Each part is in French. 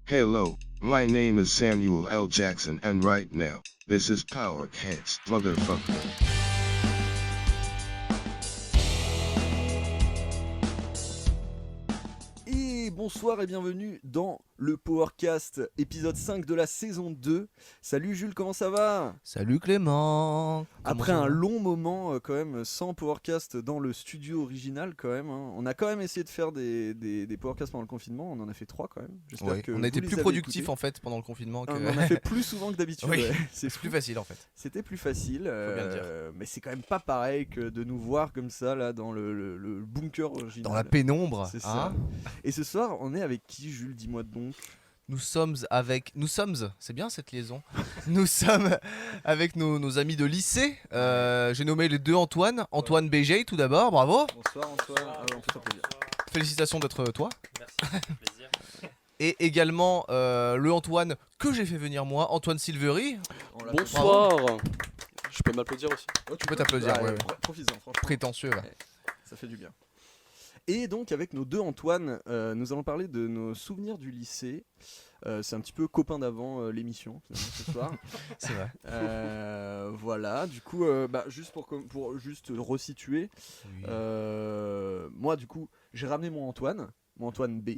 Hello, my name is Samuel L. Jackson and right now, this is Power Cats, motherfucker. Et bonsoir et bienvenue dans le Powercast, épisode 5 de la saison 2. Salut Jules, comment ça va ? Salut Clément. Après un long moment quand même sans Powercast dans le studio original quand même, hein. On a quand même essayé de faire des Powercasts pendant le confinement, on en a fait 3 quand même. J'espère Ouais, que on vous a été les plus avez productif écoutés. en fait pendant le confinement. Que... On en a fait plus souvent que d'habitude. Oui, ouais. c'est plus facile en fait. C'était plus facile, bien le dire. mais c'est quand même pas pareil que de nous voir comme ça là dans le bunker original. Dans la pénombre. C'est ça. Et ce soir, on est avec qui, Jules ? Dis-moi donc. Nous sommes, c'est bien cette liaison. Nous sommes avec nos amis de lycée. J'ai nommé les deux Antoine. Antoine BG tout d'abord, bravo. Bonsoir Antoine. Ah ouais, on peut s'applaudir. Félicitations d'être toi. Merci, plaisir. Et également le Antoine que j'ai fait venir moi, Antoine Silvery. Bonsoir. Je peux m'applaudir aussi. Oh, Tu peux t'applaudir, ouais. Profite-en, franchement. Prétentieux. Va. Ça fait du bien. Et donc avec nos deux Antoine, nous allons parler de nos souvenirs du lycée. C'est un petit peu copain d'avant l'émission finalement, ce soir. C'est vrai. Voilà, du coup, juste pour juste resituer, Oui. moi du coup, j'ai ramené mon Antoine B.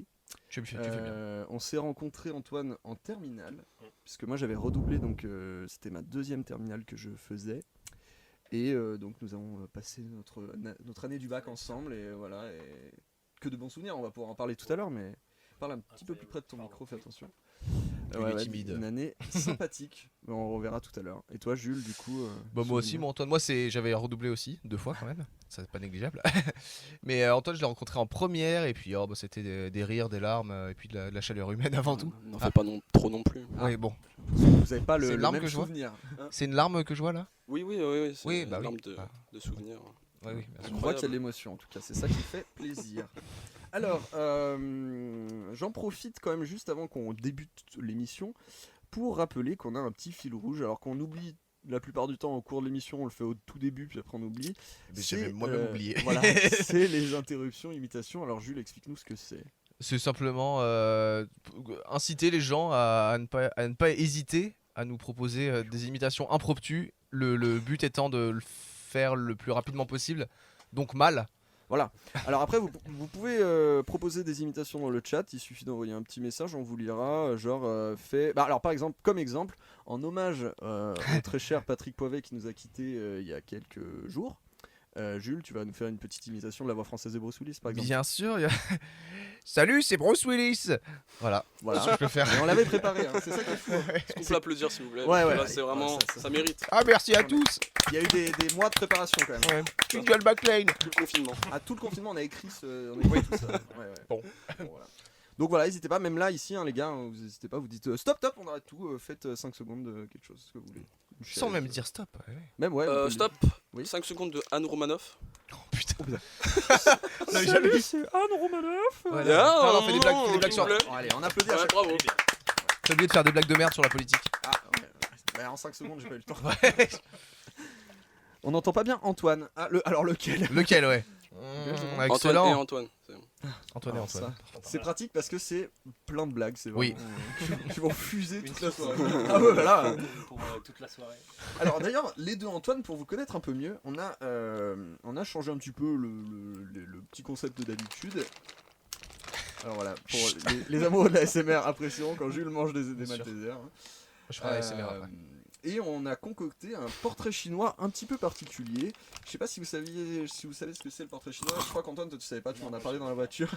Tu fais bien. On s'est rencontré Antoine en terminale, puisque moi j'avais redoublé, donc c'était ma deuxième terminale que je faisais. Et donc nous avons passé notre année du bac ensemble, et voilà, et que de bons souvenirs, on va pouvoir en parler tout à l'heure, mais parle un petit peu plus près de ton micro, fais attention. Il est timide. Une année sympathique, mais on reverra tout à l'heure. Et toi Jules, du coup Bah moi aussi, mon Antoine, j'avais redoublé aussi 2 fois quand même, ça c'est pas négligeable. Mais Antoine je l'ai rencontré en première et puis c'était des rires, des larmes et puis de la chaleur humaine avant tout. N'en fais pas trop non plus. Oui bon, vous avez pas C'est le une larme même que je vois. souvenir. c'est une larme que je vois là. Oui, c'est Oui, une bah oui. larme Ah. de souvenirs. Oui bien sûr. On voit qu'il y a de l'émotion en tout cas, c'est ça qui fait plaisir. Alors, j'en profite quand même juste avant qu'on débute l'émission pour rappeler qu'on a un petit fil rouge, alors qu'on oublie la plupart du temps au cours de l'émission, on le fait au tout début puis après on oublie. Mais j'avais moi-même oublié. Voilà, c'est les interruptions, imitations. Alors Jules, explique-nous ce que c'est. C'est simplement inciter les gens à ne pas hésiter à nous proposer des imitations impromptues, le but étant de le faire le plus rapidement possible, donc mal. Voilà. Alors après, vous pouvez proposer des imitations dans le chat. Il suffit d'envoyer un petit message, on vous lira. Fait. Alors par exemple, comme exemple, en hommage au très cher Patrick Poivet qui nous a quittés il y a quelques jours. Jules, tu vas nous faire une petite imitation de la voix française de Bruce Willis, par exemple. Bien sûr. Salut, c'est Bruce Willis. Voilà. Voilà. Je peux faire. Et on l'avait préparé, hein, c'est ça qui est fou. Est-ce qu'on peut l'applaudir s'il vous plaît? Ouais, Là, c'est vraiment, ça mérite. Ah merci à tous. Il y a eu des mois de préparation quand même. Ouais. Jingle McLean. Tout le confinement. À tout le confinement, on a écrit on a écrit tout ça. Ouais. Bon. Voilà. Donc voilà, n'hésitez pas, même là, ici, hein, les gars, vous n'hésitez pas, vous dites stop, on arrête tout, faites 5 secondes de quelque chose, ce que vous voulez. Sans même dire stop. Ouais. Même, ouais. vous pouvez le Stop. Oui. 5 secondes de Anne Romanoff. Oh putain. dire. Salut, c'est Anne Romanoff. Voilà. Non, fais des blagues s'il vous sur. plaît. Bon, allez, on applaudit à Ouais, chaque bravo. T'as oublié de faire des blagues de merde sur la politique. Ah, ouais. Bah, en 5 secondes, j'ai pas eu le temps. On n'entend pas bien Antoine. Ah, alors lequel Lequel, ouais. Antoine et Excellent. Antoine. Antoine et Alors, Antoine. C'est pratique parce que c'est plein de blagues, c'est Oui. vraiment qui vont fuser toute la soirée. Ah ouais, voilà. Pour toute la soirée. Alors d'ailleurs, les deux Antoine, pour vous connaître un peu mieux, on a changé un petit peu le petit concept d'habitude. Alors voilà, pour les amoureux de la SMR apprécieront quand Jules mange des Bien sûr. Maltesers. hein. Je ferai la SMR après. Et on a concocté un portrait chinois un petit peu particulier. Je sais pas si vous savez ce que c'est le portrait chinois. Je crois qu'Antoine, toi tu savais pas, tu m'en as parlé dans la voiture.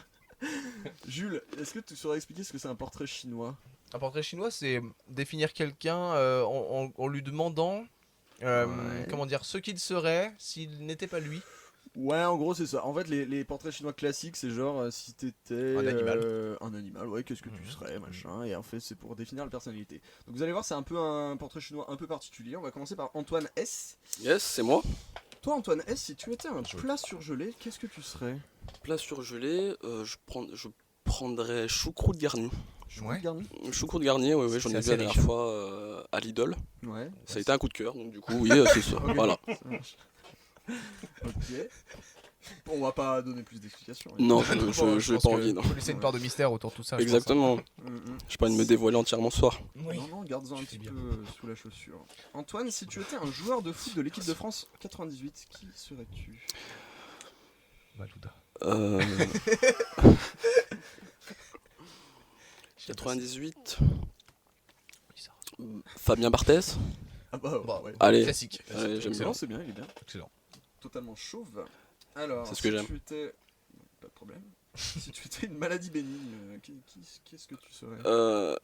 Jules, est-ce que tu saurais expliquer ce que c'est un portrait chinois ? Un portrait chinois, c'est définir quelqu'un en lui demandant Ouais. comment dire ce qu'il serait s'il n'était pas lui. Ouais, en gros c'est ça. En fait, les portraits chinois classiques, c'est genre si t'étais Un animal. un animal, ouais, qu'est-ce que tu serais, machin. Et en fait, c'est pour définir la personnalité. Donc vous allez voir, c'est un peu un portrait chinois un peu particulier. On va commencer par Antoine S. Yes, c'est moi. Toi, Antoine S, si tu étais un plat surgelé, qu'est-ce que tu serais ? Plat surgelé, je prendrais choucroute garnie. Choucroute garnie ? Choucroute garnie, ouais, j'en C'est ai vu assez la dernière riche. fois à Lidl. Ouais. Ça a été un coup de cœur, donc du coup, oui, c'est ça. Ok. Voilà. Ça marche. Ok. On va pas donner plus d'explications. Non, Je je pense n'ai pas que- envie, non. Faut laisser une part de mystère autour de tout ça. je pense, Exactement. Mm, J'ai pas envie de me dévoiler entièrement ce soir. hein. Non, non, garde-en un Tu petit fais peu bien. sous la chaussure. Antoine, si tu étais un joueur de foot de l'équipe de France 98, qui serais-tu? Malouda. Euh... 98. Fabien Barthez. Ah bah, Bah, ouais. Allez. Classique. Allez, j'aime Excellent, bien. c'est bien, il est bien. Excellent. Totalement chauve. Alors, C'est ce que si j'aime. tu étais... Pas de problème. Si tu étais une maladie bénigne, qu'est-ce que tu serais?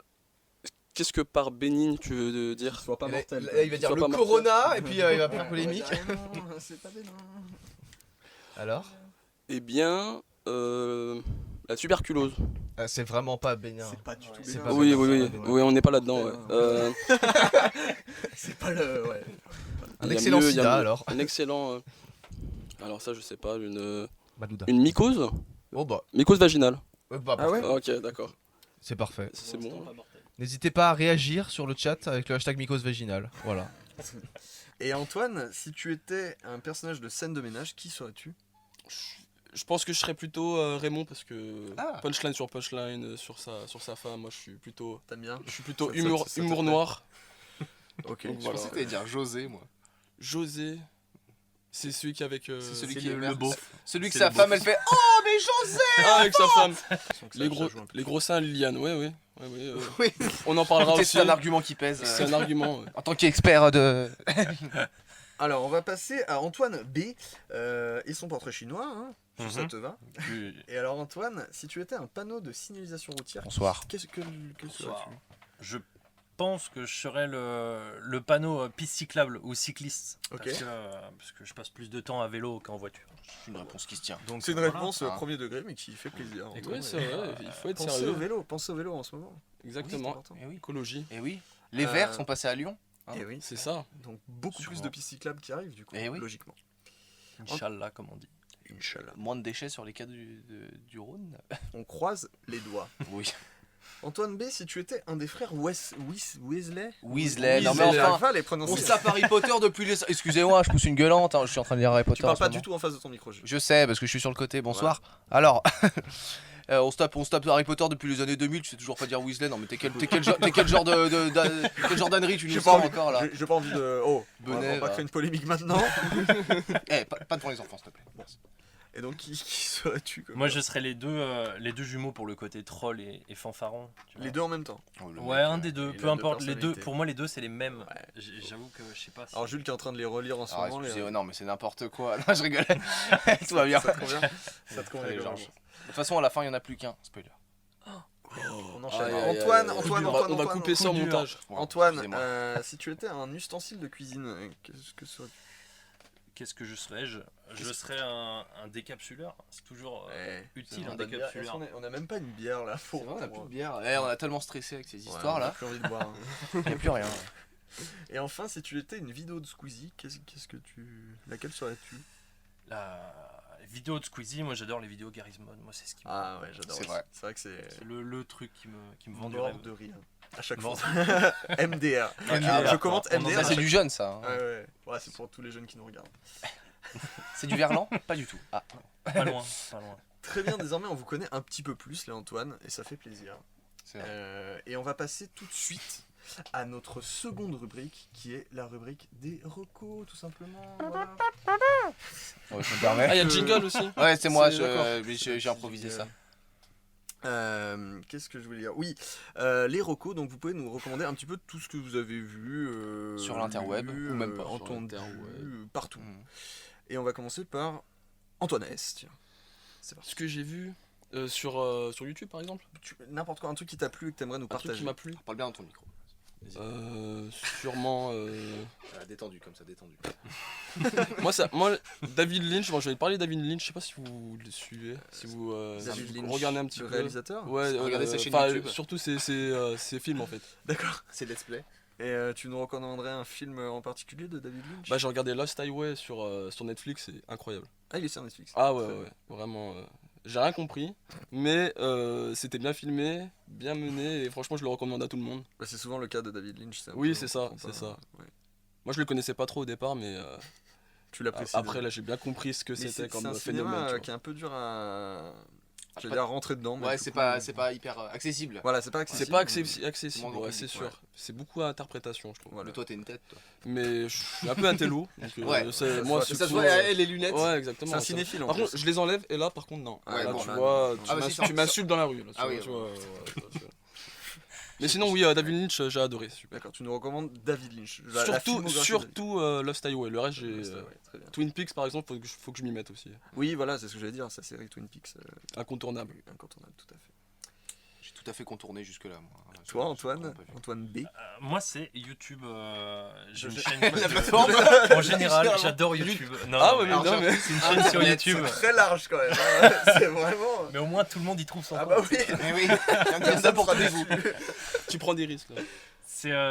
Qu'est-ce que par bénigne tu veux Qui dire? soit pas Et là, mortel. là, il va dire Sois le pas mortel. corona et puis il va faire polémique. Non, c'est pas bénin. Alors Eh bien, la tuberculose. c'est vraiment pas bénin. C'est pas du tout C'est bénin. pas Oui, bénin, oui, c'est oui, pas bénin. oui, on n'est pas là-dedans. Ouais. C'est pas le... Ouais. Un Il y a excellent mieux, il y a sida mieux. alors. Un excellent. Alors ça, je sais pas, Malouda. une mycose, Oh bah, mycose vaginale. Ah ouais? Ok, d'accord. c'est parfait. C'est bon. N'hésitez pas à réagir sur le chat avec le hashtag mycose vaginale. Voilà. Et Antoine, si tu étais un personnage de scène de ménage, qui serais-tu? Je pense que je serais plutôt Raymond parce que Ah. punchline sur punchline sur sa femme. Moi, je suis plutôt T'aimes bien? plutôt Ça te- humour ça te humour plaît. noir. Ok. Donc, voilà. t'allais dire José, moi. José, c'est celui qui est avec. C'est celui c'est qui est le le beau. Celui que C'est sa le femme beau. elle fait Oh mais José. Ah, avec sa femme. Les Les gros seins, Liliane. Ouais, ouais. Oui. On en parlera aussi. C'est un argument qui pèse. C'est un argument. Ouais. En tant qu'expert de. Alors, on va passer à Antoine B et son portrait chinois, hein, si Mhm. ça te va. Et alors, Antoine, si tu étais un panneau de signalisation routière, Bonsoir. qu'est-ce que serais-tu? Je pense que je serais le panneau piste cyclable ou cycliste. Ok. Parce que je passe plus de temps à vélo qu'en voiture. C'est une réponse qui se tient. Donc, C'est une voilà. réponse Ah. premier degré, mais qui fait plaisir. Et Antoine. Ouais, c'est vrai. Il faut être Pensez sérieux. pensez au vélo en ce moment. Exactement. Oui, c'est Et oui. Écologie. Et oui. Les Euh, Verts sont passés à Lyon. important. Et oui, C'est ça. donc beaucoup plus Sûrement. de pistes cyclables qui arrivent, du coup, Eh oui. logiquement. Inch'Allah, comme on dit. Inch'Allah. Moins de déchets sur les quais du Rhône. On croise les doigts. Oui. Antoine B, si tu étais un des frères Weasley. Weasley. Non mais Weasley, enfin. va les On prononcer. se tape Harry Potter depuis les. Excusez-moi, je pousse une gueulante. Hein, je suis en train de lire Harry Potter. Tu parles en ce pas moment. du tout en face de ton micro. Je sais, parce que je suis sur le côté. Bonsoir. Alors. On se tape Harry Potter depuis les années 2000, tu sais toujours pas dire Weasley. Non mais t'es quel genre quel genre d'ânerie tu J'ai nous pas sors envie- encore là. J'ai pas envie de. Oh, on Benet, va pas va. créer une polémique maintenant. Eh, pas devant les enfants s'il te plaît. Merci. Et donc, qui serais-tu comme Moi, je serais les deux jumeaux pour le côté troll et fanfaron. tu vois. Les deux en même temps. Ouais, un des deux. il a Peu deux importe. Les deux. personnalités. Pour moi, les deux, c'est les mêmes. Ouais. J'avoue que je sais pas. Si... Alors, Jules qui est en train de les relire en ce Ah, moment. les- excusez, non mais c'est n'importe quoi. Non, je rigole. Tout va bien. Ça te convient? Ça te convient, Allez, Laurent. Georges. De toute façon, à la fin, il y en a plus qu'un. Spoiler. On enchaîne. Aïe, aïe, aïe, Antoine, aïe. Antoine, On va Antoine. couper ça au coup dur. montage. Bon, Antoine, excusez-moi. si tu étais un ustensile de cuisine, qu'est-ce que serais-tu? Qu'est-ce que je serais Je serais un décapsuleur. C'est toujours utile, un On a de bière. Est-ce décapsuleur. qu'on est- On a même pas une bière là. C'est vrai, on a plus de bière. Eh, on a tellement stressé avec ces histoires On a là. plus envie de boire. hein. Il n'y a plus rien. Et enfin, si tu étais une vidéo de Squeezie, laquelle serais-tu? La vidéo de Squeezie, moi j'adore les vidéos Garry's Mod. Moi, c'est ce qui me... Ah ouais, j'adore. C'est aussi. vrai. C'est vrai que c'est C'est le truc qui me vend du mort rêve. de rire à chaque Mort fois. MDR. MDR, Je commente quoi. On en MDR. Ça, c'est du jeune ça. hein. Ouais, ouais. Ouais, c'est pour tous les jeunes qui nous regardent. C'est du verlan. Pas du tout. Ah. Pas loin, pas loin. Très bien, désormais on vous connaît un petit peu plus, les Antoine, et ça fait plaisir. C'est vrai. Et on va passer tout de suite à notre seconde rubrique, qui est la rubrique des recos, tout simplement. Voilà. Ouais, je me Ah, permets. il y a le jingle aussi. Ouais, c'est moi. C'est- d'accord. Mais j'ai improvisé ça. Qu'est-ce que je voulais dire? Oui, les recos, donc vous pouvez nous recommander un petit peu tout ce que vous avez vu Sur l'interweb, lu, ou même pas. Sur entendu, l'interweb. partout. Mm. Et on va commencer par Antoine S. Tiens, c'est parti. Ce que j'ai vu sur YouTube par exemple. N'importe quoi, un truc qui t'a plu et que t'aimerais nous Un truc partager. qui m'a plu. Parle bien dans ton micro. Sûrement. Détendu comme ça, détendu. Moi, David Lynch, moi je vais te parler de David Lynch, je sais pas si vous le suivez, si vous David Lynch, regardez un petit le peu. réalisateur. Ouais, Regardez sa chaîne enfin, YouTube. surtout ses films en fait. D'accord. C'est let's play. Et tu nous recommanderais un film en particulier de David Lynch? Bah j'ai regardé Lost Highway sur Netflix, c'est incroyable. Ah, il est sur Netflix. Ah ouais, ouais, vraiment. J'ai rien compris, mais c'était bien filmé, bien mené, et franchement je le recommande à tout le monde. Bah, c'est souvent le cas de David Lynch. Oui, un peu- c'est ça, on c'est comprend ça. pas. Ouais. Moi je le connaissais pas trop au départ, mais tu l'apprécies. Après, là, j'ai bien compris ce que Mais c'était comme un phénomène. cinéma tu vois. qui est un peu dur à. Je pas- vais dire rentrer dedans. Mais Ouais, du c'est coup, pas hyper accessible. Voilà, c'est pas accessible. C'est pas accessible, Demande au ouais, public, c'est sûr. ouais. C'est beaucoup à interprétation, je trouve. Voilà. Mais toi, t'es une tête, toi. Mais je suis un peu intello. Donc, Ouais, c'est- ça moi, se voit, c'est Ça se pour- voit, les lunettes. Ouais, exactement. C'est un ça. cinéphile en Par plus. contre, je les enlève et là, par contre, non. Ouais, là, bon, tu là, vois, non. tu Ah, bah, m'ins- si, tu m'insultes dans la rue. Là, tu Ah vois, oui, tu vois, Mais sinon, oui, David Lynch, j'ai adoré. Super. D'accord, tu nous recommandes David Lynch. La filmographie de David Surtout Lost Highway. Le reste, j'ai. Lynch. Ouais, très bien. Twin Peaks, par exemple, faut que je m'y mette aussi. Oui, voilà, c'est ce que j'allais dire, sa série Twin Peaks. Incontournable. Incontournable, tout à fait. J'ai tout à fait contourné jusque-là, moi. Toi, J'ai Antoine vraiment pas vu. Antoine B. Moi, c'est YouTube. J'ai une Je- chaîne. La plateforme. En général, j'adore YouTube. Non, Ah non, ouais, mais mais alors, non, mais. c'est une chaîne sur YouTube. Très large quand même. Hein. C'est vraiment. Mais au moins, tout le monde y trouve son Ah compte. bah oui. Mais oui, il y a ça pour tous les goûts. Tu prends des risques. Là.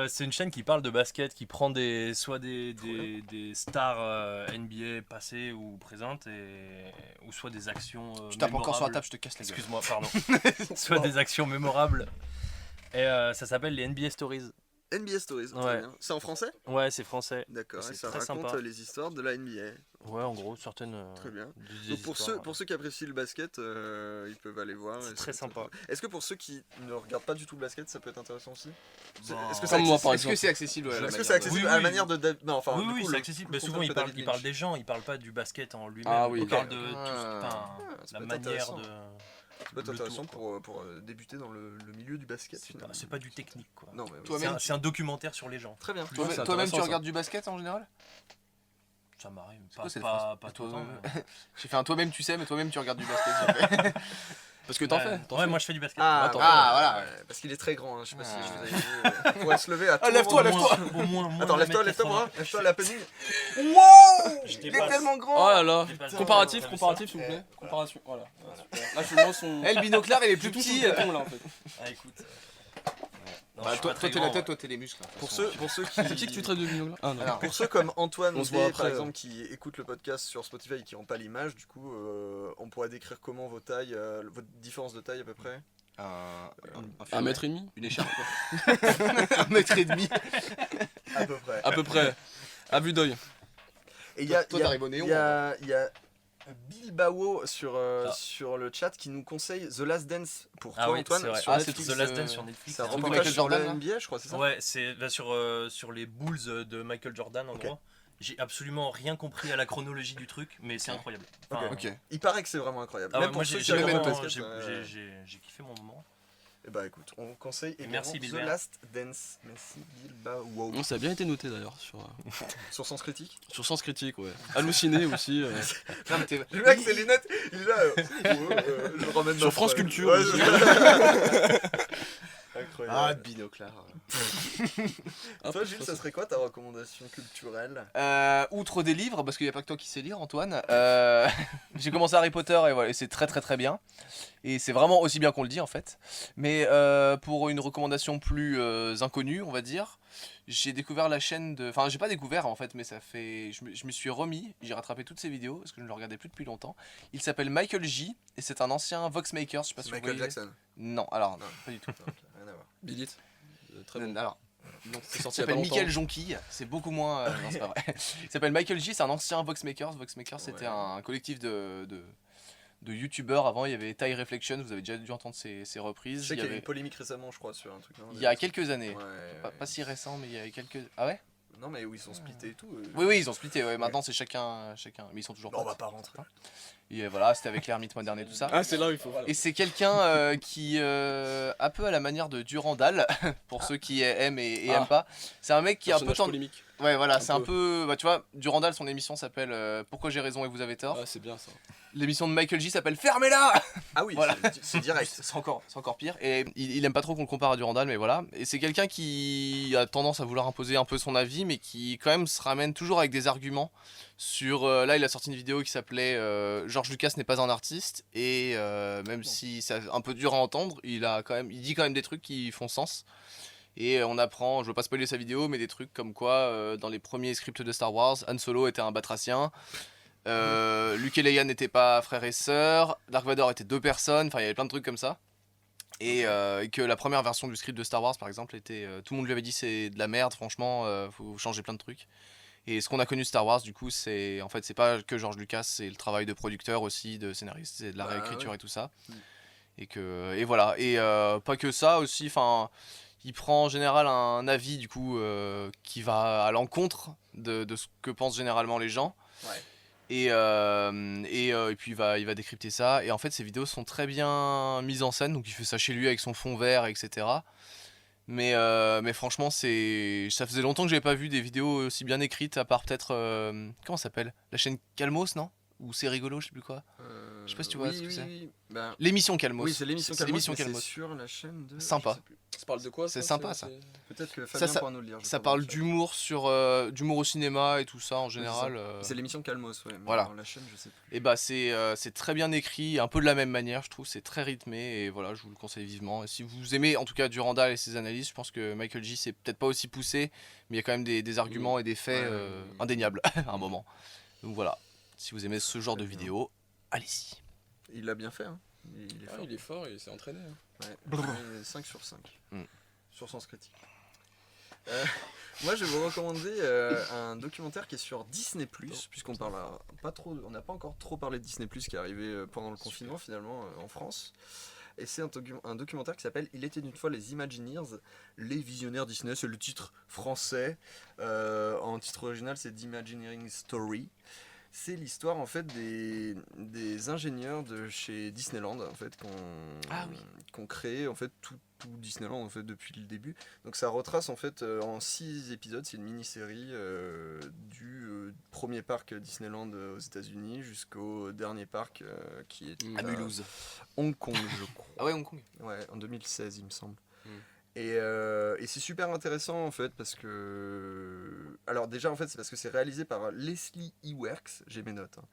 C'est une chaîne qui parle de basket, qui prend soit des stars NBA passées ou présentes, ou soit des actions. Tu tapes encore sur la mémorables. table, je te casse la gueule. Excuse-moi, pardon. Soit des actions mémorables. Et ça s'appelle les NBA Stories. NBA Stories. très Ouais. bien. C'est en français? Ouais, c'est français. D'accord. C'est Et ça très raconte sympa. les histoires de la NBA. Ouais, en gros, certaines. Très bien. des Donc pour histoires, ceux qui apprécient le basket, ils peuvent aller voir. C'est et très ça- sympa. Est-ce que pour ceux qui ne regardent pas du tout le basket, ça peut être intéressant aussi? Bah, Est-ce que Comme moi, par Est-ce que exemple. c'est accessible ouais, à la Est-ce que manière c'est de- accessible Oui, à la oui. manière de non enfin oui, du oui, coup, c'est le- accessible. le Mais souvent, concept il de parle, David il parle Lynch. des gens, il parle pas du basket en lui-même. Ah oui, il ok. parle de Ah. Ça la peut être manière intéressant. de. Ça peut être le intéressant tour, pour débuter dans le milieu du basket finalement. C'est pas du technique, quoi. Non mais oui. Toi-même, C'est un documentaire sur les gens. Très bien. Ouais, Toi-même, c'est toi-même, tu intéressant, regardes du basket en général? Ça m'arrive. quoi Pas, cette pas, phrase pas tout Toi, le temps. mais- J'ai fait un toi-même tu sais, mais toi-même tu regardes du basket. Parce que t'en Ouais, fais. t'en ouais, fais. moi je fais du basket. Attends. voilà. Ouais, parce qu'il est très grand, hein, je sais pas si je Ah. vous avais dit. Il pourrait se lever à tout lève-toi, moment. lève-toi. Au moins Attends, lève-toi, 1m80. lève-toi, bras. Lève-toi, la peine. Je Il est dépasse. tellement grand. Oh là là. Dépasse. Comparatif, T'as vu comparatif, ça s'il vous plaît. Comparatif, voilà. Super. Là, je lui lance son. Eh, le binoclard, il est plus Tout petit. petit, là, en fait. Ah, écoute. Non, Bah, je suis toi, pas très t'es la grand, tête, ouais. toi, t'es les muscles. là. Pour ceux qui C'est qui que tu traites de binôme là? Ah non. Alors, Pour ceux comme Antoine On se B, voit par après. exemple, qui écoutent le podcast sur Spotify et qui n'ont pas l'image, du coup, on pourrait décrire comment vos tailles, votre différence de taille à peu près. Un mètre et demi? Une écharpe. 1m30. À peu près. À peu près. À vue d'œil. Et il y a, Toi, il y a- t'arrives au néon, il y a- il y a Bilbao sur, Ah. sur le chat qui nous conseille The Last Dance pour Ah toi, oui, Antoine, c'est vrai. sur Ah, Netflix. c'est The Last Dance sur Netflix. C'est un c'est truc de reportage Michael sur Jordan, la là NBA, je crois, c'est ça? Ouais, c'est bah, sur les Bulls de Michael Jordan en Ok. gros. J'ai absolument rien compris à la chronologie du truc, mais c'est incroyable. Enfin, Ok. Il paraît que c'est vraiment incroyable. Ah ouais, Même moi pour ceux j'ai qui jamais adorent le noté. basket. j'ai kiffé mon moment. Et bah écoute, on conseille également merci, The Bilbert. Last Dance. Merci Bilbao. Non, ça a bien été noté d'ailleurs Sur Sens Critique. sur Sens Critique, ouais. Halluciné aussi. Non, mais t'es- Le mec, ses lunettes, il est là. Je le ramène Sur dans France le- Culture Ouais, aussi. Ah, Incroyable. binoclard. Toi, Gilles, ça serait quoi ta recommandation culturelle? Outre des livres, parce qu'il n'y a pas que toi qui sais lire, Antoine, j'ai commencé Harry Potter et voilà, et c'est très très très bien. Et c'est vraiment aussi bien qu'on le dit en fait. Mais pour une recommandation plus inconnue, on va dire, j'ai découvert la chaîne de. Enfin, j'ai pas découvert en fait, mais ça fait. Je me suis remis, j'ai rattrapé toutes ses vidéos parce que je ne le regardais plus depuis longtemps. Il s'appelle Michael J. Et c'est un ancien Voxmaker, je sais pas si vous Michael voyez. Jackson. Non, alors, Non. pas du tout. Rien à voir. Billit. Très bon. Alors, Donc, c'est il sorti il y a pas s'appelle longtemps. Michael Jonquille, c'est beaucoup moins. Non, c'est pas vrai. Il s'appelle Michael J, c'est un ancien Voxmaker. Voxmaker, c'était Ouais. un collectif de youtubeurs avant. Il y avait Thai Reflection, vous avez déjà dû entendre ces reprises. Je sais Il y qu'il y a eu avait- une polémique récemment, je crois, sur un truc. Non, il y a quelques années. Ouais, Pas si récent, mais il y a quelques. Ah ouais? Non, mais où ils sont splittés et tout. Oui, oui, ils ont splitté. Ouais. Maintenant, c'est chacun. Mais ils sont toujours Non, on va potes. pas rentrer. Et voilà, c'était avec l'ermite moderne et tout ça. Ah, c'est là où il faut. Et c'est quelqu'un qui, un peu à la manière de Durandal, pour ceux qui aiment et aiment pas. C'est un mec qui est un peu Personnage tendance. polémique. Ouais, voilà, Un c'est un peu. peu. Bah, tu vois, Durandal, son émission s'appelle Pourquoi j'ai raison et vous avez tort. Ah, c'est bien ça. L'émission de Michael J s'appelle Fermez-la. Ah oui, Voilà. c'est direct. C'est encore pire. Et il aime pas trop qu'on le compare à Durandal, mais voilà. Et c'est quelqu'un qui a tendance à vouloir imposer un peu son avis, mais qui quand même se ramène toujours avec des arguments sur. Là, il a sorti une vidéo qui s'appelait George Lucas n'est pas un artiste. Et même si c'est un peu dur à entendre, il dit quand même des trucs qui font sens. Et on apprend, je veux pas spoiler sa vidéo, mais des trucs comme quoi dans les premiers scripts de Star Wars, Han Solo était un batracien. Luke et Leia n'étaient pas frères et sœurs, Dark Vador était deux personnes, enfin il y avait plein de trucs comme ça. Et que la première version du script de Star Wars par exemple était. Tout le monde lui avait dit c'est de la merde, franchement, faut changer plein de trucs. Et ce qu'on a connu de Star Wars, du coup, c'est en fait c'est pas que George Lucas, c'est le travail de producteur aussi, de scénariste, c'est de la réécriture et tout ça. Et voilà. Et pas que ça aussi. Enfin, il prend en général un avis du coup qui va à l'encontre de ce que pensent généralement les gens. Ouais. Et puis il va décrypter ça. Et en fait, ces vidéos sont très bien mises en scène. Donc il fait ça chez lui avec son fond vert, etc. Mais franchement, ça faisait longtemps que j'avais pas vu des vidéos aussi bien écrites, à part peut-être. Comment ça s'appelle? La chaîne Calmos, non? Ou c'est rigolo, je sais plus quoi. Je sais pas si tu vois ce que c'est. Oui. Ben, L'émission Calmos. oui, c'est l'émission C'est Calmos. Mais Calmos. c'est sur la chaîne de. Sympa. je sais plus. Ça parle de quoi C'est sympa, ça. Peut-être que Fabien pourra nous le dire. Ça parle d'humour d'humour au cinéma et tout ça en général. C'est l'émission Calmos, ouais. Mais Voilà. alors, la chaîne, je sais plus. Et bah c'est très bien écrit, un peu de la même manière, je trouve. C'est très rythmé et voilà, je vous le conseille vivement. Et si vous aimez en tout cas Durandal et ses analyses, je pense que Michael J c'est peut-être pas aussi poussé, mais il y a quand même des arguments et des faits indéniables à un moment. Donc voilà, si vous aimez ce genre de vidéos, allez-y. Il l'a bien fait, hein. Il est fort. Il est fort, il s'est entraîné. Ouais. 5 sur 5. Mm. Sur Sens Critique. Moi, je vais vous recommander un documentaire qui est sur Disney+, puisqu'on parle pas trop, on n'a pas encore trop parlé de Disney+, qui est arrivé pendant le confinement finalement en France. Et c'est un documentaire qui s'appelle Il était une fois les Imagineers, les visionnaires Disney. C'est le titre français. En titre original, c'est The Imagineering Story. C'est l'histoire en fait des ingénieurs de chez Disneyland en fait qu'on créé en fait tout Disneyland en fait depuis le début. Donc ça retrace en fait en 6 épisodes, c'est une mini-série du premier parc Disneyland aux États-Unis jusqu'au dernier parc qui est À Mulhouse. Hong Kong, je crois. Ah ouais, Hong Kong. Ouais, en 2016 il me semble. Et c'est super intéressant en fait parce que... Alors déjà en fait c'est parce que c'est réalisé par Leslie Iwerks, j'ai mes notes, hein,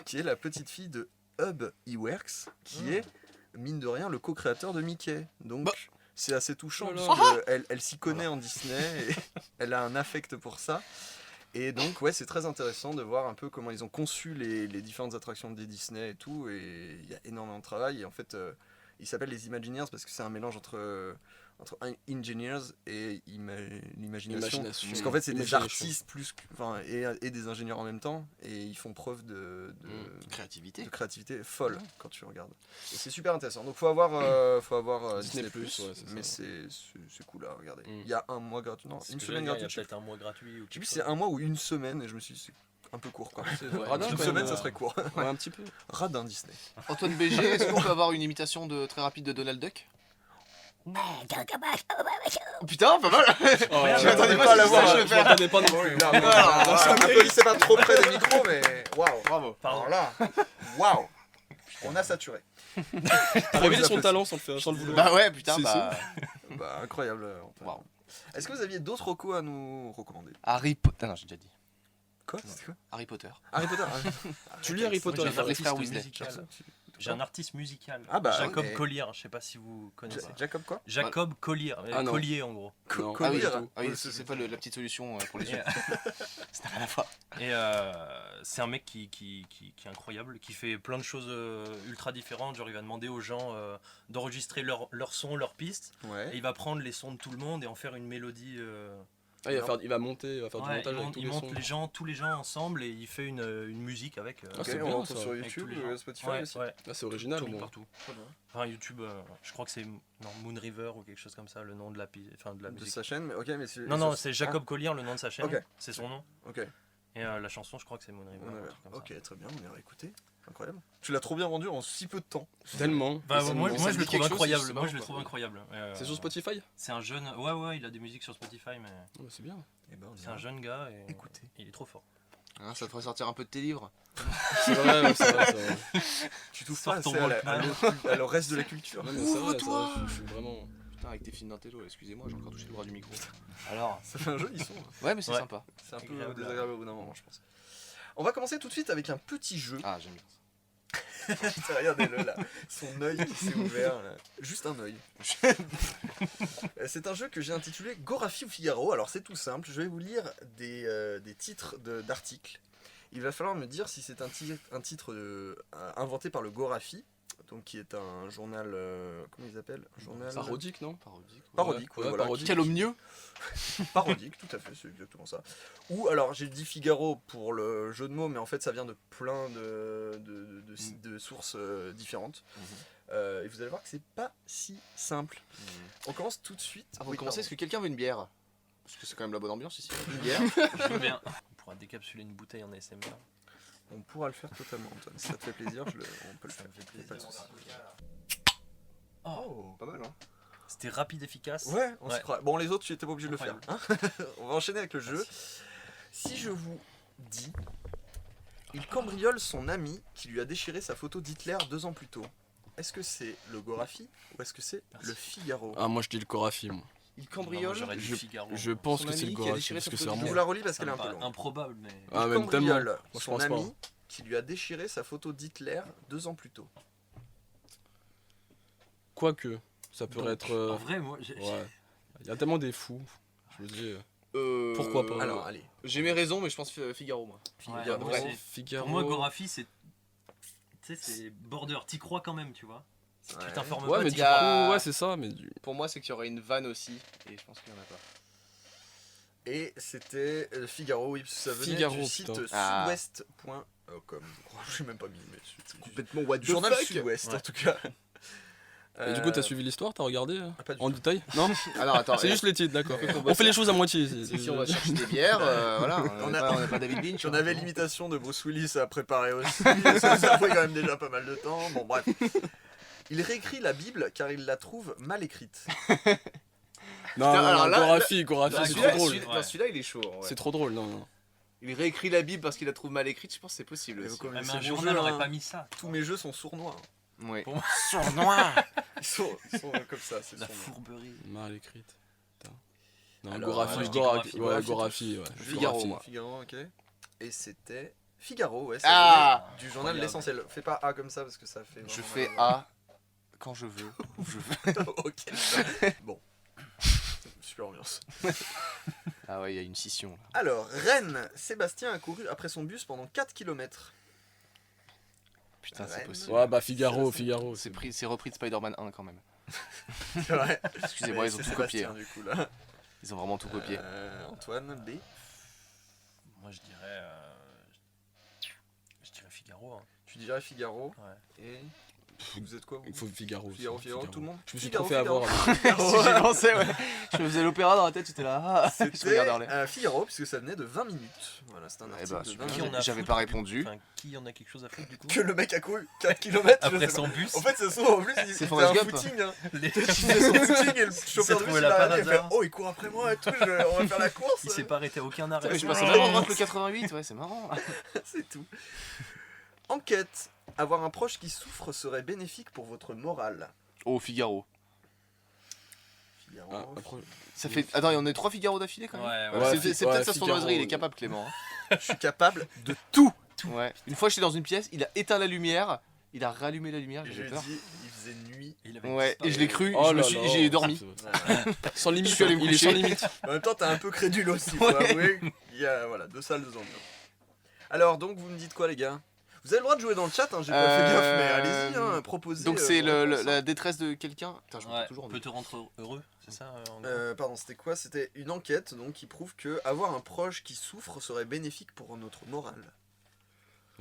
qui est la petite fille de Hub Iwerks, qui est, mine de rien, le co-créateur de Mickey. Donc c'est assez touchant parce qu'elle s'y connaît en Disney et elle a un affect pour ça. Et donc ouais, c'est très intéressant de voir un peu comment ils ont conçu les différentes attractions des Disney et tout. Et il y a énormément de travail et en fait... ils s'appellent les Imagineers parce que c'est un mélange entre engineers et l'imagination. Parce qu'en fait, c'est des artistes et des ingénieurs en même temps. Et ils font preuve de créativité folle quand tu regardes. Et c'est super intéressant. Donc, faut avoir Disney+. Mais c'est cool à regarder. Il y a un mois gratuit. Non, une semaine gratuite. Il y a peut-être un mois gratuit. Je sais plus si c'est un mois ou une semaine. Et je me suis dit, c'est un peu court quoi. Radin, une semaine, ça serait court. Ouais, un petit peu. Radin Disney. Antoine BG, est-ce qu'on peut avoir une imitation très rapide de Donald Duck? Putain, pas mal. Je m'attendais pas à l'avoir. Je m'attendais pas non plus. Applaudissez pas trop près des micros, mais waouh. Bravo. Alors là, waouh. On a saturé. T'as révélé son talent sans le vouloir. Bah ouais, putain, Bah incroyable. Wow. Est-ce que vous aviez d'autres recos à nous recommander? Harry Potter. Non, j'ai déjà dit. Quoi? C'était quoi? Harry Potter. Harry Potter. Tu lis Harry Potter, les frères Weasley. J'ai un artiste musical, Ah bah, Jacob mais- Collier, je sais pas si vous connaissez. Jacob quoi? Jacob Collier, Ah non. Collier en gros. Non. Ah oui, Collier. c'est pas la petite solution pour les Et, yeux. Ça n'a rien à voir. et c'est un mec qui est incroyable, qui fait plein de choses ultra différentes. Genre il va demander aux gens d'enregistrer leur son, leur piste, et Ouais. il va prendre les sons de tout le monde et en faire une mélodie. Il va faire du montage avec tous il les monte sons. tous les gens ensemble et il fait une musique avec. Ok, c'est on bien, retrouve ça. sur Avec YouTube, tous les gens. Spotify Ouais, aussi. ouais. Ah, c'est original au Partout, moins. partout. Enfin YouTube, je crois que c'est Moon River ou quelque chose comme ça, le nom de la de la De musique. sa chaîne, mais ok, mais c'est. Non, c'est Jacob Collier, le nom de sa chaîne. Ok. C'est son nom. Ok. Et la chanson, je crois que c'est Moon River. On un a- truc comme ça. Ok, très bien, on ira écouter. Incroyable. Tu l'as trop bien vendu en si peu de temps. Tellement. Bah, Et ça moi me- je ça le me dit trouve quelque chose, incroyable. c'est Moi je le marrant, trouve quoi. incroyable. C'est sur Spotify? C'est un jeune. Ouais, il a des musiques sur Spotify, mais Ouais, c'est bien. Eh ben, on c'est ira un jeune gars et écouter. il est trop fort. Hein, ça devrait sortir un peu de tes livres. C'est vrai, ouais, c'est vrai. Tu touches Sors pas ton assez Walkman. à le reste de la culture. Non, mais c'est vrai, je suis vraiment. Putain, avec tes films d'intello, excusez-moi, j'ai encore touché le bras du micro. Alors. Ça fait un joli son. hein. Ouais, mais c'est Ouais. sympa. C'est un peu Agréable. désagréable au bout d'un moment, je pense. On va commencer tout de suite avec un petit jeu. Ah, j'aime bien. Regardez-le là, son œil qui s'est ouvert. Là. Juste un œil. C'est un jeu que j'ai intitulé Gorafi ou Figaro. Alors c'est tout simple, je vais vous lire des titres d'articles. Il va falloir me dire si c'est un titre inventé par le Gorafi, donc qui est un journal, comment ils appellent? Un journal Parodique, non? Parodique, ouais, voilà. parodique. Calomnieux. Parodique, tout à fait, c'est exactement ça. Ou alors j'ai dit Figaro pour le jeu de mots, mais en fait ça vient de plein de sources différentes. Et vous allez voir que c'est pas si simple. On commence tout de suite. Avant Oui, de commencer, pardon. est-ce que quelqu'un veut une bière? Parce que c'est quand même la bonne ambiance ici. Une bière. Je veux bien. On pourra décapsuler une bouteille en ASMR. On pourra le faire totalement, Antoine. Si ça te fait plaisir, on peut le faire. Ça me fait plaisir. Pas de souci. Oh, Pas mal, hein. c'était rapide, efficace. Ouais, on se Ouais. croit. Bon, les autres, tu étais pas obligé de le faire. hein. On va enchaîner avec le jeu. Si je vous dis, il cambriole son ami qui lui a déchiré sa photo d'Hitler 2 ans plus tôt. Est-ce que c'est le Gorafi ou est-ce que c'est le Figaro? Ah, moi je dis le Gorafi, moi. Il Non, cambriole. j'aurais dit je- Figaro. Je pense Son que c'est le ami qui a Gorafi, déchiré parce sa que c'est photo Je vraiment. vous la relis parce Ça qu'elle est me un peu paraît longue. improbable, mais. Ah, Il même tellement. cambriole Moi, je son pense pas. ami qui lui a déchiré sa photo d'Hitler 2 ans plus tôt. Quoique, ça Donc, pourrait être. En vrai, moi, Ouais. Il y a tellement des fous. Je me dis. Pourquoi pas. Alors, allez. J'ai mes raisons, mais je pense Figaro, moi. Ouais, Figaro. moi, c'est- Figaro. Pour moi, Gorafi, c'est. Tu sais, c'est border. T'y crois quand même, tu vois. Si tu Ouais. t'informes Ouais, pas, mais t'y du crois. coup, ouais, c'est ça, mais du. Pour moi, c'est qu'il y aurait une vanne aussi, et je pense qu'il y en a pas. Et c'était Figaro, oui, parce que ça venait Figaro, du site putain. Ah. sudouest.com. Je l'ai même pas mis, mais c'est Complètement what the Journal fuck. Sud-Ouest Ouais. en tout cas. Et du coup, t'as suivi l'histoire, t'as regardé pas du en tout. détail? Non. Alors attends, C'est juste les titres, d'accord. on On fait les choses à moitié ici. si on va chercher des bières, voilà, On on a- n'est pas David Lynch. J'en hein. avais l'imitation de Bruce Willis à préparer aussi. Ça a pris quand même déjà pas mal de temps. Bon, bref. Il réécrit la Bible car il la trouve mal écrite. Non, Putain, non, alors non, là- Gorafi, Non, c'est trop celui-là, drôle. celui- non, celui-là, il est chaud. ouais. C'est trop drôle, non, non. Il réécrit la Bible parce qu'il la trouve mal écrite, je pense que c'est possible Mais vous aussi. connaissez Même un mon journal jeu, n'aurait hein. pas mis ça. Tous mes jeux sont sournois. Ouais. Pour moi, Ils sont comme ça, c'est la sournois. fourberie. Mal écrite. Putain. Non, Alors, Gorafi, moi, je dis Gorafi, Gorafi. ouais, Gorafi, ouais. Figaro, Gorafi. moi. Figaro, ok. Et c'était Figaro, ouais. Ça Ah venait du journal Incroyable. L'Essentiel. Fais pas A comme ça parce que ça fait. Je vraiment fais mal. A quand je veux, où je veux. Ok. Bon. Super ambiance. Ah ouais, il y a une scission là. Alors, Rennes, Sébastien a couru après son bus pendant 4 km. Putain, c'est Rennes. possible. Ouais, bah Figaro, Figaro. C'est repris de Spider-Man 1 quand même. C'est vrai. Excusez-moi, Mais ils ont c'est tout Sébastien, copié. du coup, là. Ils ont vraiment tout copié. Antoine, B. Moi, je dirais Figaro. Hein. Tu dirais Figaro. Ouais. Et. Vous êtes quoi, vous Il faut Figaro. Figaro, aussi, Figaro, tout le monde. Je me suis Figaro, trop fait avoir. Figaro. J'y pensais, ouais. Je me faisais l'opéra dans la tête, j'étais là. Ah, je C'était regardais en l'air. Figaro, puisque ça venait de 20 minutes. Voilà, c'est un Eh article bah, de super. 20 Qui en minutes. a J'avais foutre, pas du coup répondu. Enfin, qui en a quelque chose à foutre du coup Que le mec a couru 4 km Après son bus. En fait, ça se trouve, en plus, il C'est fait Forrest un Gump. footing. Hein. Les- Il fait son footing et le chauffeur de bus, trouvé il là par a il fait hasard. Oh, il court après moi et tout, on va faire la course. Il s'est pas arrêté à aucun arrêt. Ouais, je passe au même endroit que le 88, ouais, c'est marrant. C'est tout. Enquête. Avoir un proche qui souffre serait bénéfique pour votre morale. Oh, Figaro. Figaro. Ah, après- Ça fait. Attends, il y en a 3 Figaro d'affilée quand même. Ouais, Ouais, C'est ouais, peut-être sa Figaro, sournoiserie, il est ouais. capable, Clément. hein. Je suis capable de tout. Ouais. Une fois, j'étais dans une pièce, il a éteint la lumière, il a rallumé la lumière, Je j'avais lui ai peur. dit, il faisait nuit. Il avait Ouais, disparu. et je l'ai cru, Oh là là. j'ai dormi. Sans limite, Je suis allé me il est sans coucher. limite. En même temps, t'es un peu crédule aussi, faut Ouais. avouer. Il y a voilà, 2 salles, 2 ambiances. Alors, donc, vous me dites quoi, les gars? Vous avez le droit de jouer dans le chat, hein, j'ai pas fait gaffe, mais allez-y, hein, proposez. Donc c'est vos réponses, hein. la détresse de quelqu'un. Putain, je me Ouais, trompe toujours en peut te rendre heureux, c'est ça en gros Pardon, c'était quoi? C'était une enquête donc, qui prouve que avoir un proche qui souffre serait bénéfique pour notre morale.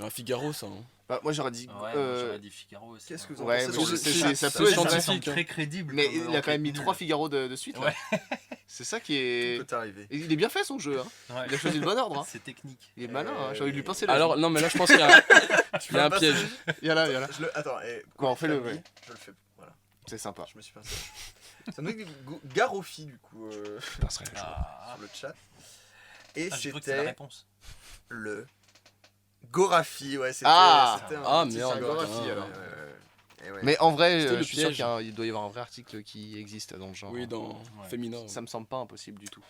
Ah, Figaro, ça. hein. Bah, moi j'aurais dit. Ouais, moi, j'aurais dit Figaro aussi. Qu'est-ce que vous hein. en Ouais, pensez mais sur le c'est- chat? ça Ça peut être semble scientifique, hein. Très crédible. Mais comme il a quand même mis enquête 3 nulle. Figaro de suite. là. C'est ça qui est. Tout peut arriver. Et il est bien fait son jeu. Hein. Ouais. Il a choisi le bon ordre. Hein. C'est technique. Il est malin. Hein. J'ai envie de lui pincer la Alors, joue. non, mais là, je pense qu'il y a un, il y a un Pas piège. ça, Viens là, viens là. je le... Attends, Quoi, fais-le, Camille, ouais. Je le fais, voilà. C'est sympa. Je me suis pincé. Ça nous dit Garofi, du coup, Pincerai la joue. Ah, sur le chat. Et j'ai cru que c'était la c'était réponse. le Gorafi, ouais, c'était Ah. c'était un Ah, petit merde. Gorafi, Ah. alors. Et ouais. Mais en vrai, C'était je le suis sûr piège. qu'il doit y avoir un vrai article qui existe dans le genre. Oui, dans Ouais. Féminin. Ça me semble pas impossible du tout.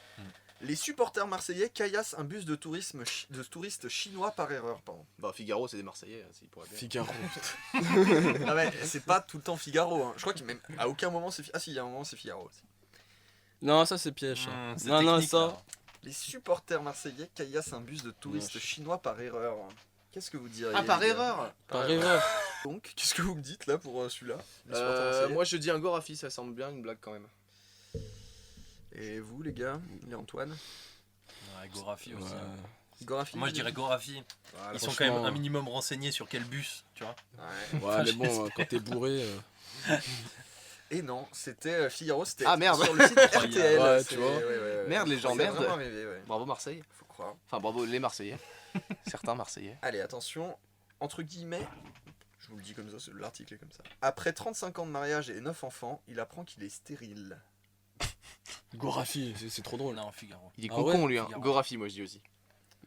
Les supporters marseillais caillassent un bus de touristes chinois par erreur. Pardon. Bah, Figaro, c'est des Marseillais, s'il pourrait bien. Figaro. Ah ouais, c'est pas tout le temps Figaro. Hein. Je crois qu'à à aucun moment c'est Ah si, il y a un moment c'est Figaro aussi. Non, ça, c'est piège. ça. C'est Non, non, technique, ça. là. Les supporters marseillais caillassent un bus de touristes Wesh. chinois par erreur. Qu'est-ce que vous diriez Ah, par les gars erreur Par erreur. Donc, qu'est-ce que vous me dites là pour celui-là L'histoire marseillais. Moi je dis un Gorafi, ça semble bien une blague quand même. Et vous les gars, et Antoine Ouais, Gorafi aussi. Gorafi Moi je dirais Gorafi. Voilà. Ils sont quand même un minimum renseignés sur quel bus, tu vois. Ouais. Ouais, mais bon, quand t'es bourré. Et non, c'était Figaro, c'était Ah, merde. sur le site RTL. Ouais, c'est- tu vois. Merde, C'est légendaire. vraiment arrivé, ouais. Bravo Marseille. Faut croire. Enfin bravo les Marseillais. Certains Marseillais. Allez, attention, entre guillemets, je vous le dis comme ça, l'article est comme ça. Après 35 ans de mariage et 9 enfants, il apprend qu'il est stérile. Gorafi, c'est trop drôle. Non, Figaro. Il est Ah con ouais, lui, hein. Figaro. Gorafi, moi je dis aussi.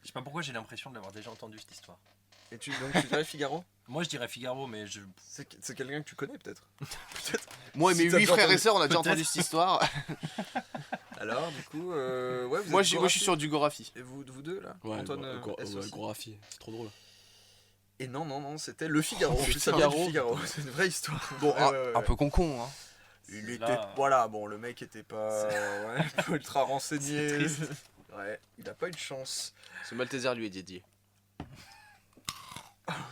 Je sais pas pourquoi j'ai l'impression de l'avoir déjà entendu cette histoire. Et donc tu dirais Figaro Moi je dirais Figaro, mais je. C'est quelqu'un que tu connais peut-être. Moi et Si mes t'as 8 déjà frères et entendu- sœurs, on a déjà peut-être. entendu cette histoire. Alors, du coup, ouais, vous moi, êtes je suis Gorafi. sur du Gorafi. Et vous deux là Ouais, Antoine S aussi. Gorafi, c'est trop drôle. Et non, c'était le Figaro. Le Ça vient du Figaro. Figaro, c'est une vraie histoire. Bon, Ouais, ouais, ouais. un peu con hein. Il C'est était. là- Voilà, bon, le mec était pas. Ouais, pas ultra renseigné. C'est triste. Ouais, il a pas eu de chance. Ce Malteser lui est dédié.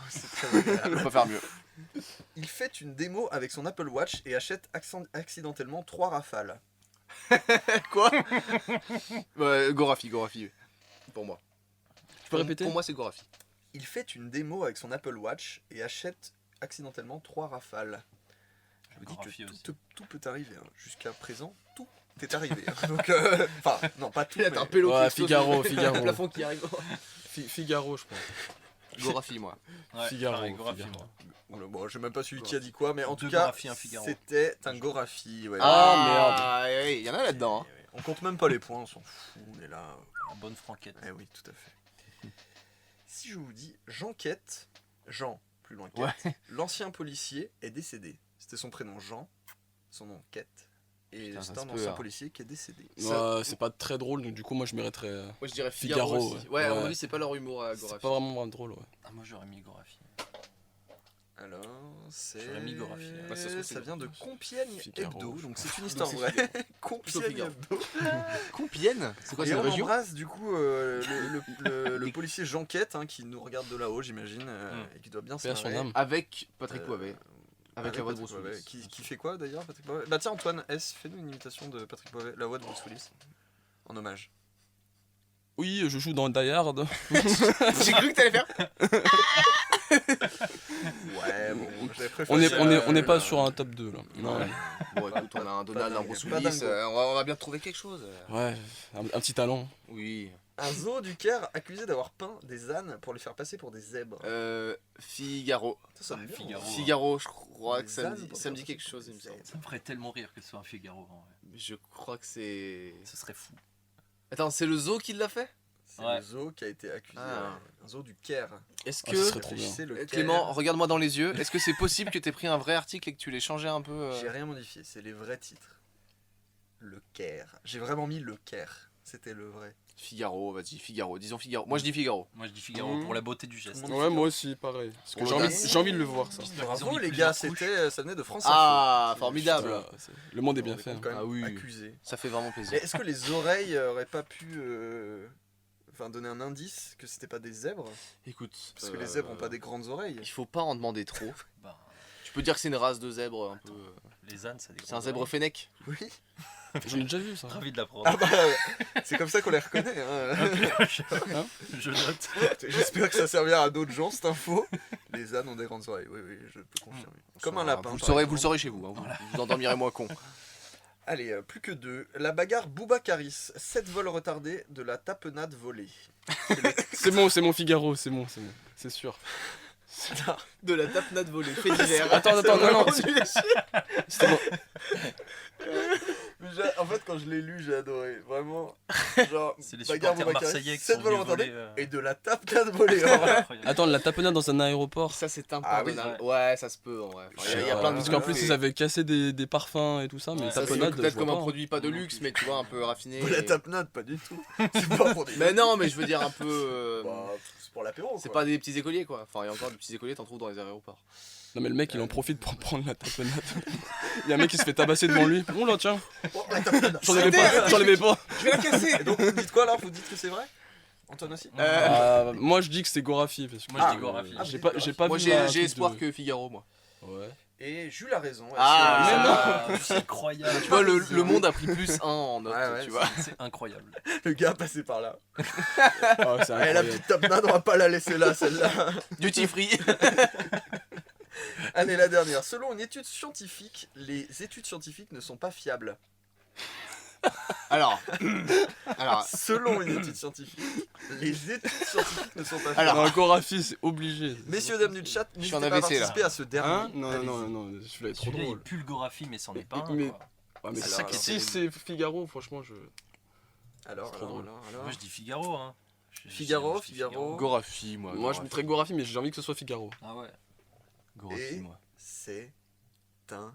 C'est très agréable. On peut pas faire mieux. Il fait une démo avec son Apple Watch et achète accidentellement 3 rafales. Quoi Gorafi. Pour moi. Tu peux répéter? Pour moi c'est Gorafi. Il fait une démo avec son Apple Watch et achète accidentellement 3 rafales. Je vous dis Gorafi que aussi. tout peut arriver. Hein. Jusqu'à présent, tout est arrivé. Hein. Donc, enfin, non, pas tout. Il a mais- un pélo Ouais, qui explose, Figaro, le Figaro. plafond qui arrive. Figaro, je pense. Gorafi moi. Ouais, Figaro, pareil, Gorafi, Figaro. moi. Oula, bon, j'ai même pas suivi qui a dit quoi, mais en tout Deux cas, Gorafi, un Figaro. c'était un Gorafi. Ouais. Ah merde. Il y en a là-dedans. Hein. On compte même pas les points, on s'en fout. On est là. La bonne franquette. Eh oui, tout à fait. Si je vous dis Jean-Quête, Jean, plus loin Ouais. Quête, l'ancien policier est décédé. C'était son prénom Jean, son nom Quête. Et Putain, c'est ça un se peut, ancien hein. policier qui est décédé. Ouais, c'est pas très drôle, donc du coup, moi je mériterais. Moi je dirais Figaro, Figaro, aussi. ouais. Ouais, à mon Ouais. avis c'est pas leur humour à C'est Gorafi. pas vraiment drôle, ouais. Ah, moi j'aurais mis Gorafi. Alors, c'est. J'aurais mis Gorafi. Ouais, ça se trouve, ça c'est vient de Compiègne Figaro. Hebdo, donc c'est une histoire c'est vraie. Plutôt Compiègne Figaro. Hebdo. Compiègne. C'est quoi Et cette on région? embrasse du coup le policier Jean Quête hein, qui nous regarde de là-haut, j'imagine, et qui doit bien se Paix à son marrer. âme. Avec Patrick Euh, Poivet. Avec la voix de Patrick Bruce Poivet. Willis. Qui fait quoi d'ailleurs, Patrick Poivet? Bah tiens, Antoine S, fais-nous une imitation de Patrick Poivet, la voix de Bruce Willis, en hommage. Oui, je joue dans Die Hard. J'ai cru que t'allais faire. Ouais, bon, j'avais préféré. On est pas sur un top 2 là. Non, ouais. Bon écoute, on a un Donald, un dingue, Bruce pas Willis. dingo. On va bien trouver quelque chose. Ouais, un petit talent. Oui. Un zoo du Caire accusé d'avoir peint des ânes pour les faire passer pour des zèbres. Figaro. Ça sonne bien. Figaro. Figaro, je crois Des que ça me ânes dit, pour ça me faire dit passer quelque pour chose, des il me semble. zèbres. Ça me ferait tellement rire que ce soit un Figaro. En vrai. Je crois que c'est. Ce serait fou. Attends, c'est le zoo qui l'a fait? C'est Ouais. le zoo qui a été accusé. Ah. Un zoo du Caire. Est-ce Ah, que. ce serait trop bien. C'est le Caire. Clément, regarde-moi dans les yeux. Est-ce que c'est possible que t'aies pris un vrai article et que tu l'aies changé un peu J'ai rien modifié, c'est les vrais titres. Le Caire. J'ai vraiment mis le Caire. C'était le vrai. Figaro, vas-y, Figaro. Disons Figaro. Moi je dis Figaro. Moi je dis Figaro pour la beauté du geste. Tout le monde Ouais, moi aussi, pareil. Parce que Pour j'ai envie, l'audace. j'ai envie de le voir ça. Ils ont Bravo mis les plusieurs gars, couches. ça venait de France Ah, Info. formidable. Voilà, le monde est bien On fait. quand même Ah oui. accusé. Ça fait vraiment Mais plaisir. est-ce que les oreilles auraient pas pu donner un indice que c'était pas des zèbres? Écoute. Parce que les zèbres ont pas des grandes oreilles. Il faut pas en demander trop. Bah, Tu peux dire que c'est une race de zèbre un peu. les ânes, ça a des C'est un grandes zèbre oreilles. fennec. Oui. J'en ai déjà vu ça. Ravi de l'apprendre. Ah bah, c'est comme ça qu'on les reconnaît. Hein. Je note. J'espère que ça servira à d'autres gens cette info. Les ânes ont des grandes oreilles. Oui, oui, je peux confirmer. Comme un lapin. Vous le par saurez, exemple. vous le saurez chez vous. Hein. Vous endormirez moins con. Allez, plus que 2. La bagarre Boubacaris. 7 vols retardés de la tapenade volée. C'est mon Figaro, c'est bon, c'est sûr. De la tapenade volée. Fait divers. Attends, non. C'était bon. En fait, quand je l'ai lu, j'ai adoré. Vraiment. Genre, C'est les bagarre supporters Boubacaris, marseillais qui 7 sont vols venus retardés voler. et de la tapenade volée. en vrai. Incroyable. Attends, la tapenade dans un aéroport. Ça c'est Ah oui, impardonnable. Ouais, ça se peut en vrai. Enfin, il y a Ouais, plein de parce qu'en trucs, plus mais- ils avaient cassé des parfums et tout ça, mais Ouais, la Ça c'est tapenade. peut-être je comme vois un pas. produit pas de luxe, mais tu vois un peu raffiné. De la et- tapenade, pas du tout. C'est pas pour des. Mais non, mais je veux dire un peu. Bah, c'est pour l'apéro. C'est quoi. pas des petits écoliers quoi. Enfin, il y a encore des petits écoliers, t'en trouves dans les aéroports. Non, mais le mec il en profite pour prendre la tapenade. Il y a un mec qui se fait tabasser devant lui. Bon là, tiens, Oh, la tapenade. j'en avais pas. Je vais la casser. Et donc, vous dites quoi alors? Vous dites que c'est vrai? Antoine aussi Moi je dis que c'est Gorafi parce que Moi, je dis Gorafi. j'ai pas Moi vu j'ai la j'ai truc espoir de- que Figaro, moi. Ouais. Et Jules a raison. Ah, Ah, c'est incroyable. Tu vois, le monde a pris +1 en note, Ouais, tu vois. C'est incroyable. Le gars a passé par là. Ah, c'est Allez, la incroyable. petite top man, on va pas la laisser là, celle-là. Duty free. Allez, la dernière. Selon une étude scientifique, les études scientifiques ne sont pas fiables. Alors, Selon une étude scientifique, les études scientifiques ne sont pas fiables. Alors, Non, Gorafi c'est obligé. Messieurs, dames du chat, suis n'hésitez en pas à AVC, là. participer à ce dernier. Hein Non, Allez-y. non, celui-là est trop Celui-là, il drôle. pue le Gorafi, mais c'en est pas un. Mais- quoi. Ouais, mais C'est ça ça qui est si c'est Figaro, franchement, je. Alors, C'est trop drôle. Moi, je dis Figaro. Hein. Figaro, je dis Figaro. Gorafi, moi. Moi je mettrais Gorafi, mais j'ai envie que ce soit Figaro. Ah ouais. Et Gorafi, moi. c'est un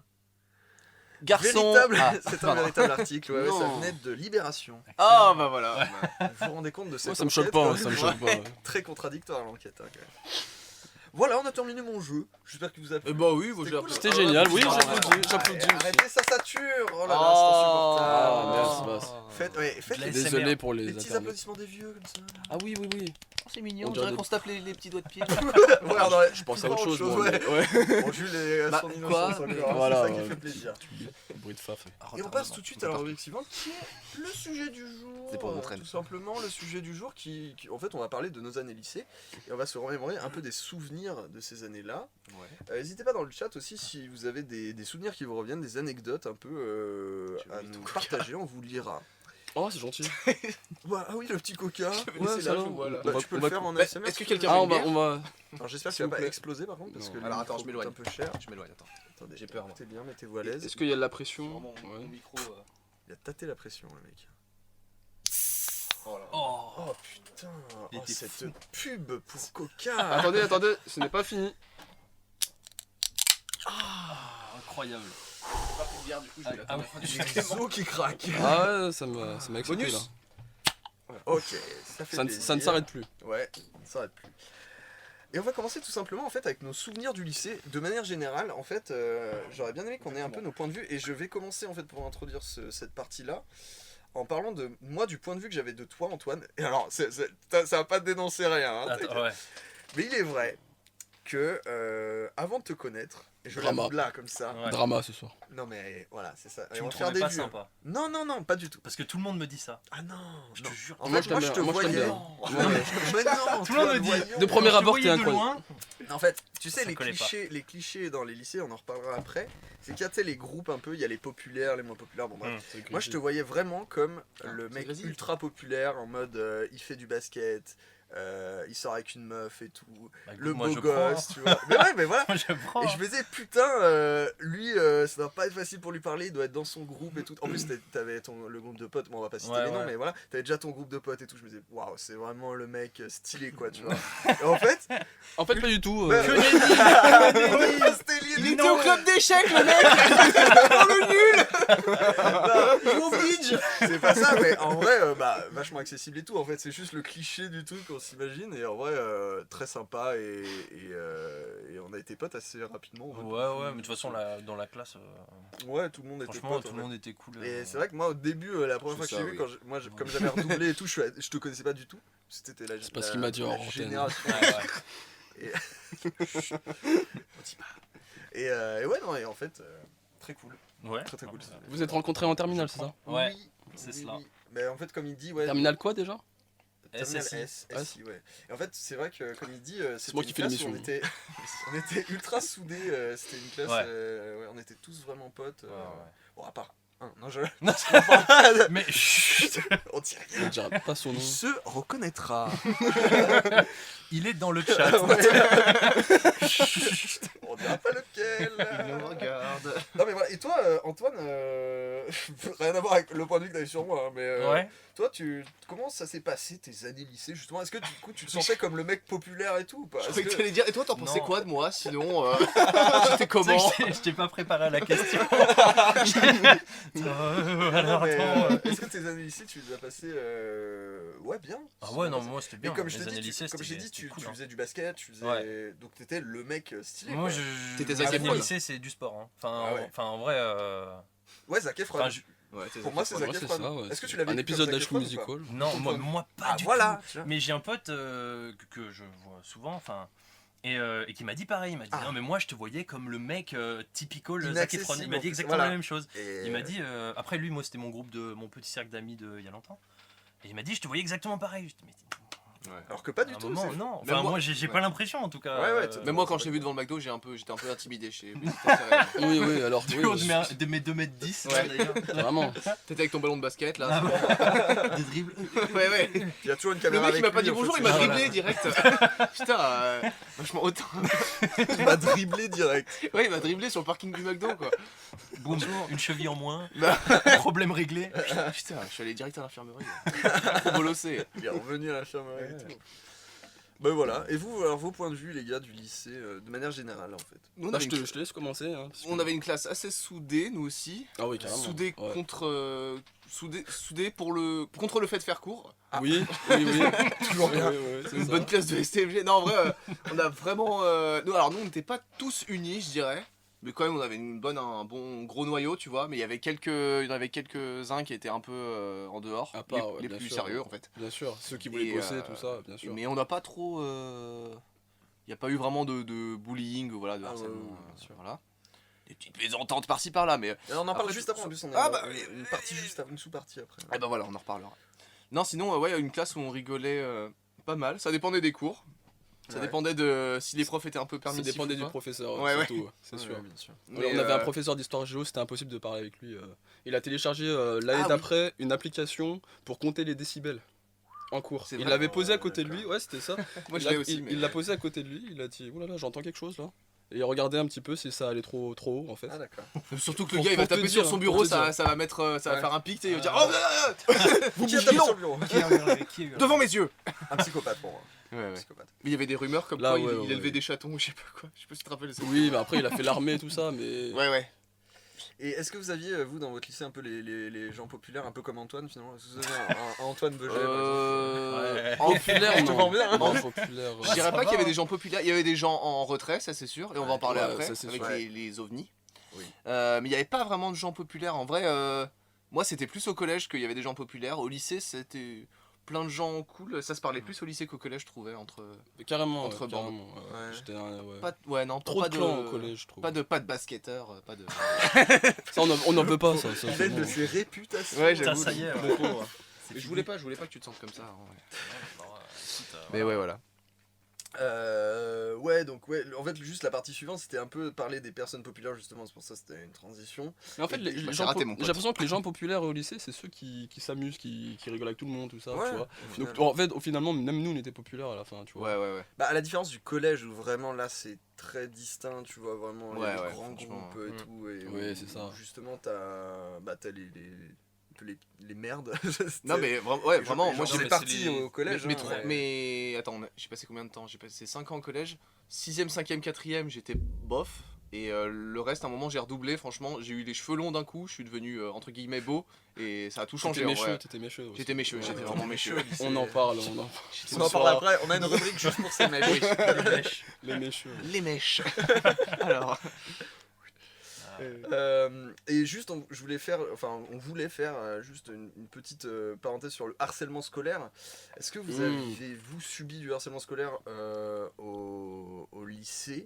Garçon. véritable, Ah, c'est un pardon. véritable article. Ouais, ça Non. venait de Libération. Ah, bah voilà. Vous vous rendez compte de cette Moi ça me choque enquête, pas, quand hein, ça me même. choque pas. Ouais, très contradictoire l'enquête. Hein, quand même. Voilà, on a terminé mon jeu. J'espère qu'il vous a plu. Bah oui, moi C'était j'ai cool. C'était génial, oui, Ah, j'applaudis. Arrêtez, ça sature. Oh là là, c'est insupportable. Ah, merci, Faites De la les, SMR. Désolé pour les petits internautes. applaudissements des vieux comme ça. Ah oui, oui, oui. c'est mignon, On on dirait dirait des- qu'on se tape les petits doigts de pied. Ouais, alors, Je pense à autre chose, moi. ouais. mais- Ouais. Bon, Jules est Bah, son quoi innocence encore. Voilà, c'est ça qui ouais. fait plaisir. Bruit de faf. Et on passe tout de suite à la rubrique suivante qui est le sujet du jour. C'est pour votre aide. Tout simplement le sujet du jour en fait on va parler de nos années lycée et on va se remémorer un peu des souvenirs de ces années-là. N'hésitez pas dans le chat aussi si vous avez des souvenirs qui vous reviennent, des anecdotes un peu à nous partager, on vous lira. Oh, c'est gentil. Ouais, ah oui, le petit coca. laissé Ouais, là, là, je vois, là. bah, On va- tu peux on le va- faire en Bah, ASMR. est-ce que si quelqu'un tu veux. Ah, veut une bière on va. Alors j'espère s'il qu'il vous va pas plaît. exploser par contre parce Non. que le Alors, attends, micro je m'éloigne. coûte un peu cher. Je m'éloigne, attends. Attendez, J'ai peur, moi. Mettez bien, mettez-vous à l'aise. Est-ce qu'il y a de la pression Vraiment, Ouais. mon micro. Il a tâté la pression le mec. Oh là là. Oh, Oh putain, Il oh, était cette fou. pub pour Coca. Attendez, ce n'est pas fini. incroyable. Pas pris de bière, du coup, je vais Ah, la ah, J'ai le os qui craque. Ah ouais, ça m'a excité Bonus. là. Ok, ça fait Ça ne plaisir. s'arrête plus. Ouais, ça ne s'arrête plus. Et on va commencer tout simplement en fait avec nos souvenirs du lycée. De manière générale, en fait, j'aurais bien aimé qu'on ait un peu nos points de vue. Et je vais commencer en fait pour introduire cette partie-là en parlant de moi du point de vue que j'avais de toi, Antoine. Et alors, ça va pas te dénoncer rien. Hein, Attends, ouais. mais il est vrai que avant de te connaître, et je Drama. l'avoue là comme ça. Ouais. Drama ce soir. Non mais voilà, c'est ça. Et Tu on me va faire trouvais des pas vues. sympa. Non, non, non, pas du tout. Parce que tout le monde me dit ça. Ah non, Je non. te jure. En Moi, fait, je moi, t'aime je te bien. Moi, je t'aime voyais. bien. Non, mais non, Tout le monde toi, me dit. voyons. De premier Quand je te abord, t'es voyais de incroyable. loin. En fait, tu sais, Ça collait pas. les clichés dans les lycées, on en reparlera après. C'est qu'il y a tu sais, les groupes un peu, il y a les populaires, les moins populaires. Bon, bref. Moi, je te voyais vraiment comme le mec vas-y. ultra populaire en mode il fait du basket, il sort avec une meuf et tout, Bah, écoute, le moi, beau je gosse, prends, tu vois. Mais ouais, mais voilà. Moi, je prends. Et je me disais, putain, lui, ça doit pas être facile pour lui parler, il doit être dans son groupe et tout. En plus, t'avais le groupe de potes, bon, on va pas citer Ouais, les noms, ouais. mais voilà, t'avais déjà ton groupe de potes et tout. Je me disais, waouh, c'est vraiment le mec stylé, quoi, tu vois. Et en fait, En fait, pas du tout. Ouais. Que nenni. oui, c'était lié Il du était tout. au club d'échecs, le mec. Il joue au bridge. C'est pas ça, mais en vrai, bah, vachement accessible et tout. En fait, c'est juste le cliché du truc qu'on s'imagine. Et en vrai, très sympa. Et on a été potes assez rapidement. en fait. Ouais, mais de toute façon, dans la classe, Ouais, tout le monde était franchement, potes. tout en le fait. monde était cool. Et c'est vrai que moi, au début, la première fois que C'est je ça, t'ai vu, oui. comme j'avais redoublé et tout, je te connaissais pas du tout. C'était la C'est pas ce qu'il m'a dit en la antenne. génération. Ouais. On dit pas. Et ouais, non, et en fait, très cool. Ouais. Très cool. Vous vous êtes rencontrés en terminale, c'est ça Ouais, Oui, c'est oui, cela. oui. Mais en fait, comme il dit, ouais. Terminale quoi déjà Terminal SSI. S, SI, ouais. Et en fait, c'est vrai que, comme il dit, c'était moi qui une fais classe où l'émission. on était ultra soudés. C'était une classe, Ouais. ouais, on était tous vraiment potes. Ouais. Bon, à part un. Non, je. Non, mais chut, On dit Je rien. ne dirai pas son nom. Il se reconnaîtra. il est dans le chat. Chut. On dira pas lequel. regarde. Non, mais voilà. Et toi, Antoine, rien à voir avec le point de vue que t'avais sur moi, hein, mais Ouais. toi, comment ça s'est passé tes années lycée justement? Est-ce que du coup, tu te sentais comme le mec populaire et tout ou pas? Je Est-ce croyais que que- t'allais dire. Et toi, t'en pensais Non. quoi de moi? Sinon, j'étais Tu sais comment? que je t'ai pas préparé à la question. Alors, Non, mais, attends. est-ce que tes années lycée, tu les as passées ouais, bien? Ah ouais, non, moi c'était Et bien. comme je Les t'ai années dit, lycée, comme je t'ai dit, c'était tu cool, hein. faisais du basket, tu faisais... Ouais. donc t'étais le mec stylé. Moi, quoi. T'étais les Zac années Efron. lycée, c'est du sport. Hein. Enfin, Ah ouais. en vrai. Ouais, Zac Efron. Enfin, Ouais, t'es Pour moi, c'est Zac Ouais, c'est Efron. ça, ouais, Est-ce que tu c'est l'avais un vu épisode comme d'High Zac Efron School ou pas Musical. Non, moi pas Ah du voilà, tout. tu vois. Mais j'ai un pote que je vois souvent, enfin, et qui m'a dit pareil. Il m'a dit Ah. non, mais moi je te voyais comme le mec typical Zac Inaccessible, Efron. Il en m'a dit plus. exactement Voilà. la même chose. Et Il m'a dit après lui, moi c'était mon groupe de mon petit cercle d'amis de il y a longtemps. Et il m'a dit je te voyais exactement pareil. Je dis, mais alors que pas du à un tout. moment, c'est- non. Même Enfin moi- moi j'ai ouais. pas l'impression en tout cas. Ouais, ouais, Même moi, quand je l'ai vu devant le McDo, j'étais un peu intimidé. Oui, oui, alors Du oui, haut de mes 2m10 Ouais. d'ailleurs. vraiment. T'étais avec ton ballon de basket là. Des dribbles. Ouais, ouais. Il y a toujours une Le caméra mec il avec m'a pas lui, dit en fait, bonjour, c'est il m'a ça. Voilà. dribblé direct. Putain, vachement autant. Il m'a dribblé direct. Ouais, il m'a dribblé sur le parking du McDo quoi. Boum, une cheville en moins. Bah. Problème réglé. Putain, je suis allé direct à l'infirmerie. Trop bolossé. Il est revenu à la chambre et tout. Bah voilà. Et vous, alors vos points de vue, les gars, du lycée, de manière générale, en fait. Nous, on Bah, avait je une- te laisse commencer. Hein, parce que- on avait une classe assez soudée, nous aussi. Ah oui, carrément. Soudée Ouais. soudée contre le fait de faire cours. Oui, oui, oui. Toujours bien. Oui, oui, C'est une ça. bonne classe de STMG. Non, en vrai, on a vraiment. Nous, on n'était pas tous unis, je dirais. Mais quand même, on avait un bon gros noyau, tu vois. Mais il y en avait quelques-uns qui étaient un peu en dehors. À part, ouais, les bien plus sûr, sérieux, ouais. en fait. Bien sûr, ceux qui voulaient Et, bosser, tout ça, bien sûr. Mais on n'a pas trop. Il n'y a pas eu vraiment de bullying, voilà, de Ah, ouais, harcèlement. ouais, ouais, bien sûr. Voilà. Des petites mésententes par-ci par-là, mais. Et on en parle Après, juste après, en plus, on a Ah, bah, une partie juste après, une sous-partie après. Eh ben voilà, on en reparlera. Non, sinon, ouais, une classe où on rigolait pas mal. Ça dépendait des cours. Ça Ouais. dépendait de si les profs étaient un peu Ça permissifs. dépendait ou du pas. professeur, Ouais, ouais. surtout, c'est Ouais, sûr. ouais, bien sûr. On Mais, avait un professeur d'histoire géo, c'était impossible de parler avec lui. Il a téléchargé l'année Ah, oui. d'après une application pour compter les décibels en cours. C'est Il vrai l'avait posé à côté de lui, ouais, c'était ça. Moi, je Il l'ai l'a- aussi. il- mais- Il l'a posé à côté de lui, il a dit oh là là, j'entends quelque chose là. Et il regardait un petit peu si ça allait trop haut en fait. Ah, d'accord. Surtout que le Pour- gars il va pour te taper dire, sur son pour bureau, te ça dire. va mettre, ça va Ouais. faire un pic, tu sais, il va dire Ah. oh vous Qui a bougez tapé donc sur le bureau Qui a hurlé Qui a hurlé devant mes yeux. Un psychopathe pour moi. Ouais, ouais. Psychopathe. Mais il y avait des rumeurs comme Là, quoi ouais, il ouais, élevait ouais. des chatons ou je sais pas quoi. Je sais pas si tu te rappelles ça. Oui, mais après il a fait l'armée et tout ça, mais. Ouais, ouais. Et est-ce que vous aviez, vous, dans votre lycée, un peu les gens populaires, un peu comme Antoine finalement? Est-ce que vous avez un Antoine Beuget par exemple? En Populaire, Je te vends bien, hein. Non, populaire. Je dirais pas qu'il y avait des gens populaires, il y avait des gens en retrait, ça c'est sûr, et on va en parler Ouais, après, ça, c'est avec sûr. les ovnis. Oui. Mais il n'y avait pas vraiment de gens populaires. En vrai, moi c'était plus au collège qu'il y avait des gens populaires. Au lycée, c'était plein de gens cool. Ça se parlait plus au lycée qu'au collège, je trouvais. Carrément, Entre ouais, bandes. carrément. Ouais. J'étais ouais. Pas de, ouais, non, Trop pas de clans au collège, je trouve. Pas de basketteurs, pas de. Ça, on n'en veut pas, ça. ça, c'est L'aile bon. de ses réputations. Ouais, Putain, j'avoue. ça y est. Le pauvre. Mais je voulais pas que tu te sentes comme ça. En vrai. Mais ouais, voilà. Ouais, donc ouais, en fait juste la partie suivante c'était un peu parler des personnes populaires justement, c'est pour ça que c'était une transition. Mais en fait, les Bah, gens c'est raté, mon pote. j'ai l'impression que les gens populaires au lycée, c'est ceux qui s'amusent, qui rigolent avec tout le monde, tout ça, Ouais, tu vois. au final. Donc en fait, finalement, même nous, on était populaires à la fin, tu vois. Ouais, ouais, ouais. Bah à la différence du collège où vraiment là c'est très distinct, tu vois vraiment il y a Ouais, des ouais, grands franchement. groupes et tout et Ouais, où c'est ça. justement t'as les merdes. Non, mais ouais, Les vraiment, gens- moi j'en j'ai ai mais parti c'est les- au collège. mais, hein, mais attends, j'ai passé combien de temps? J'ai passé 5 ans au collège. 6ème, 5ème, 4ème, j'étais bof. Et le reste, à un moment, j'ai redoublé. Franchement, j'ai eu les cheveux longs d'un coup. Je suis devenu, entre guillemets, beau. Et ça a tout changé. T'étais en vrai. mécheux, t'étais mécheux. aussi. J'étais mécheux, j'étais Ouais, vraiment ouais, mécheux. mécheux. On en parle, on en J'étais On en ce parle soir- après, on a une rubrique juste pour ces mecs. Oui. Les mèches. les mécheux. Les mèches. Alors. Et juste, je voulais faire, enfin, on voulait faire juste une petite parenthèse sur le harcèlement scolaire. Est-ce que vous avez, vous, subi du harcèlement scolaire au lycée?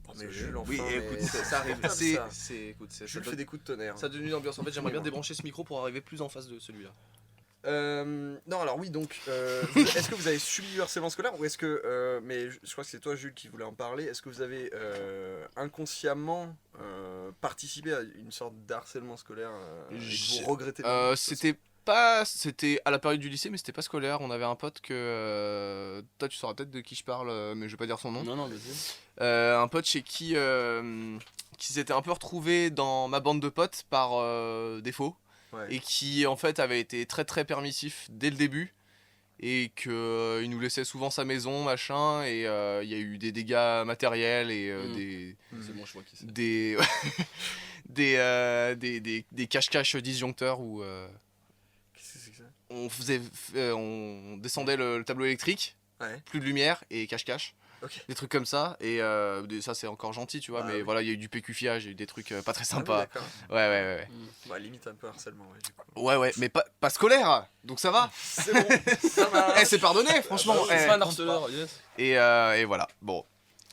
Oh, mais Jules, enfin, Oui, mais écoute, ça arrive. comme ça. Écoute, Jules ça fait des coups de tonnerre. a devenu une ambiance. En fait, j'aimerais bien débrancher ce micro pour arriver plus en face de celui-là. Non, alors oui, donc, est-ce que vous avez subi du harcèlement scolaire ou est-ce que, mais je crois que c'est toi Jules qui voulait en parler, est-ce que vous avez inconsciemment participé à une sorte d'harcèlement scolaire et que J'ai- vous regrettez le C'était à la période du lycée, mais c'était pas scolaire. On avait un pote que. Toi, tu sauras peut-être de qui je parle, mais je vais pas dire son nom. Non, vas-y. Un pote chez qui s'était un peu retrouvé dans ma bande de potes par défaut. Ouais. Et qui en fait avait été très très permissif dès le début. Et qu'il nous laissait souvent sa maison, machin. Et il y a eu des dégâts matériels et des. C'est bon, je vois qui c'est. Des. des cache-cache disjoncteurs où Qu'est-ce que c'est que ça? on descendait le tableau électrique, Ouais. plus de lumière et cache-cache. Ok. des trucs comme ça. Et ça, c'est encore gentil, tu vois. Ah mais oui. voilà, il y a eu du PQFiage, il y a eu des trucs pas très Ah oui, sympas. d'accord. Ouais. Bah, limite un peu harcèlement, ouais, du coup. Ouais, mais pas scolaire, donc ça va. C'est bon, ça va. C'est pardonné, franchement. bah oui, eh. C'est pas un harceleur, yes. Et voilà, bon,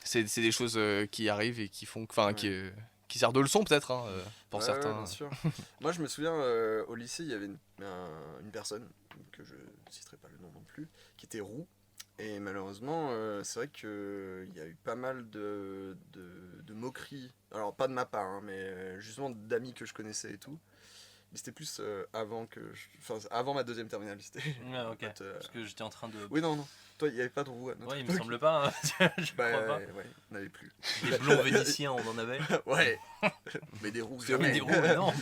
c'est des choses qui arrivent et qui font, enfin, Ouais. qui servent de leçon peut-être hein, pour Ouais, certains. ouais, bien sûr. Moi, je me souviens, au lycée, il y avait une personne, que je citerai pas le nom non plus, qui était roux. Et malheureusement, c'est vrai qu'il y a eu pas mal de moqueries. Alors, pas de ma part, hein, mais justement d'amis que je connaissais et tout. Mais c'était plus avant ma deuxième terminale. C'était Ouais, ok. en fait, Parce que j'étais en train de. Oui, non. Toi, il n'y avait pas de roux à notre Ouais, il me époque. semble pas. Je Bah, crois pas. ouais, on n'avait plus. Des blonds vénitiens, on en avait. Ouais. Mais des roux, Mais jamais. des roues, non.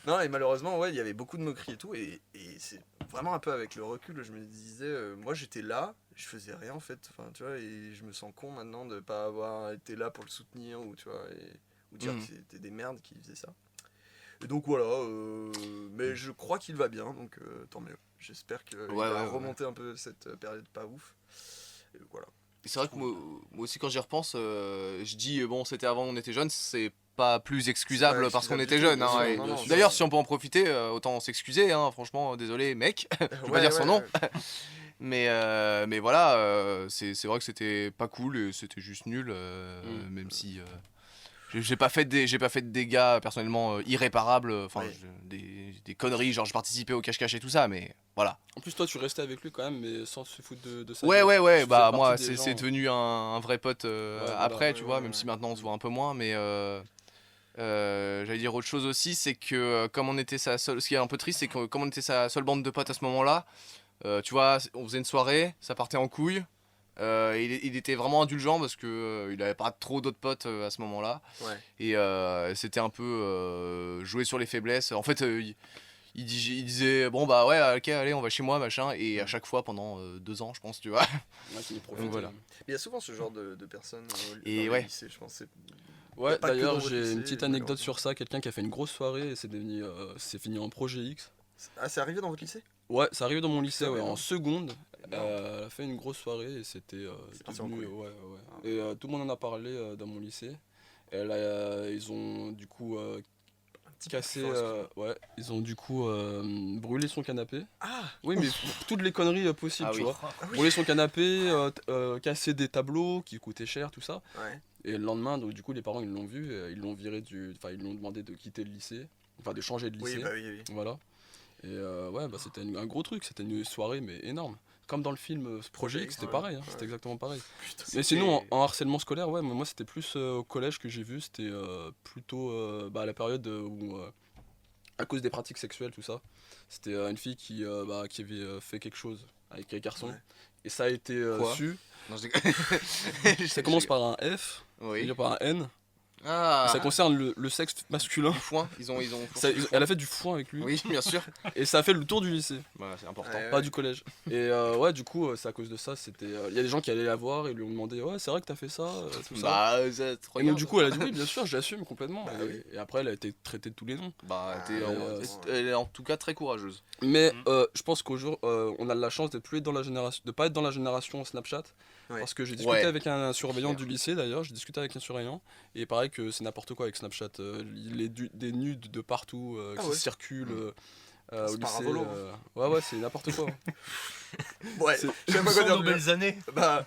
Non, et malheureusement, ouais, il y avait beaucoup de moqueries et tout. Et c'est vraiment un peu avec le recul, je me disais, moi j'étais là, je faisais rien en fait. Enfin, tu vois, et je me sens con maintenant de pas avoir été là pour le soutenir ou, tu vois, ou dire que c'était des merdes qui faisaient ça. Et donc voilà, mais je crois qu'il va bien, donc tant mieux. J'espère qu'il va remonter un peu cette période pas ouf. Et voilà. Et c'est vrai que moi aussi quand j'y repense, je dis bon c'était avant on était jeune, c'est pas plus excusable Ouais, parce qu'on excusable était du tout, jeune. bien Hein, sûr, et non, non, d'ailleurs bien si on peut en profiter, autant s'excuser, hein, franchement désolé mec, je vais Ouais, pas dire son ouais, nom. ouais. Mais voilà, c'est vrai que c'était pas cool et c'était juste nul, même si j'ai pas fait de dégâts personnellement irréparables, enfin Ouais. des conneries, genre je participais au cache-cache et tout ça, mais voilà. En plus, toi, tu restais avec lui quand même, mais sans se foutre de ça. Ouais, Tu faisais bah partie moi des gens. c'est devenu un vrai pote voilà. après, Ouais, tu ouais, vois, ouais, même ouais. si maintenant on se voit un peu moins, mais j'allais dire autre chose aussi, c'est que comme on était sa seule, ce qui est un peu triste, c'est que comme on était sa seule bande de potes à ce moment-là, tu vois, on faisait une soirée, ça partait en couille. Il était vraiment indulgent parce que il avait pas trop d'autres potes à ce moment-là. Ouais. Et c'était un peu jouer sur les faiblesses. En fait, il disait bon bah ouais, ok, allez, on va chez moi, machin. Et à chaque fois pendant 2 ans, je pense, tu vois. Ouais, qui profite, Donc voilà. Mais il y a souvent ce genre de personnes Et dans ouais. les lycées, je pense. Y Ouais, a pas que d'ailleurs, dans votre j'ai lycée, une petite anecdote malheureusement. sur ça. Quelqu'un qui a fait une grosse soirée et c'est fini en projet X. Ah, c'est arrivé dans votre lycée? Ouais, ça arrive dans mon lycée, Putain, ouais, mais en non. seconde. Énorme. Elle a fait une grosse soirée et c'était parti en devenu. couille. Ouais. Ah. Et tout le monde en a parlé dans mon lycée. Ils ont du coup cassé. peu fort, Ouais, ils ont du coup brûlé son canapé. Ah, Oui, mais toutes les conneries possibles, Ah tu oui. vois. ah oui. Brûler son canapé, casser des tableaux qui coûtaient cher, tout ça. Ouais. Et le lendemain, donc, du coup, les parents ils l'ont vu, ils l'ont viré enfin, ils lui ont demandé de quitter le lycée, enfin de changer de lycée. Oui, bah oui. Voilà. Et ouais, bah, c'était un gros truc, c'était une soirée, mais énorme. Comme dans le film Projet X, c'était ouais. pareil, hein, Ouais. c'était exactement pareil. Putain, Mais sinon, en harcèlement scolaire, ouais, moi c'était plus au collège que j'ai vu, c'était plutôt à la période où, à cause des pratiques sexuelles, tout ça, c'était une fille qui avait fait quelque chose avec un garçon. Ouais. Et ça a été Quoi su. Non, je déconne. Ça commence par un F, Oui. finit par un N. Ah. Et ça concerne le sexe masculin. Du foin. Ils ont. Elle a fait du foin avec lui. Oui, bien sûr. Et ça a fait le tour du lycée, Bah, c'est important. Ouais, pas du collège. Et ouais, du coup, c'est à cause de ça. C'était. Il y a des gens qui allaient la voir et lui ont demandé ouais, c'est vrai que t'as fait ça, tout ça. Bah, Et donc, du coup, elle a dit oui, bien sûr, j'assume complètement. Bah et, oui. et après, elle a été traitée de tous les noms. Bah, elle elle est en tout cas très courageuse. Mais Mhm. je pense qu'au jour, on a de la chance de plus être dans la génération, de pas être dans la génération Snapchat. Ouais. Parce que j'ai discuté Ouais. avec un surveillant Clair. du lycée d'ailleurs, j'ai discuté avec un surveillant et il paraît que c'est n'importe quoi avec Snapchat. Des nudes de partout Ah qui ouais. circulent au C'est lycée. paravolo. Ouais, c'est n'importe quoi. Ouais, C'est- je sais pas quoi Sans dire nos de mieux. belles années. Bah,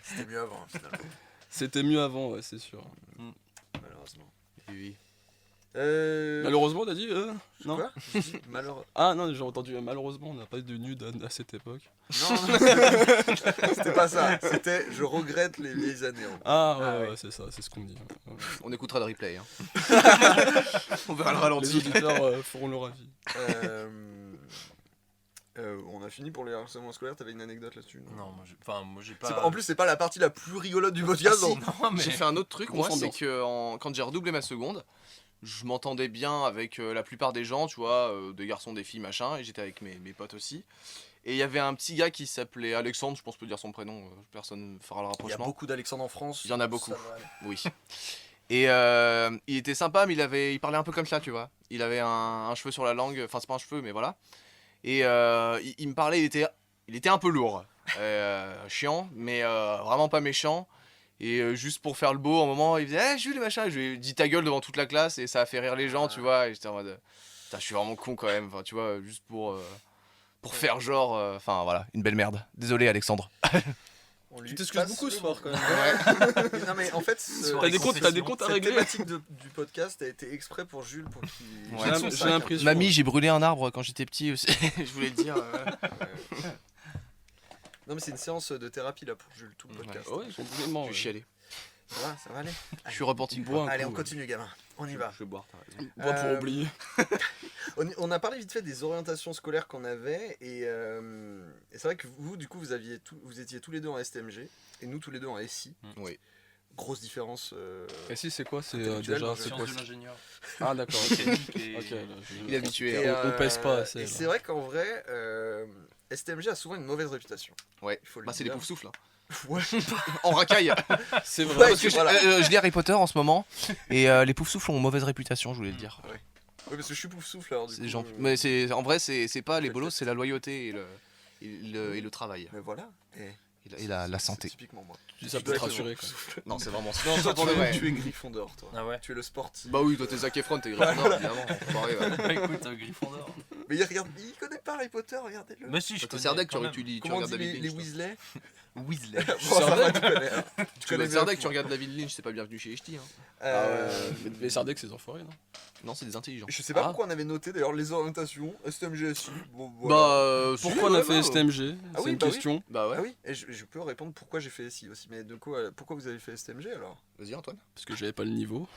c'était mieux avant, finalement, C'était mieux avant, ouais, c'est sûr. malheureusement. Oui. Malheureusement, t'as dit non. Quoi J'ai dit malheureux. Ah non, j'ai entendu malheureusement, on n'a pas eu de nudes à cette époque. Non, c'était pas ça. C'était je regrette les vieilles années. en gros. Ah ouais, Ah ouais, ouais. c'est ça, c'est ce qu'on me dit. Ouais. On écoutera le replay. Hein. On verra le Les ralenti. auditeurs feront leur avis. On a fini pour les harcèlements scolaires. T'avais une anecdote là-dessus? Non, moi j'ai C'est pas. pas- En plus, c'est pas la partie la plus rigolote du podcast. Ah, si. donc- Non, mais. J'ai fait un autre truc, moi, Grosse c'est ambiance. que quand j'ai redoublé ma seconde, je m'entendais bien avec la plupart des gens, tu vois, des garçons, des filles, machin, et j'étais avec mes potes aussi. Et il y avait un petit gars qui s'appelait Alexandre, je pense que je peux dire son prénom, personne ne fera le Il y a rapprochement. beaucoup d'Alexandre en France. Il y en a beaucoup. ça va aller. Oui. Et il était sympa, mais il parlait un peu comme ça, tu vois. Il avait un cheveu sur la langue, enfin c'est pas un cheveu, mais voilà. Et il me parlait, il était un peu lourd, chiant, mais vraiment pas méchant. Et juste pour faire le beau, à un moment, il faisait hey, Jules, machin. Et je lui ai dit ta gueule devant toute la classe et ça a fait rire les gens, tu vois. Et j'étais en mode putain, je suis vraiment con quand même. Enfin, tu vois, juste pour faire genre. Enfin, voilà, une belle merde. Désolé, Alexandre. Tu t'excuses beaucoup ce soir quand même. Ouais. Non mais en fait, T'as des comptes à cette régler. thématique du podcast a été exprès pour Jules pour qu'il. Ouais. J'ai l'impression. Mamie, j'ai brûlé un arbre quand j'étais petit aussi. Je voulais le dire. Non mais c'est une séance de thérapie là pour Jules, tout le podcast. Ouais, complètement. Je vais chialer. Ça va aller. Je suis repenti. Allez, on continue, gamin. On y va. Je vais boire, t'as raison. Bois pour oublier. On a parlé vite fait des orientations scolaires qu'on avait et c'est vrai que vous, du coup, vous étiez tous les deux en STMG et nous tous les deux en SI. Oui. Grosse différence. Et si, c'est quoi? C'est Intellectuel, déjà. je C'est Sciences quoi? de l'ingénieur. Ah, d'accord. Mécanique et- Ok, là, Il est habitué. Et, hein. on pèse pas assez, Et là. c'est vrai qu'en vrai, STMG a souvent une mauvaise réputation. Ouais. Il faut le Bah, c'est les dire. poufs-souffles. Hein. Ouais. En racaille. C'est Ouais, vrai. Parce que voilà. je lis Harry Potter en ce moment et les poufs-souffles ont mauvaise réputation, je voulais le dire. Ouais, parce que je suis pouf souffle alors du C'est coup. gentil. Mais en vrai, c'est pas les bolos, c'est la loyauté et le travail. Mais voilà. Et la santé. C'est typiquement moi. Ça peut te rassurer. quoi. Non, c'est vraiment ça. Non, toi, pour de vrai. tu es Gryffondor, toi. Ah ouais. Tu es le sportif. Bah oui, toi t'es Zac Efron, t'es Gryffondor, évidemment. Pareil, ouais. Bah écoute, Gryffondor. Mais il connaît pas Harry Potter, regardez-le. Mais si, je T'es connais Serdec, quand même. tu Comment on regardes dit David les Lynch. Weasley Weasley. Bon, ça va, tu connais. Hein. Tu connais bien Serdec, que tu moi. regardes David Lynch, c'est pas bienvenu chez HT. Hein. Ah ouais. Mais Sardec, c'est des enfoirés, non? Non, c'est des intelligents. Je sais pas Ah. pourquoi on avait noté d'ailleurs les orientations STMG SI. Bon, voilà. Bah, Pourquoi on a fait STMG? Ah C'est oui, une bah oui. question. Bah ouais. Ah oui, et je peux répondre pourquoi j'ai fait SI aussi. Mais de quoi, pourquoi vous avez fait STMG alors? Vas-y, Antoine. Parce que j'avais pas le niveau.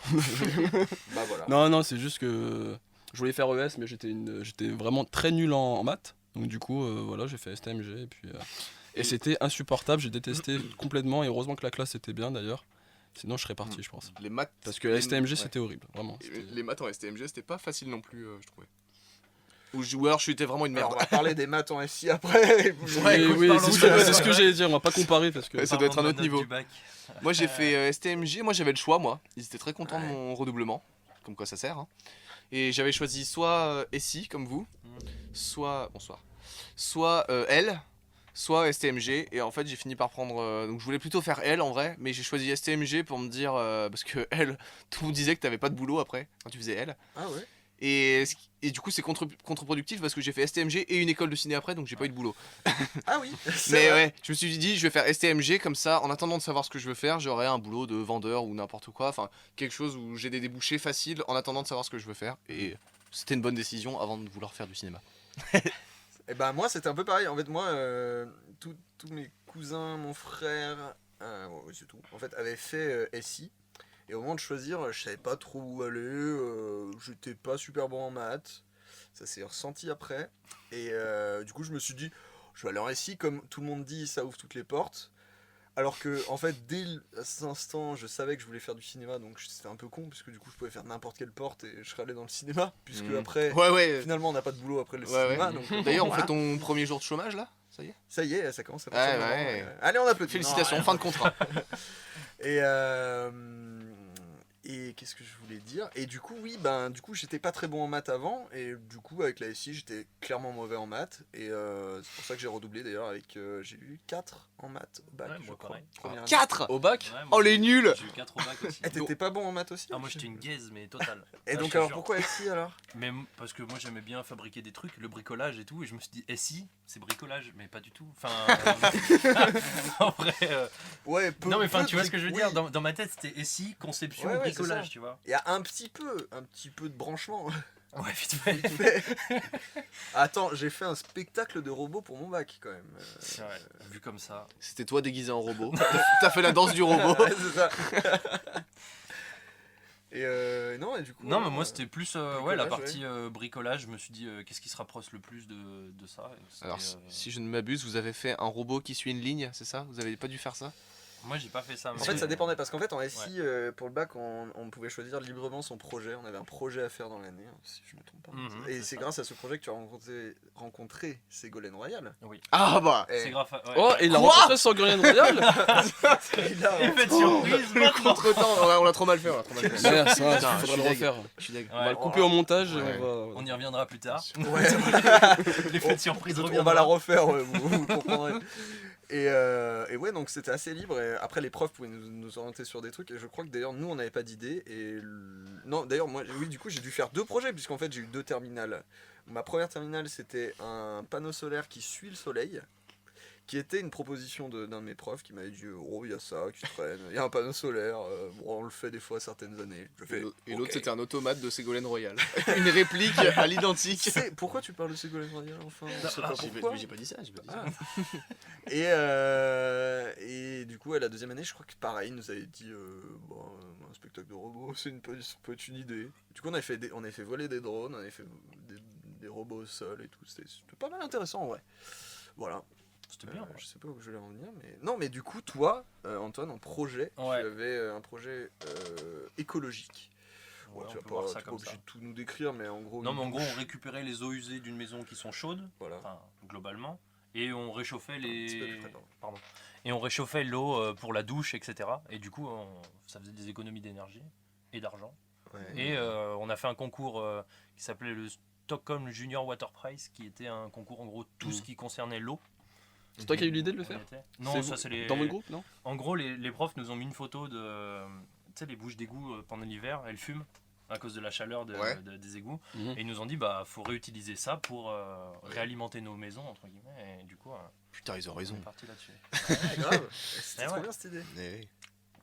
Bah voilà. Non, c'est juste que je voulais faire ES, mais j'étais vraiment très nul en maths. Donc du coup, voilà, j'ai fait STMG. Et c'était insupportable, j'ai détesté complètement. Et heureusement que la classe était bien d'ailleurs. Sinon, je serais parti, je pense. Les maths. Parce que STMG, c'était horrible, vraiment. Les maths en STMG, c'était pas facile non plus, je trouvais. Ou alors, j'étais vraiment une Alors, merde. on va parler des maths en SI après. Ouais, écoute, oui, parlons c'est ce que j'allais dire, on va pas comparer parce que. Ça doit être un Parlons de autre la note niveau. du bac. Moi, j'ai fait STMG. Moi, j'avais le choix, moi. Ils étaient très contents de mon redoublement. Comme quoi ça sert. Hein. Et j'avais choisi soit SI, comme vous, soit. Bonsoir. Soit L, soit STMG. Et en fait, j'ai fini par prendre. Donc, je voulais plutôt faire L en vrai. Mais j'ai choisi STMG pour me dire. Parce que L, tout le monde disait que t'avais pas de boulot après, quand tu faisais L. Ah ouais. Et du coup, c'est contre-productif parce que j'ai fait STMG et une école de ciné après, donc j'ai pas eu de boulot. Ah oui. c'est Mais vrai. ouais, je me suis dit, je vais faire STMG comme ça, en attendant de savoir ce que je veux faire, j'aurai un boulot de vendeur ou n'importe quoi, enfin quelque chose où j'ai des débouchés faciles en attendant de savoir ce que je veux faire. Et c'était une bonne décision avant de vouloir faire du cinéma. Et bah moi c'était un peu pareil. En fait moi, tous mes cousins, mon frère, ouais, c'est tout. En fait avaient fait SI. Et au moment de choisir, je savais pas trop où aller. J'étais pas super bon en maths. Ça s'est ressenti après. Et du coup je me suis dit, je vais aller en SI comme tout le monde dit, ça ouvre toutes les portes. Alors que en fait dès cet instant je savais que je voulais faire du cinéma, donc c'était un peu con puisque du coup je pouvais faire n'importe quelle porte et je serais allé dans le cinéma puisque après Ouais. finalement on n'a pas de boulot après le Ouais, cinéma. ouais. Donc, D'ailleurs, on voilà. fait ton premier jour de chômage là. Ça y est. Ça y est, ça commence à Ouais, passer. ouais. Allez, on applaudit. Félicitations, Non, fin de contrat. Et qu'est-ce que je voulais dire? Et du coup, oui, du coup, j'étais pas très bon en maths avant, et du coup, avec la SI, j'étais clairement mauvais en maths, et c'est pour ça que j'ai redoublé d'ailleurs. J'ai eu 4 en maths au bac. Ouais, je moi, crois. pareil. Première année. 4. Au bac? Ouais, moi, Oh les nuls. J'ai eu 4 au bac aussi. Eh, t'étais pas bon en maths aussi? Ah, moi j'étais une gaze, mais totale. Et Ah, donc, je te alors jure. pourquoi SI alors? Mais parce que moi j'aimais bien fabriquer des trucs, le bricolage et tout, et je me suis dit, SI, c'est bricolage, mais pas du tout. Enfin. En vrai. Ouais, Non, mais enfin, peu tu vois ce que je veux oui. dire? Dans ma tête, c'était SI, conception, Ouais, ouais, c'est bricolage, ça. tu vois. Il y a un petit peu de branchement. Ouais, vite fait. Vite fait. Attends, j'ai fait un spectacle de robots pour mon bac quand même. C'est vrai, vu comme ça. C'était toi déguisé en robot. T'as fait la danse du robot. Ouais, c'est ça. Et non, et du coup. Non, mais moi c'était plus ouais, la bricolage, partie bricolage. Je me suis dit, qu'est-ce qui se rapproche le plus de ça? Et c'était, Alors, si je ne m'abuse, vous avez fait un robot qui suit une ligne, c'est ça? Vous avez pas dû faire ça? moi j'ai pas fait ça. En mais- fait, ça dépendait parce qu'en fait, en SI, pour le bac, on pouvait choisir librement son projet. On avait un projet à faire dans l'année, hein, si je me trompe pas. Mhm, Et c'est c'est ça. grâce à ce projet que tu as rencontré Ségolène Royal. Ah bah. Et- C'est grave. Ouais. Oh, et il a Quoi rencontré Ségolène Royal? il a- Effet de surprise maintenant. Contre-temps, on l'a trop mal fait. Merde, ça, Putain, faudrait je le suis deg. refaire. Je suis deg. On va Ouais, le couper au montage et Ouais. on y reviendra plus tard. Ouais, L'effet de surprise on reviendra. va la refaire, ouais, vous comprendrez. Et ouais, donc c'était assez libre. Et après, les profs pouvaient nous orienter sur des trucs. Et je crois que d'ailleurs, nous, on n'avait pas d'idée. Non, d'ailleurs, moi, oui, du coup, j'ai dû faire 2 projets, puisqu'en fait, j'ai eu 2 terminales. Ma première terminale, c'était un panneau solaire qui suit le soleil, qui était une proposition d'un de mes profs qui m'avait dit oh, il y a ça qui traîne, il y a un panneau solaire, bon, on le fait des fois certaines années. Je fais, Et l'autre ok. c'était un automate de Ségolène Royal. Une réplique à l'identique. Pourquoi tu parles de Ségolène Royal enfin on sait pas J'ai pourquoi. pas dit ça, j'ai pas dit Ah. ça. Et du coup, à la deuxième année, je crois que pareil, il nous avait dit bon, un spectacle de robots, ça peut être une idée. Du coup, on avait fait voler des drones, on avait fait des robots au sol et tout. C'était pas mal intéressant en vrai. Voilà. C'était bien. Je sais pas où je vais en venir, mais. Non, mais du coup, toi, Antoine, en projet, Ouais. tu avais un projet écologique. Ouais, Tu on vas peut voir ça pas comme obligé ça. de tout nous décrire, mais en gros. Non, une mais en gros, douche, on récupérait les eaux usées d'une maison qui sont chaudes, Voilà. enfin, globalement, et on réchauffait Un petit peu plus les. près, pardon. Pardon. Et on réchauffait l'eau pour la douche, etc. Et du coup, ça faisait des économies d'énergie et d'argent. Ouais. Et on a fait un concours qui s'appelait le Stockholm Junior Water Prize, qui était un concours en gros tout ce qui concernait l'eau. C'est toi qui as eu l'idée de le On y faire était. Non, ça vous- c'est les. Dans votre groupe, non? En gros, les profs nous ont mis une photo de. Tu sais, les bouches d'égout pendant l'hiver, elles fument à cause de la chaleur Ouais. des égouts. Mhm. Et ils nous ont dit, bah, faut réutiliser ça pour réalimenter nos maisons, entre guillemets. Et du coup, Putain, ils ont on raison. est parti là-dessus. Ouais, grave. C'était Eh trop ouais. bien cette idée. Eh oui.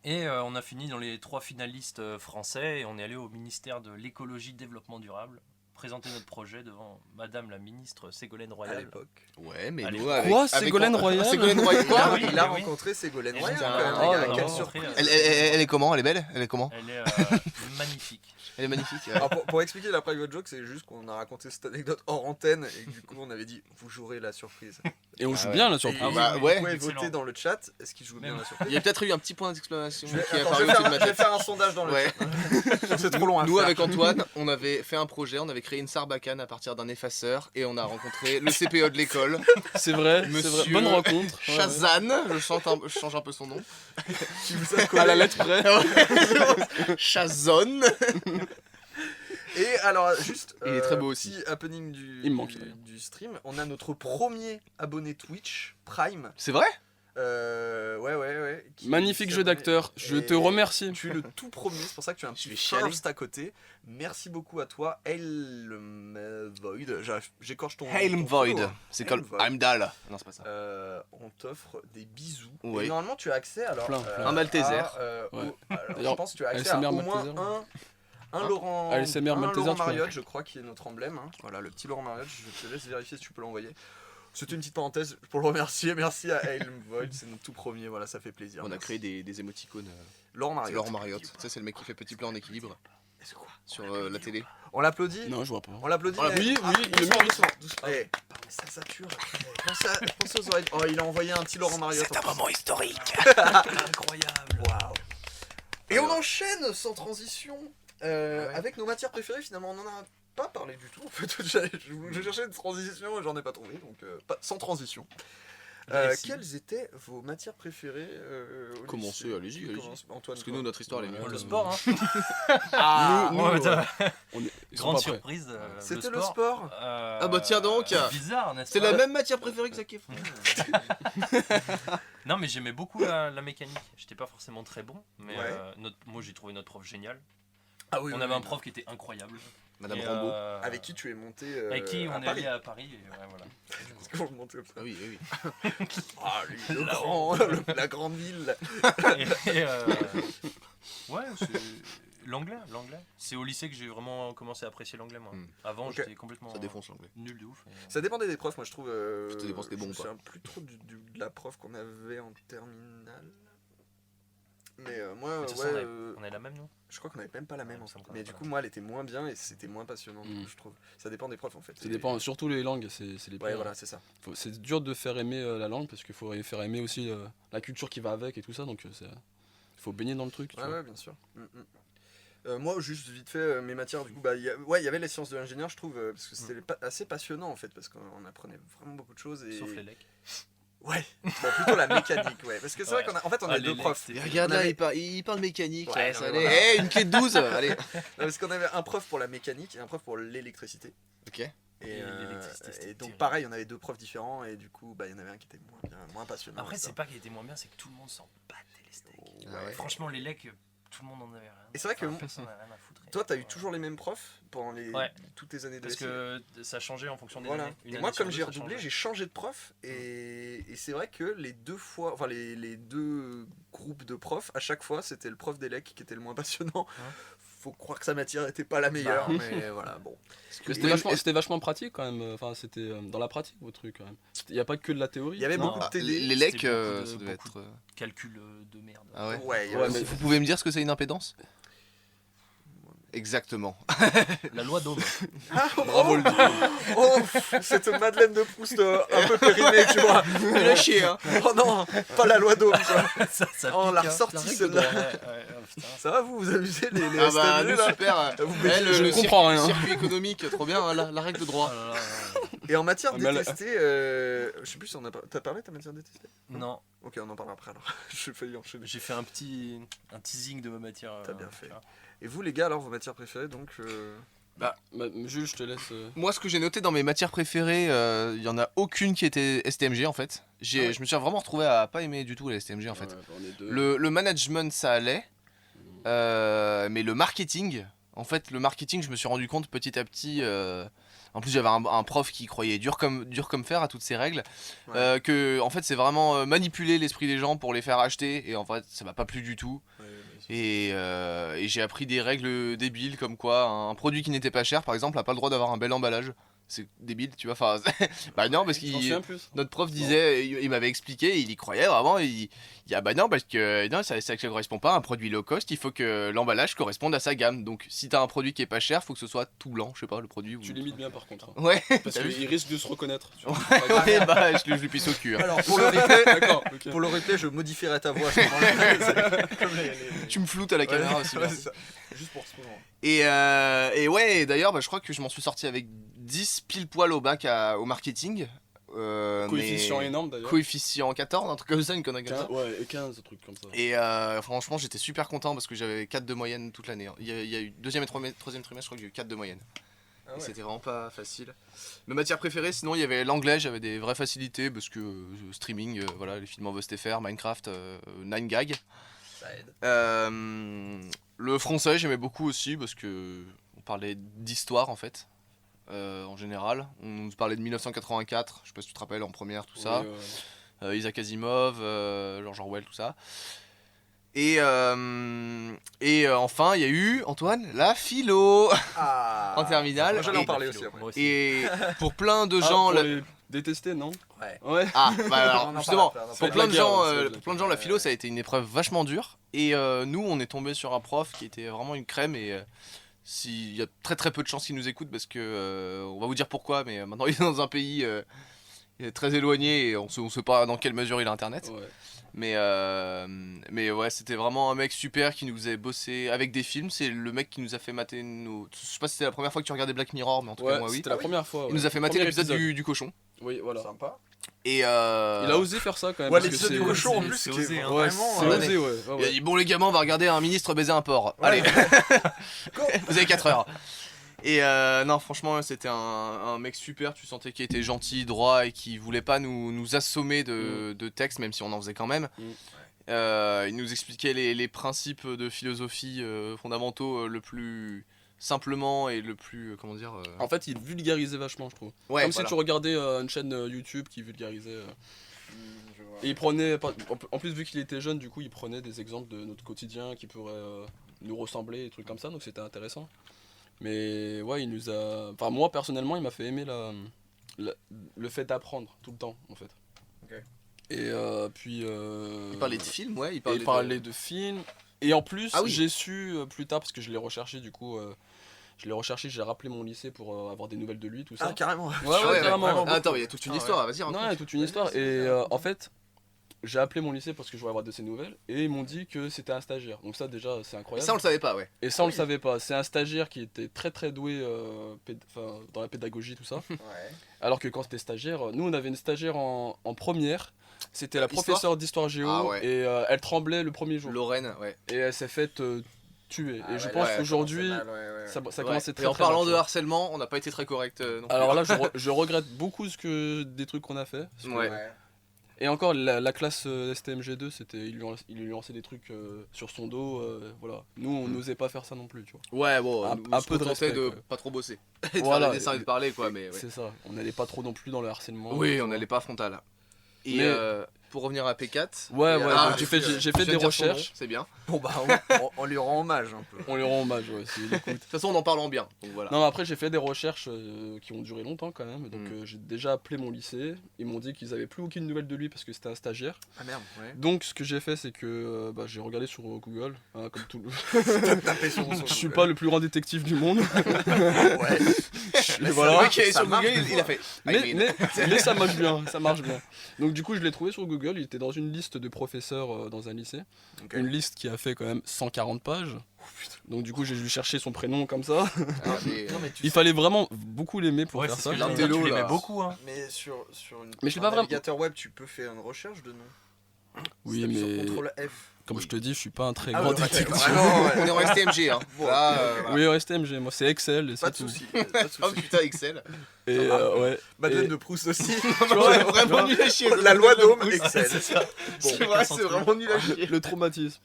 Et on a fini dans les 3 finalistes français et on est allé au ministère de l'écologie développement durable présenter notre projet devant Madame la ministre Ségolène À Royal. l'époque. Ouais, mais Allez. nous avec. Quoi, avec- Ségolène Royal Ségolène Royal, quoi Ah oui, Il a oui. rencontré Ségolène Et Royal nous, quand même, on les oh gars, là quelle là. surprise. Elle est comment? Elle est belle? Elle est comment? Elle est magnifique. Elle est magnifique. Alors pour expliquer la private joke, c'est juste qu'on a raconté cette anecdote hors antenne et que du coup on avait dit vous jouerez la surprise. Et on Ah joue ouais. bien la Et surprise. Ah oui, bah oui, vous ouais. pouvez excellent. voter dans le chat, est-ce qu'il joue bien Même. la surprise? Il y a peut-être eu un petit point d'exclamation Je vais, qui est attends, apparu je vais au-dessus de ma faire, je vais tête. faire un sondage dans le Ouais. chat. C'est trop long à Nous, faire. avec Antoine, on avait fait un projet, on avait créé une sarbacane à partir d'un effaceur et on a rencontré le CPE de l'école, C'est vrai, c'est Monsieur vrai. Bonne rencontre. Ouais, ouais. Shazan, je change un peu son nom. Qui vous a collé. À la lettre près. Shazon. Et alors juste Il est très beau aussi. petit happening Il me manque, là. du stream, on a notre premier abonné Twitch Prime. C'est vrai? Ouais. qui Magnifique s'est jeu abonné. d'acteur. Je Et te remercie. Tu es le tout premier, c'est pour ça que tu as un Je petit vais chialer. first à côté. Merci beaucoup à toi, Helmvoid. J'écorche ton Helm ton Void. pseudo. C'est comme Helmvoid. Heimdall. Non, c'est pas ça. On t'offre des bisous. Ouais. Et normalement, tu as accès alors Plein. Un Malteser. alors, Ouais. je D'ailleurs, pense que tu as accès à ASMR au moins Malteser. un Laurent, ASMR un Malteser, Laurent tu peux. Mariotte, je crois, qui est notre emblème. Hein. Voilà, le petit Laurent Mariotte. Je te laisse vérifier si tu peux l'envoyer. C'était une petite parenthèse pour le remercier. Merci à Helmvoid, c'est notre tout premier. Voilà, ça fait plaisir. On a Merci. créé des émoticônes. Laurent C'est Mariotte. Laurent Mariotte. Ça, c'est le mec qui fait petit plan en équilibre C'est quoi sur la télé. On l'applaudit. Non, je vois pas. On l'applaudit. Ah, mais- oui, Ah, oui, il le doucement, mérite. doucement, doucement. Eh, mais ça sature. Pensez aux oreilles. Oh, il a envoyé un petit Laurent Mariotte. C'est un moment historique. Incroyable. Waouh. Et on enchaîne sans transition avec nos matières préférées. Finalement, on n'en a pas parlé du tout. En fait, je cherchais une transition et j'en ai pas trouvé. Donc, sans transition. Merci. Quelles étaient vos matières préférées au Commencez, lycée? allez-y, Qui allez-y. commence Antoine. Parce que nous, notre histoire, elle est Ouais, mieux. Le sport, hein. Ah, Nous, Ouais, ouais. t'as- On est... Ils sont Grande pas prêts. surprise. c'était le sport. Ah bah tiens donc. Bizarre, n'est-ce C'est pas la même matière préférée que Zac Efron. Non, mais j'aimais beaucoup la mécanique. J'étais pas forcément très bon, mais Ouais. moi j'ai trouvé notre prof génial. Ah oui, On oui, avait oui. un prof qui était incroyable. Madame Et, Rambo. Avec qui tu es monté avec qui on à est Paris. allé à Paris. Et ouais, voilà. Parce qu'on le montait comme ça. Ah oui, oui. Ah, lui, le La grand, la grande ville. Ouais, c'est l'anglais. C'est au lycée que j'ai vraiment commencé à apprécier l'anglais, moi. Hmm. Avant, Ok. j'étais complètement Ça défonce l'anglais. nul de ouf. Ça dépendait des profs, moi je trouve. Ça dépend si t'es bon je ou me pas. souviens plus trop de la prof qu'on avait en terminale. Mais moi, De toute façon, ouais, on est la même, nous. je crois qu'on avait même pas la même Ouais, en ça me fait. paraît Mais du pas. coup, moi elle était moins bien et c'était moins passionnant, Mm. je trouve. Ça dépend des profs en fait. Ça Et- dépend, surtout les langues, c'est les Ouais, pires. voilà, c'est ça. C'est dur de faire aimer la langue parce qu'il faut faire aimer aussi la culture qui va avec et tout ça, donc il faut baigner dans le truc. tu Ouais, vois. ouais, bien sûr. Moi, juste vite fait, mes matières, du coup, il y avait les sciences de l'ingénieur, je trouve, parce que c'était assez passionnant en fait, parce qu'on apprenait vraiment beaucoup de choses. Et... Sauf les lecs. Ouais, bon, plutôt la mécanique, ouais. Parce que c'est vrai Ouais. qu'en fait, on a Ah, deux les profs. legs, Et regarde On là, avait- il parle mécanique. Ouais, là, ça non, mais allait. voilà. Eh, une clé de 12. Allez. Non, parce qu'on avait un prof pour la mécanique et un prof pour l'électricité. Ok. Et, l'électricité, c'était et donc terrible. pareil, on avait deux profs différents et du coup, il y en avait un qui était moins passionnant. Après, et ça. c'est pas qu'il était moins bien, c'est que tout le monde s'en battait les steaks. Ah ouais. Franchement, les lecs, tout le monde en avait rien. Et c'est vrai que personne n'avait rien à foutre. toi, t'as eu toujours les mêmes profs pendant Ouais. toutes tes années de Parce SI. que ça changeait en fonction des Voilà. années. Une Et année moi, sur comme deux, j'ai ça redoublé, changeait. j'ai changé de prof et c'est vrai que les deux groupes de profs, à chaque fois, c'était le prof d'élec qui était le moins passionnant. Faut croire que sa matière n'était pas la meilleure, mais voilà, bon. Mais c'était vachement pratique quand même. Enfin, c'était dans la pratique vos trucs quand même. Il n'y a pas que de la théorie. Il y avait Non. beaucoup de Ah, TD. les lecs, C'était beaucoup de- ça devait beaucoup être. Calcul de merde. Ah ouais. Ouais, il y Ouais, avait mais- aussi- Vous pouvez me dire ce que c'est une impédance? Exactement. La loi d'Ohm. Bravo le Oh, cette Madeleine de Proust un peu périmée, tu vois. Il a chier, hein. Oh non, pas la loi d'Ohm, quoi. ça Oh, on l'a pique, hein. ressorti, La règle celle-là. d'Ohm, ouais, putain. Ça va, vous amusez les Ah bah, STMG, nous, là super. Vous Eh, mettez- je le comprends rien. circuit économique, trop bien, hein, la règle de droit. Oh là là, ouais. Et en matière Ah, mais elle- détestée, je sais plus si t'as parlé de ta matière détestée? Non, Ok, on en parlera après alors. J'ai failli enchaîner. j'ai fait un teasing de ma matière. T'as bien fait. tu vois. Et vous, les gars, alors, vos matières préférées, donc Jules, je te laisse. Moi, ce que j'ai noté dans mes matières préférées, il y en a aucune qui était STMG en fait. Je me suis vraiment retrouvé à pas aimer du tout les STMG en fait. Ouais, on est deux. Le management, ça allait. Mais le marketing, en fait, je me suis rendu compte petit à petit. En plus, j'avais un prof qui croyait dur comme fer à toutes ces règles. Ouais. Que, en fait, c'est vraiment manipuler l'esprit des gens pour les faire acheter. Et en fait, ça m'a pas plu du tout. Et j'ai appris des règles débiles comme quoi un produit qui n'était pas cher, par exemple, a pas le droit d'avoir un bel emballage. C'est débile, tu vois. Enfin, bah non, parce Je m'en qu'il. souviens plus. Notre prof disait, il m'avait expliqué, il y croyait vraiment, ah bah non, parce que non, ça correspond pas à un produit low cost, il faut que l'emballage corresponde à sa gamme. Donc si t'as un produit qui est pas cher, faut que ce soit tout blanc, je sais pas, le produit. Tu limites bien par contre. hein. Ouais, Parce t'as vu qu'il risque de se reconnaître. ouais, bah je lui pisse au cul. hein. Alors, pour le replay, D'accord, ok. pour le replay, je modifierai ta voix à ce moment-là. Comme Tu me floutes à la caméra aussi. Ouais, merci. c'est ça. Juste pour ce moment. Et ouais, et d'ailleurs, bah, je crois que je m'en suis sorti avec 10 pile poil au bac au marketing. Coefficient énorme d'ailleurs. Coefficient 14, un truc comme ça, une connerie comme ça. 15, ouais, et 15, un truc comme ça. Et franchement, j'étais super content parce que j'avais 4 de moyenne toute l'année. hein. Il y a eu deuxième et troisième trimestre, je crois que j'ai eu 4 de moyenne. Ah Et ouais. c'était vraiment pas facile. Ma matière préférée, sinon, il y avait l'anglais, j'avais des vraies facilités parce que streaming, voilà, les films en VSTFR, Minecraft, 9gag. Ça aide. Le français, j'aimais beaucoup aussi parce que on parlait d'histoire en fait. En général, on nous parlait de 1984, je sais pas si tu te rappelles, en première, tout ça. Oui, Isaac Asimov, George Orwell, tout ça. Et enfin, il y a eu, Antoine, la philo Ah. en terminale. Moi, j'allais en Et- parler aussi après. Moi aussi. Et pour plein de Ah, gens... pour la- les détester, non Ouais. Ouais. Ah, bah On alors, en justement, parle après, on en pour parle plein de après. gens, C'est la guerre, pour plein de gens, la philo, ça a été une épreuve vachement dure. Et nous, on est tombé sur un prof qui était vraiment une crème. Et il y a très très peu de chances qu'il nous écoute parce que on va vous dire pourquoi. Mais maintenant, il est dans un pays très éloigné et on sait pas dans quelle mesure il a internet. Ouais. Mais ouais, c'était vraiment un mec super qui nous faisait bosser avec des films. C'est le mec qui nous a fait mater nos. Je sais pas si c'était la première fois que tu regardais Black Mirror, mais en tout cas, Ouais, moi oui. c'était la première fois. Il ouais. nous a fait mater Premier l'épisode épisode. du cochon. Oui, voilà. Sympa. Et Il a osé faire ça quand même. Ouais, parce que l'épisode c'est- du cochon en c'est- plus, c'est qui est osé, hein. Ouais, vraiment. c'est ouais. osé, ouais. Il a dit bon les gamins, on va regarder un ministre baiser un porc. Ouais. Allez, vous avez 4 heures. Et non, franchement, c'était un mec super. Tu sentais qu'il était gentil, droit et qui voulait pas nous assommer de textes, même si on en faisait quand même. Mm. Il nous expliquait les principes de philosophie fondamentaux le plus simplement et le plus comment dire. En fait, il vulgarisait vachement, je trouve. Ouais, Comme voilà. si tu regardais une chaîne YouTube qui vulgarisait. Et il prenait, en plus vu qu'il était jeune, du coup, il prenait des exemples de notre quotidien qui pourraient nous ressembler, des trucs comme ça, donc c'était intéressant. Mais ouais, il nous a. Enfin, moi personnellement, il m'a fait aimer le fait d'apprendre tout le temps, en fait. Ok. Et puis. Il parlait de films, ouais. Il parlait de films. Et en plus, Ah oui. j'ai su plus tard, parce que je l'ai recherché, du coup. J'ai rappelé mon lycée pour avoir des nouvelles de lui, tout ça. Ah, carrément. Ouais, Ah ouais, carrément. vraiment. Ah, attends, il y a toute une Ah ouais. histoire. Vas-y, Non, raconte. il y a toute une histoire. Et en fait, j'ai appelé mon lycée parce que je voulais avoir de ses nouvelles. Et ils m'ont dit que c'était un stagiaire. Donc ça, déjà, c'est Et incroyable. ça, on le savait pas, ouais. Et ça, on le savait pas. C'est un stagiaire qui était très très doué dans la pédagogie, tout ça. Ouais. Alors que quand c'était stagiaire, nous, on avait une stagiaire en première. C'était la Histoire professeure d'histoire géo. Ah ouais. Et elle tremblait le premier jour. Lorraine, ouais. Et elle s'est faite tué. Ah Et je ouais, pense ouais, qu'aujourd'hui, ça commence mal, ouais. ça Ouais. commençait Et très en très parlant mal, de tu vois. harcèlement, on n'a pas été très correct non plus. Alors là, je regrette beaucoup des trucs qu'on a fait. Parce que- Ouais. Et encore, la classe STMG2, il lui lançait des trucs sur son dos. Voilà. Nous, on n'osait pas faire ça non plus, tu vois. Ouais, bon, Un- nous, un on se peu de contentait respect, de quoi. pas trop bosser. Et de Voilà. faire des dessins et de parler, quoi, mais ouais. C'est ça. On n'allait pas trop non plus dans le harcèlement. Oui, tu on vois. n'allait pas frontal. Et Mais- pour revenir à P4. Ouais, et ouais, à- donc j'ai fait je des viens de dire son nom, recherches. C'est bien. Bon bah on lui rend hommage un peu. On lui rend hommage, ouais, s'il écoute. De toute façon, on en parle en bien. Donc voilà. Non, mais après, j'ai fait des recherches qui ont duré longtemps quand même. Donc, Mm. j'ai déjà appelé mon lycée. Ils m'ont dit qu'ils avaient plus aucune nouvelle de lui parce que c'était un stagiaire. Ah merde, ouais. Donc, ce que j'ai fait, c'est que j'ai regardé sur Google, hein, comme tout le. Tapé sur Je suis pas le plus grand détective du monde. Ouais. Et voilà. Le mec qui est ça sur marche Google, des il a fait. Mais, Irene. mais ça marche bien, ça marche bien. Donc du coup je l'ai trouvé sur Google, il était dans une liste de professeurs dans un lycée. Ok. Une liste qui a fait quand même 140 pages. Donc du coup j'ai dû chercher son prénom comme ça. Ah, mais, Non mais tu Il fallait vraiment beaucoup l'aimer pour Ouais, faire c'est ça. ce que j'allais L'intello, dire, tu l'aimais là. beaucoup, hein. Mais sur une, Mais je l'ai un pas vraiment- navigateur web, tu peux faire une recherche de nom. Oui T'appuies mais sur CTRL F. comme je te dis je suis pas un très Ah grand ouais, ouais, détective. vraiment, ouais. on est en STMG, hein. Là, voilà. Oui au STMG, moi c'est Excel et Pas c'est de tout. soucis. Pas de Oh soucis. putain, Excel. Et ouais. Madeleine Et- de Proust aussi. Tu vois, vraiment nul à chier. La loi d'Ohm, Excel. C'est ça. C'est vrai, c'est vraiment nul à chier. Le traumatisme.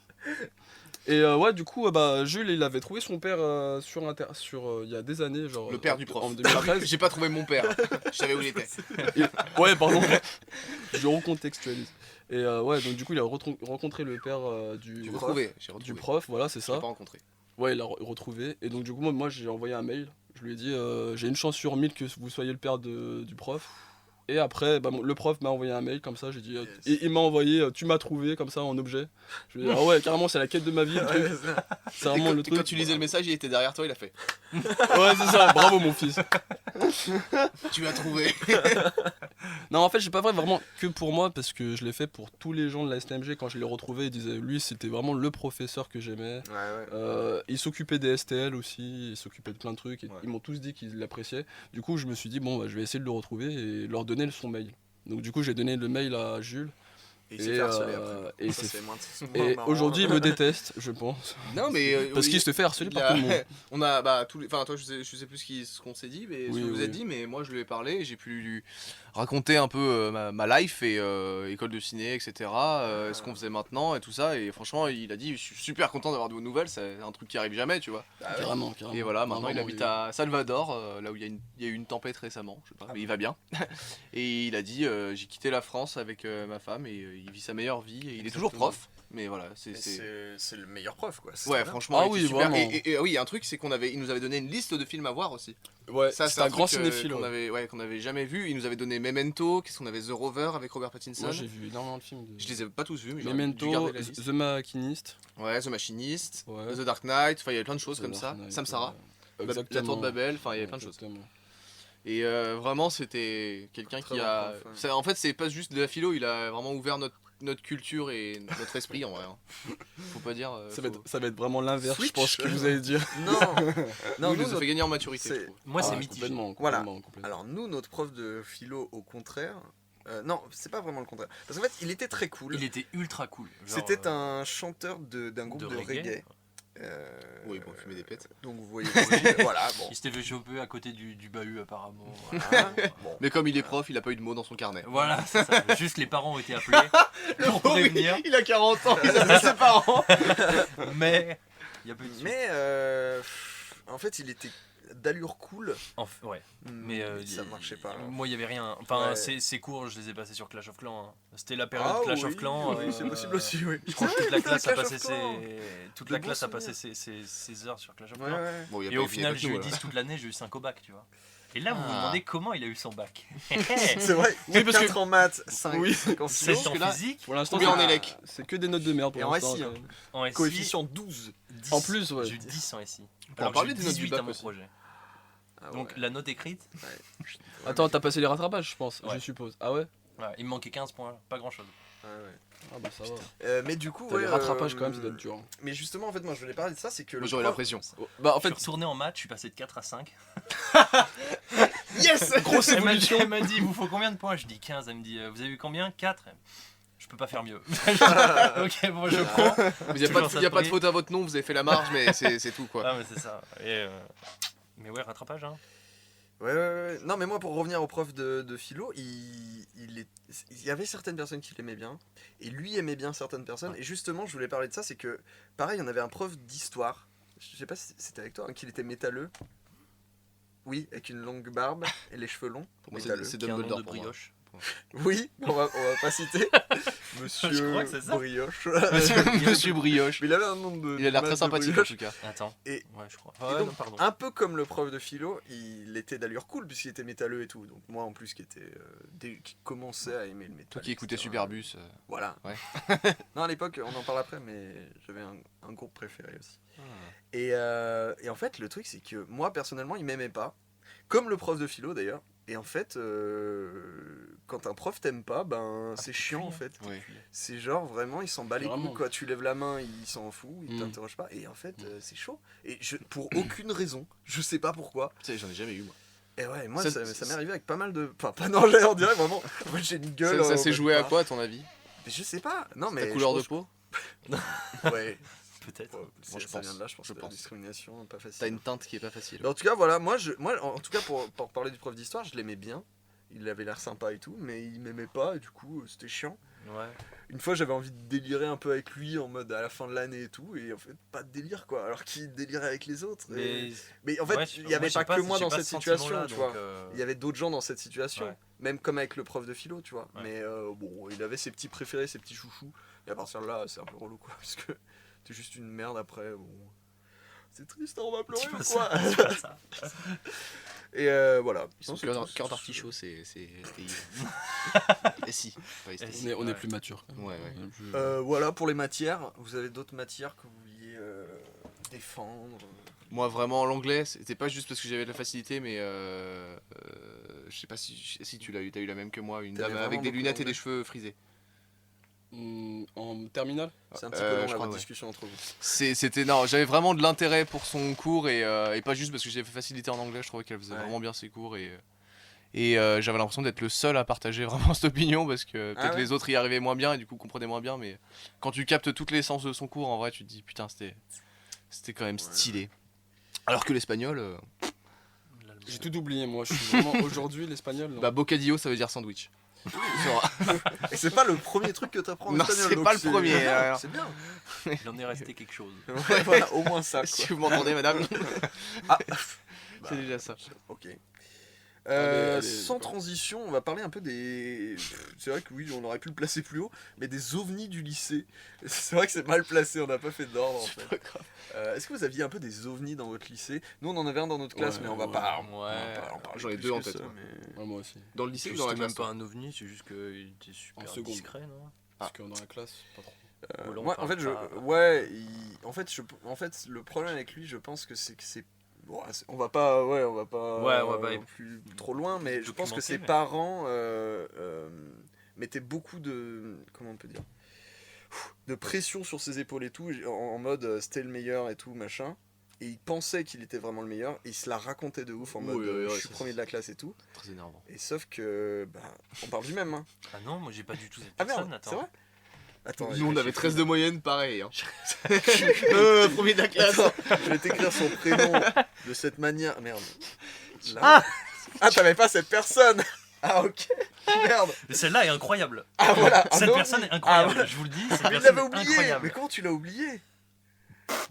Et ouais, du coup, Jules, il avait trouvé son père sur il y a des années, genre. Le père du prof. En 2013. J'ai pas trouvé mon père. Je savais où il était. Ouais, pardon. Je recontextualise. Et ouais, donc du coup, il a rencontré le père J'ai retrouvé. J'ai du retrouvé. prof, voilà, c'est Je l'ai ça. pas rencontré. Ouais, il l'a retrouvé. Et donc, du coup, moi j'ai envoyé un mail. Je lui ai dit, j'ai une chance sur 1000 que vous soyez le père du prof. Et après, le prof m'a envoyé un mail comme ça. J'ai dit, et il m'a envoyé, tu m'as trouvé comme ça en objet. Je lui ai dit, ah ouais, carrément, c'est la quête de ma vie. Le truc. C'est Et vraiment quand, le et truc. quand tu lisais le message, il était derrière toi, il a fait. Ouais, c'est ça, bravo mon fils. Tu as trouvé. Non, en fait, j'ai pas fait vraiment que pour moi parce que je l'ai fait pour tous les gens de la STMG. Quand je l'ai retrouvé, ils disaient lui, c'était vraiment le professeur que j'aimais. Ouais, ouais. Il s'occupait des STL aussi, il s'occupait de plein de trucs. Et Ouais. Ils m'ont tous dit qu'ils l'appréciaient. Du coup, je me suis dit, bon, je vais essayer de le retrouver et leur donner son mail. Donc, du coup, j'ai donné le mail à Jules. Et il s'est fait harceler après. et Ça, c'est- c'est moins Et marrant. aujourd'hui, il me déteste, je pense. Non, mais. Parce qu'il se fait harceler par tout le monde. On a. Bah, tous les... Enfin, toi, je sais plus ce qu'on s'est dit, mais ce Oui, que vous oui. êtes dit, mais moi, je lui ai parlé et j'ai pu lui raconter un peu ma life et école de ciné, etc. Ce qu'on faisait maintenant et tout ça. Et franchement, il a dit je suis super content d'avoir de vos nouvelles, c'est un truc qui arrive jamais, tu vois. Ah ouais. Carrément, carrément. Et voilà, maintenant il Vraiment, habite à Salvador, là où il y a eu une tempête récemment, je sais pas, mais il va bien. Et il a dit j'ai quitté la France avec ma femme et il vit sa meilleure vie. Et il est toujours Exactement. prof, mais voilà, Mais c'est le meilleur prof quoi. C'est Ouais, très bien. franchement, Ah il était oui, super. vraiment. Et oui, un truc, c'est il nous avait donné une liste de films à voir aussi. Ouais, Ça, c'est un grand truc, cinéphile. qu'on avait jamais vu. Il nous avait donné Memento, qu'est-ce qu'on avait The Rover avec Robert Pattinson. Moi, j'ai vu énormément de films. Je les ai pas tous vus, mais j'ai dû Memento, garder la liste. The Machinist. Ouais, The Machinist, Ouais. The Dark Knight, enfin il y avait plein de choses The comme Dark ça. Knight, Samsara, ouais. La Tour de Babel, enfin il y avait plein de choses. Exactement. Et vraiment, c'était quelqu'un Très qui bon a. prof, ouais. En fait, c'est pas juste de la philo, il a vraiment ouvert notre culture et notre esprit en vrai. Hein. Faut pas dire. Ça va être vraiment l'inverse, je Switch. pense que vous allez dire. Non. Non, nous, nous, ça fait gagner en maturité, c'est- je trouve. Moi, c'est Ah, mitigé. complètement, Voilà. complètement. Alors nous, notre prof de philo, au contraire, non, c'est pas vraiment le contraire. Parce qu'en fait, il était très cool. Il était ultra cool. Genre, C'était un chanteur d'un groupe de reggae. Oui, bon, fumer des pètes. Donc vous voyez, voilà, bon. Il s'était fait choper à côté du bahut apparemment. Voilà, bon. Mais comme il est prof, il a pas eu de mots dans son carnet. Voilà, c'est ça. Juste les parents ont été appelés pour prévenir. Il a 40 ans, il a ses parents. Mais il y a pas eu de suite. Mais en fait, il était d'allure cool. Ouais. Mais ça marchait pas. Moi, il y avait rien. Enfin, Ouais. ces cours, je les ai passés sur Clash of Clans. Hein. C'était la période Ah Clash oui, of Clans. oui, c'est possible aussi, oui. Je crois que toute la classe a Clash of passé Clans. toute De la bons classe a souvenirs. passé ses heures sur Clash of Ouais, Clans. ouais. Bon, il a Et pas- au il a final, pas j'ai eu tout, 10 toute l'année, j'ai eu 5 au bac, tu vois. Et là, vous vous Ah. demandez comment il a eu son bac. C'est vrai, Oui, parce 4 en maths, 5, Oui. 5 en 7 philo, en que là- physique, Pour l'instant, Combien en c'est- élec c'est que des notes de merde pour Et en l'instant. SI, hein. en SI, coefficient 12. 10. En plus, ouais. J'ai eu 10 en SI. peut en Alors parler j'ai eu des notes du 18 bac à mon aussi. projet. Ah Donc ouais. la note écrite, Attends, t'as passé les rattrapages, je pense, Ouais. je suppose. Ah ouais voilà, il me manquait 15 points, pas grand chose. Ouais, ouais. Ah bah ça va. Mais du coup, T'as ouais, les rattrapages quand même, ça doit être dur. hein. Mais justement, en fait, moi je voulais parler de ça, c'est que Moi le j'aurais prof- l'impression. Bah en Je suis fait, retourné en maths, je suis passé de 4 à 5. Yes. grosse Elle m'a dit, évolution. elle m'a dit, il vous faut combien de points? Je dis 15, elle me dit, vous avez eu combien? 4. Je peux pas faire mieux. Ok, bon, je prends. Il n'y a, Toujours ça y a de pas de prix. faute à votre nom, vous avez fait la marge, mais c'est tout quoi. Ah, mais c'est ça. Mais ouais, rattrapage, hein. Ouais. Non, mais moi, pour revenir au prof de philo, il y avait certaines personnes qui l'aimaient bien, et lui aimait bien certaines personnes. Et justement, je voulais parler de ça, c'est que, pareil, on avait un prof d'histoire. Je sais pas si c'était avec toi, hein, qu'il était métalleux. Oui, avec une longue barbe et les cheveux longs. Pour moi, Métalleux. c'est Qui a un nom Dumbledore de pour moi. brioche. Oui, on va pas citer. Monsieur Je crois que c'est ça. Brioche. Monsieur Brioche. Mais il avait un nom de. Il a l'air très de sympathique en brioche. tout cas. Attends. Et- Ouais, je crois. Et Ouais, donc, non, pardon. un peu comme le prof de philo, il était d'allure cool puisqu'il était métalleux et tout. Donc moi en plus qui commençait à aimer le métal. Toi qui écoutais etc. Superbus. Voilà. Ouais. Non, à l'époque, on en parle après, mais j'avais un groupe préféré aussi. Ah. Et en fait, le truc, c'est que moi, personnellement, il m'aimait pas. Comme le prof de philo, d'ailleurs. Et en fait, quand un prof t'aime pas, ben c'est chiant, en fait. Ouais. C'est genre, vraiment, il s'en bat les Vraiment. couilles, quoi. Tu lèves la main, il s'en fout, il Mm. t'interroge pas. Et en fait, c'est chaud. Et pour aucune raison, je sais pas pourquoi. Tu sais, j'en ai jamais eu moi. Et ouais, moi, Ça- ça m'est arrivé avec pas mal de... Enfin, pas non, on dirait vraiment... Moi, j'ai une gueule... Ça s'est on joué va à pas- quoi à ton avis? Mais je sais pas. Non, mais... Ta je couleur de pense- peau? Ouais. Peut-être. Ouais, Moi, je ça pense. vient de là, je pense. Je que la pense. discrimination, pas facile. T'as une teinte qui est pas facile. Mais en tout cas, voilà, moi, en tout cas, pour parler du prof d'histoire, je l'aimais bien. Il avait l'air sympa et tout, mais il m'aimait pas, et du coup, c'était chiant. Ouais. Une fois, j'avais envie de délirer un peu avec lui, en mode à la fin de l'année et tout, et en fait, pas de délire, quoi. Alors qu'il délirait avec les autres. Mais en fait, ouais, il y avait moi, pas j'ai que moi j'ai dans pas cette ce situation, sentiment-là, tu donc, vois. Il y avait d'autres gens dans cette situation, Ouais. même comme avec le prof de philo, tu vois. Ouais. Mais bon, il avait ses petits préférés, ses petits chouchous, et à partir de là, c'est un peu relou, quoi, parce que t'es juste une merde après, bon... C'est triste, hein, on va pleurer C'est ou pas quoi ça, c'est pas ça. Et voilà. Son Non, c'est cœur tout. d'artichaut, c'est. Et si, pas Et STI. si. On est Ouais. plus mature. quand même. Ouais, ouais. On est plus- Voilà pour les matières. Vous avez d'autres matières que vous vouliez défendre Moi, vraiment, l'anglais, c'était pas juste parce que j'avais de la facilité, mais je sais pas si tu l'as eu. T'as eu la même que moi, une T'avais dame vraiment avec des beaucoup lunettes et d'anglais des cheveux frisés. En terminale C'est un petit peu long je la crois, ouais. discussion entre vous. C'était non, j'avais vraiment de l'intérêt pour son cours et pas juste parce que j'avais fait facilité en anglais. Je trouvais qu'elle faisait Ouais. vraiment bien ses cours et j'avais l'impression d'être le seul à partager vraiment cette opinion parce que peut-être ouais les autres y arrivaient moins bien et du coup comprenaient moins bien. Mais quand tu captes toutes les essences de son cours, en vrai, tu te dis putain, c'était quand même stylé. Alors que l'espagnol, L'allemand. J'ai tout oublié moi, je suis vraiment aujourd'hui l'espagnol. non. bah bocadillo, ça veut dire sandwich. Et c'est pas le premier truc que t'apprends en Non, espagnol. c'est donc pas le premier, alors. C'est bien. Il en est resté quelque chose. Ouais, voilà, au moins ça. Si Quoi. vous m'entendez, madame, Ah. c'est déjà ça. Ok. Allez, Sans d'accord. transition, on va parler un peu des. C'est vrai que oui, on aurait pu le placer plus haut, mais des ovnis du lycée. C'est vrai que c'est mal placé, on n'a pas fait d'ordre en fait. Est-ce que vous aviez un peu des ovnis dans votre lycée? Nous, on en avait un dans notre classe, Ouais, mais on va ouais. pas. Ouais. en parler J'en ai plus deux en que tête, ça, ouais. mais- Ouais, moi aussi. Dans le lycée ou C'était dans la même classe pas toi un ovni, c'est juste qu'il était super En seconde. discret, non Parce que dans la classe, pas trop. Ou alors on Moi, en parle fait, pas- ouais, en fait, le problème avec lui, je pense que c'est bon, on va pas, Ouais, on va pas plus trop loin, mais je pense que documenter, ses mais- parents mettaient beaucoup de, comment on peut dire, de pression sur ses épaules et tout, en mode c'était le meilleur et tout machin. Et il pensait qu'il était vraiment le meilleur, et il se la racontait de ouf en mode Oui, oui, oui, je suis ça, premier c'est- de la classe et tout. Très énervant. Et sauf que, bah, on parle du même, hein. Ah non, moi j'ai pas du tout cette Ah personne, merde, attends. c'est vrai. Attends, Nous on avait 13 de moyenne, pareil. Hein. premier de la classe. Je vais t'écrire son prénom de cette manière. Merde. Là. Ah, t'avais pas cette personne. Ah ok. Merde. Mais celle-là est incroyable. Ah voilà. un Cette ovni. personne est incroyable, Ah, ouais. je vous le dis, cette Mais il personne l'avait est oublié. incroyable. Mais comment tu l'as oublié?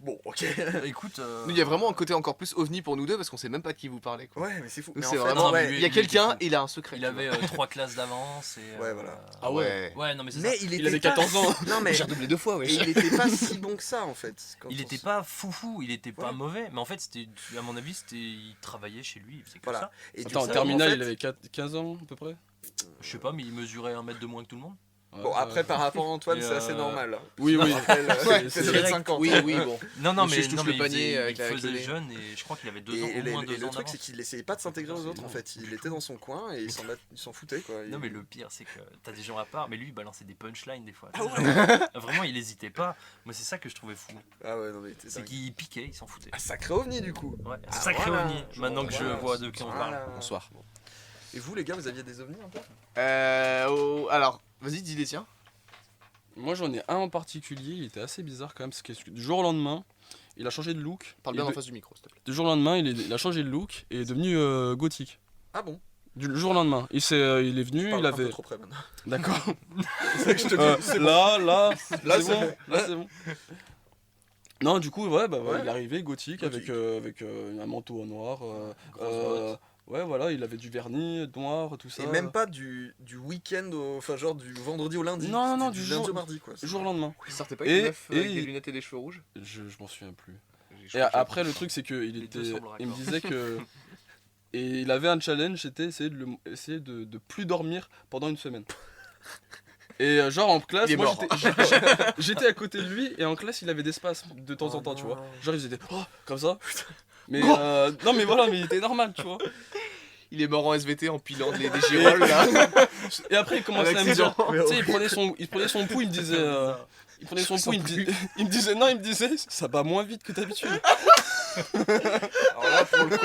Bon, ok. Écoute, Nous, il y a vraiment un côté encore plus ovni pour nous deux parce qu'on sait même pas de qui vous parlez. Quoi. Ouais, mais c'est fou. Nous, Mais c'est en fait, vraiment. ouais, lui, Il y a il quelqu'un, était- il a un secret. il tu avait 3 classes d'avance et... Ouais, voilà. vois. Ah ouais. Ouais, non mais c'est Mais ça. il Il avait était pas 14 ans. Non mais J'ai redoublé 2 fois, et ouais. il était pas si bon que ça en fait. quand Il on était s- pas foufou, il était pas Ouais. mauvais, mais en fait, c'était, à mon avis, il travaillait chez lui, il faisait que Voilà. ça. Et du Attends, en coup, terminale, fait- il avait 15 ans à peu près. Je sais pas, mais il mesurait 1 mètre de moins que tout le monde. Bon, après par rapport à Antoine, Et c'est assez normal. Oui, Je oui. me rappelle, Ouais, il c'est faisait direct. 50. Oui, oui, bon. Non, Monsieur, je touche le il panier faisait- avec il la faisait clé. jeune et je crois qu'il avait 2 Et, ans, et au moins le 2 ans truc, c'est d'avance. qu'il essayait pas de s'intégrer aux autres en fait. Il était dans son coin et il s'en foutait quoi. Non mais le pire c'est que t'as des gens à part, mais lui il balançait des punchlines des fois. Ah ouais. Vraiment il hésitait pas. Moi c'est ça que je trouvais fou. Ah ouais, non mais il était C'est dingue. qu'il piquait, il s'en foutait. Ah, sacré ovni du coup. Ouais, Ah, sacré voilà. ovni. Maintenant que je Voilà. vois de qui on parle. Voilà. Bonsoir. Et vous les gars, vous aviez des ovnis un peu? Alors, vas-y, dis les tiens. Moi j'en ai un en particulier, il était assez bizarre quand même, parce que du jour au lendemain, il a changé de look. Parle bien en face du micro, s'il te plaît. Du jour au lendemain, il a changé de look et est devenu gothique. Ah bon? Du jour au lendemain. Il est venu, Parle il un peu avait... trop près maintenant. D'accord. C'est ça que je te dis. C'est bon. Là, Là, c'est bon. Là, c'est bon. Non, du coup, ouais, Ouais. il est arrivé gothique, avec un manteau en noir. Ouais, voilà, il avait du vernis noir, tout ça. Et même pas du week-end, enfin genre du vendredi au lundi. Non, non, C'était du lundi jour- au mardi quoi. Du jour au lendemain. Il sortait pas Et- avec une meuf avec et- des lunettes et des cheveux rouges? Je m'en souviens plus. Je Et crois que après, le truc, c'est qu'il Les deux semblent il me raccords. disait que. Et il avait un challenge, c'était essayer de plus dormir pendant une semaine. Et genre en classe, Il est moi mort. j'étais à côté de lui et en classe il avait des spasmes de temps en temps, tu vois. Genre ils étaient comme ça. Mais non mais voilà, mais il était normal, tu vois. Il est mort en SVT en pilant des girolles là. Et après il commençait à me dire, Mais tu sais, il prenait son pouls, il me disait il prenait son pouls, il me disait ça bat moins vite que d'habitude. Alors là pour le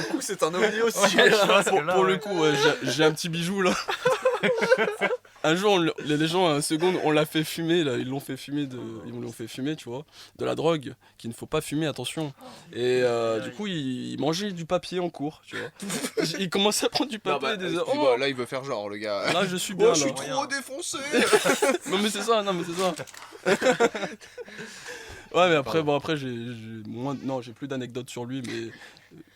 coup c'est un ovni aussi. Pour le coup, ouais, j'ai un petit bijou là. Un jour, les gens, un seconde, on l'a fait fumer, là, ils l'ont fait fumer, tu vois, de la drogue, qu'il ne faut pas fumer, attention. Et du coup, il mangeait du papier en cours, tu vois. Il commençait à prendre du Non, papier, bah, et disait, excuse-moi, là il veut faire genre le gars. là, je suis bien, là. trop défoncé. Non, mais c'est ça, Ouais, mais après, j'ai plus d'anecdotes sur lui, mais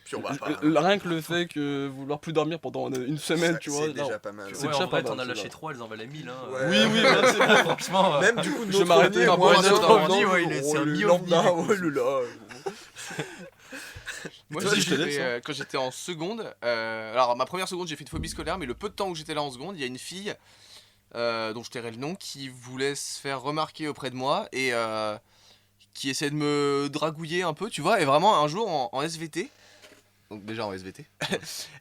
Puis on va pas. rien que le fait que vouloir plus dormir pendant une semaine, Ça, tu vois. c'est là, déjà pas mal. c'est Ouais, déjà en vrai, pas t'en mal, as c'est lâché ça. 3, elles en valent 1000. Hein. Ouais. Oui, bah, c'est bien. Franchement, Même du coup Je notre m'arrêtais ovni, un moi, peu, notre notre ovni, ovni, c'est un le mi-ovni. lambda, ouais, le là. Moi, Toi, je te laisse, quand j'étais en seconde, alors ma première seconde, j'ai fait une phobie scolaire, mais le peu de temps où j'étais là en seconde, il y a une fille dont je tairai le nom qui voulait se faire remarquer auprès de moi et qui essayait de me dragouiller un peu, tu vois. Et vraiment, un jour en SVT, donc déjà en SVT,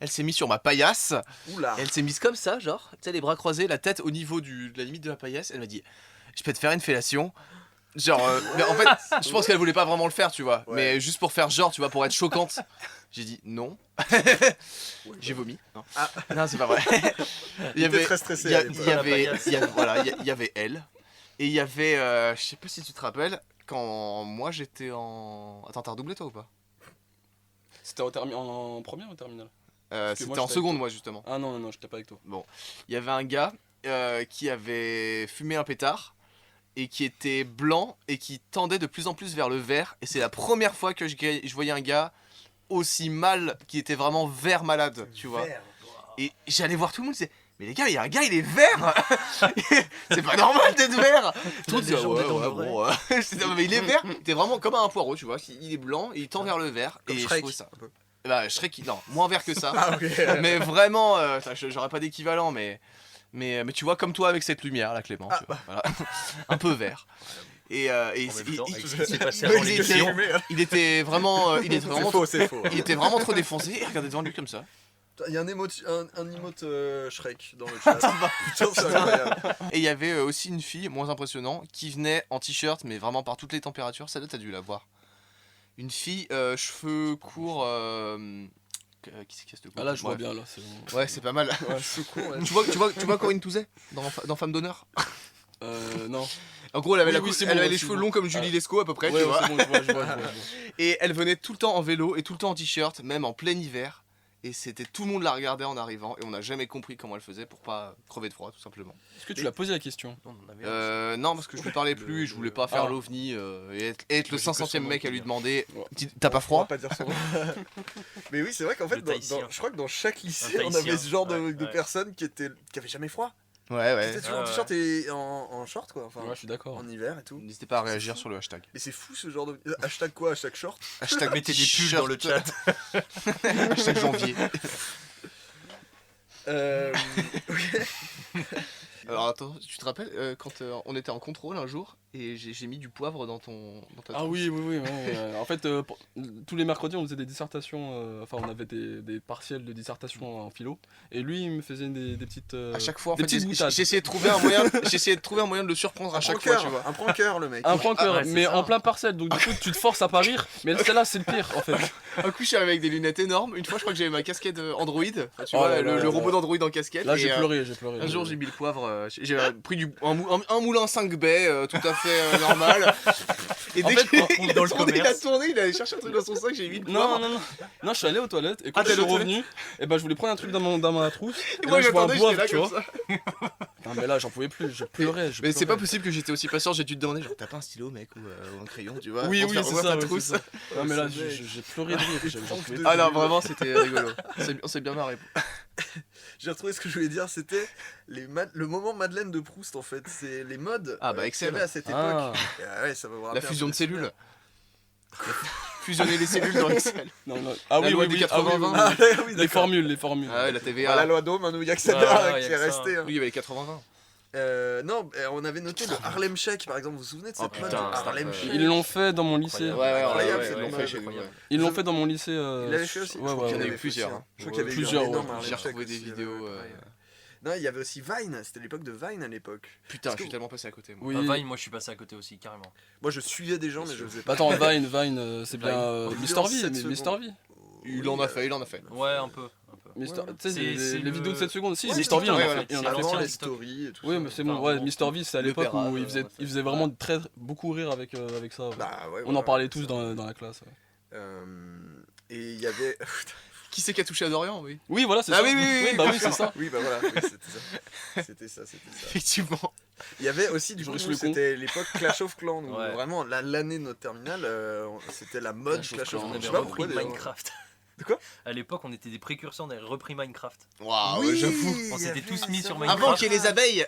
elle s'est mise sur ma paillasse. Oula. Et elle s'est mise comme ça, genre, tu sais, les bras croisés, la tête au niveau de la limite de la paillasse. Elle m'a dit, je peux te faire une fellation. Genre, mais en fait, je pense qu'elle voulait pas vraiment le faire, tu vois. Ouais. Mais juste pour faire genre, tu vois, pour être choquante. J'ai dit non. J'ai vomi. Non, non c'est pas vrai. Il était très stressé. à l'époque. Il y avait elle. Et il y avait, je sais pas si tu te rappelles, quand moi j'étais en. Attends, t'as redoublé toi ou pas? C'était en première ou en terminale? que moi, C'était en j'étais seconde, avec moi justement. Ah non, j'étais pas avec toi. Il y avait un gars qui avait fumé un pétard et qui était blanc et qui tendait de plus en plus vers le vert. Et c'est la première fois que je voyais un gars aussi mal, qui était vraiment vert malade, tu vois. Et j'allais voir tout le monde, c'est mais les gars, il y a un gars, il est vert. C'est pas normal d'être vert. Tout le monde des dit, gens ouais, dedans de ouais, vrai. bon, j'étais, mais il est vert. T'es vraiment comme un poireau, tu vois. Il est blanc et il tend vers le vert. Comme et Shrek, je trouve ça. un peu. Bah, Shrek, non, moins vert que ça. Ah ok. Mais vraiment, j'aurais pas d'équivalent, mais tu vois, comme toi avec cette lumière là, Clément, tu vois, voilà. Un peu vert. Et, En même temps, avec ce qui s'est passé il avant était- l'émission. il était vraiment, C'est faux, c'est faux. il était vraiment trop défoncé. Il regardait devant lui comme ça. Il y a un emote Shrek dans le chat. Putain, c'est incroyable. Et il y avait aussi une fille, moins impressionnant, qui venait en t-shirt, mais vraiment par toutes les températures. Celle-là, t'as dû la voir. Une fille, cheveux courts. Qui c'est qui a cette coupe? Ah là, je vois Ouais. bien, là, c'est bon. Ouais, c'est pas mal. Ouais, je suis con. Ouais. tu vois Corinne Touzet dans Femme d'honneur? Non. En gros, elle avait, Oui, c'est elle bon, avait les c'est cheveux bon. longs comme Julie Lescaut à peu près, Ouais, tu vois. c'est bon, je vois. Et elle venait tout le temps en vélo et tout le temps en t-shirt, même en plein hiver. Et c'était tout le monde la regardait en arrivant et on n'a jamais compris comment elle faisait pour pas crever de froid, tout simplement. Est-ce que tu l'as posé la question? Non, on en avait un. Non, parce que je lui parlais plus et je voulais pas faire Ah. l'ovni et être le Moi, j'ai que 500e son nom mec à qui lui vient. demander Ouais. t'as pas On va froid? pas dire son nom. Mais oui, c'est vrai qu'en fait, Le Tahitien. je crois que dans chaque lycée, Un on avait Tahitien. ce genre de Ouais. personnes qui avaient jamais froid. Ouais. C'était toujours en Ouais. t-shirt et en short quoi. Enfin, Ouais, je suis d'accord. en hiver et tout. N'hésitez pas à réagir sur le hashtag. Et c'est fou ce genre de. Hashtag quoi? Hashtag short? Hashtag Mettez des pulls dans le chat. Hashtag janvier. Ok. Alors attends, tu te rappelles quand on était en contrôle un jour et j'ai mis du poivre dans ta Ah trousse. oui. En fait, tous les mercredis, on faisait des dissertations. Enfin, on avait des partiels de dissertation en philo. Et lui, il me faisait des petites. À chaque fois, en des fait, petites boutades. j'essayais de trouver un moyen, de le surprendre à chaque fois, tu vois. Un pranker le mec. Un pranker, ouais, c'est mais ça. en plein parcelle. Donc, du coup, tu te forces à pas rire. Mais celle-là, c'est le pire, en fait. Un coup, je suis arrivé avec des lunettes énormes. Une fois, je crois que j'avais ma casquette Android. Enfin, tu Oh vois, là là le là robot là. d'Android en casquette. Là, et, j'ai pleuré. un jour, j'ai mis le poivre J'ai pris un moulin 5 baies, tout à fait normal. Et En dès fait, qu'il on retrouve dans le il a commerce. tourné, il allait chercher un truc dans son sac, j'ai mis le Non, poivre. non, non. Non, je suis allé aux toilettes et quand Ah, je t'es suis allé aux revenu, et ben je voulais prendre un truc dans ma trousse. Et Et moi là, je vois un j'attendais, bois, j'étais là tu comme vois. ça. Non, mais là, j'en pouvais plus, je pleurais. Mais c'est pas possible que j'étais aussi patient, j'ai dû te demander, genre, t'as pas un stylo, mec, ou un crayon, tu vois Oui, pour oui, faire c'est ouvrir ça, ta ouais, trousse. c'est ça. Non, mais là, ce mec. j'ai pleuré de rire. J'en pouvais plus. Ah non, vraiment, c'était rigolo. On s'est bien marré. J'ai retrouvé ce que je voulais dire, c'était le moment Madeleine de Proust en fait. C'est les modes Ah, bah, qu'il y Excel. avait à cette époque. Ah. Ouais, ça va vous La rappeler un fusion peu de les souvenirs. cellules. Fusionner les cellules dans Excel. Non, non. Ah La oui, loi oui, des oui. 80-20. Ah oui, Ah, oui, Les d'accord. formules. Ah ouais, la Bah, TVA. la loi d'Ohm, hein, nous, il y a que ça Ah, qui y a est que ça. resté. hein. Oui, il y avait les 80-20. Non, on avait noté le Harlem Shake par exemple. Vous vous souvenez de cette Oh, mode putain, Harlem c'était- Shake? Ils l'ont fait dans mon lycée. Incroyable, ouais, cette ouais, mode. ouais, chez nous, ouais. Ils l'ont fait dans mon lycée. Il l'avait fait aussi. Ouais, Je crois ouais, qu'il y en ouais. avait Il y en a eu plusieurs, aussi, hein. Je crois hein. qu'il y avait eu Plusieurs, un énorme ouais. Harlem J'ai Shake retrouvé des aussi, vidéos, pareil. Non, il y avait aussi Vine. C'était l'époque de Vine à l'époque. Putain, Est-ce je suis que- tellement passé à côté. Moi. Oui. Vine, moi je suis passé à côté aussi, carrément. Moi, je suivais des gens, mais je faisais pas. Bah attends, Vine, c'est bien Vine. Mr. Vidéo en V, 7 mais Mr. secondes. V. Il en a fait. Ouais, un peu. Mister- Ouais, tu sais, c'est- les c'est les vidéos de le- 7 secondes. Si, Ouais, Mr. c'est V, il en ça, a ouais, fait. Il en a ouais. fait Avant plein. les stories et tout Oui, ça. mais c'est bon, Enfin, ouais, bon, Mr. V, c'est à le l'époque Pérade, où il ouais, faisait vraiment beaucoup rire avec ça. ouais. Bah, ouais, On voilà, en parlait c'est tous ça. dans la classe. Ouais. Et il y avait. Qui c'est qui a touché à Dorian, oui. Oui, voilà, c'est Ah ça. oui, oui, bah oui, c'est ça. Oui, bah voilà, oui, c'était ça. Effectivement. Il y avait aussi, du coup, Joris nous, le con. c'était l'époque Clash of Clans. Nous, Ouais. vraiment, l'année de notre terminale, c'était la mode Clash of Clash of Clans, Clans. On Je sais avait pas repris pourquoi d'ailleurs. Minecraft. De quoi? À l'époque, on était des précurseurs, on avait repris Minecraft. Waouh, Oui, j'avoue. On il y s'était avait tous mis ça, sur ouais. Minecraft. Avant qu'il y ait les abeilles.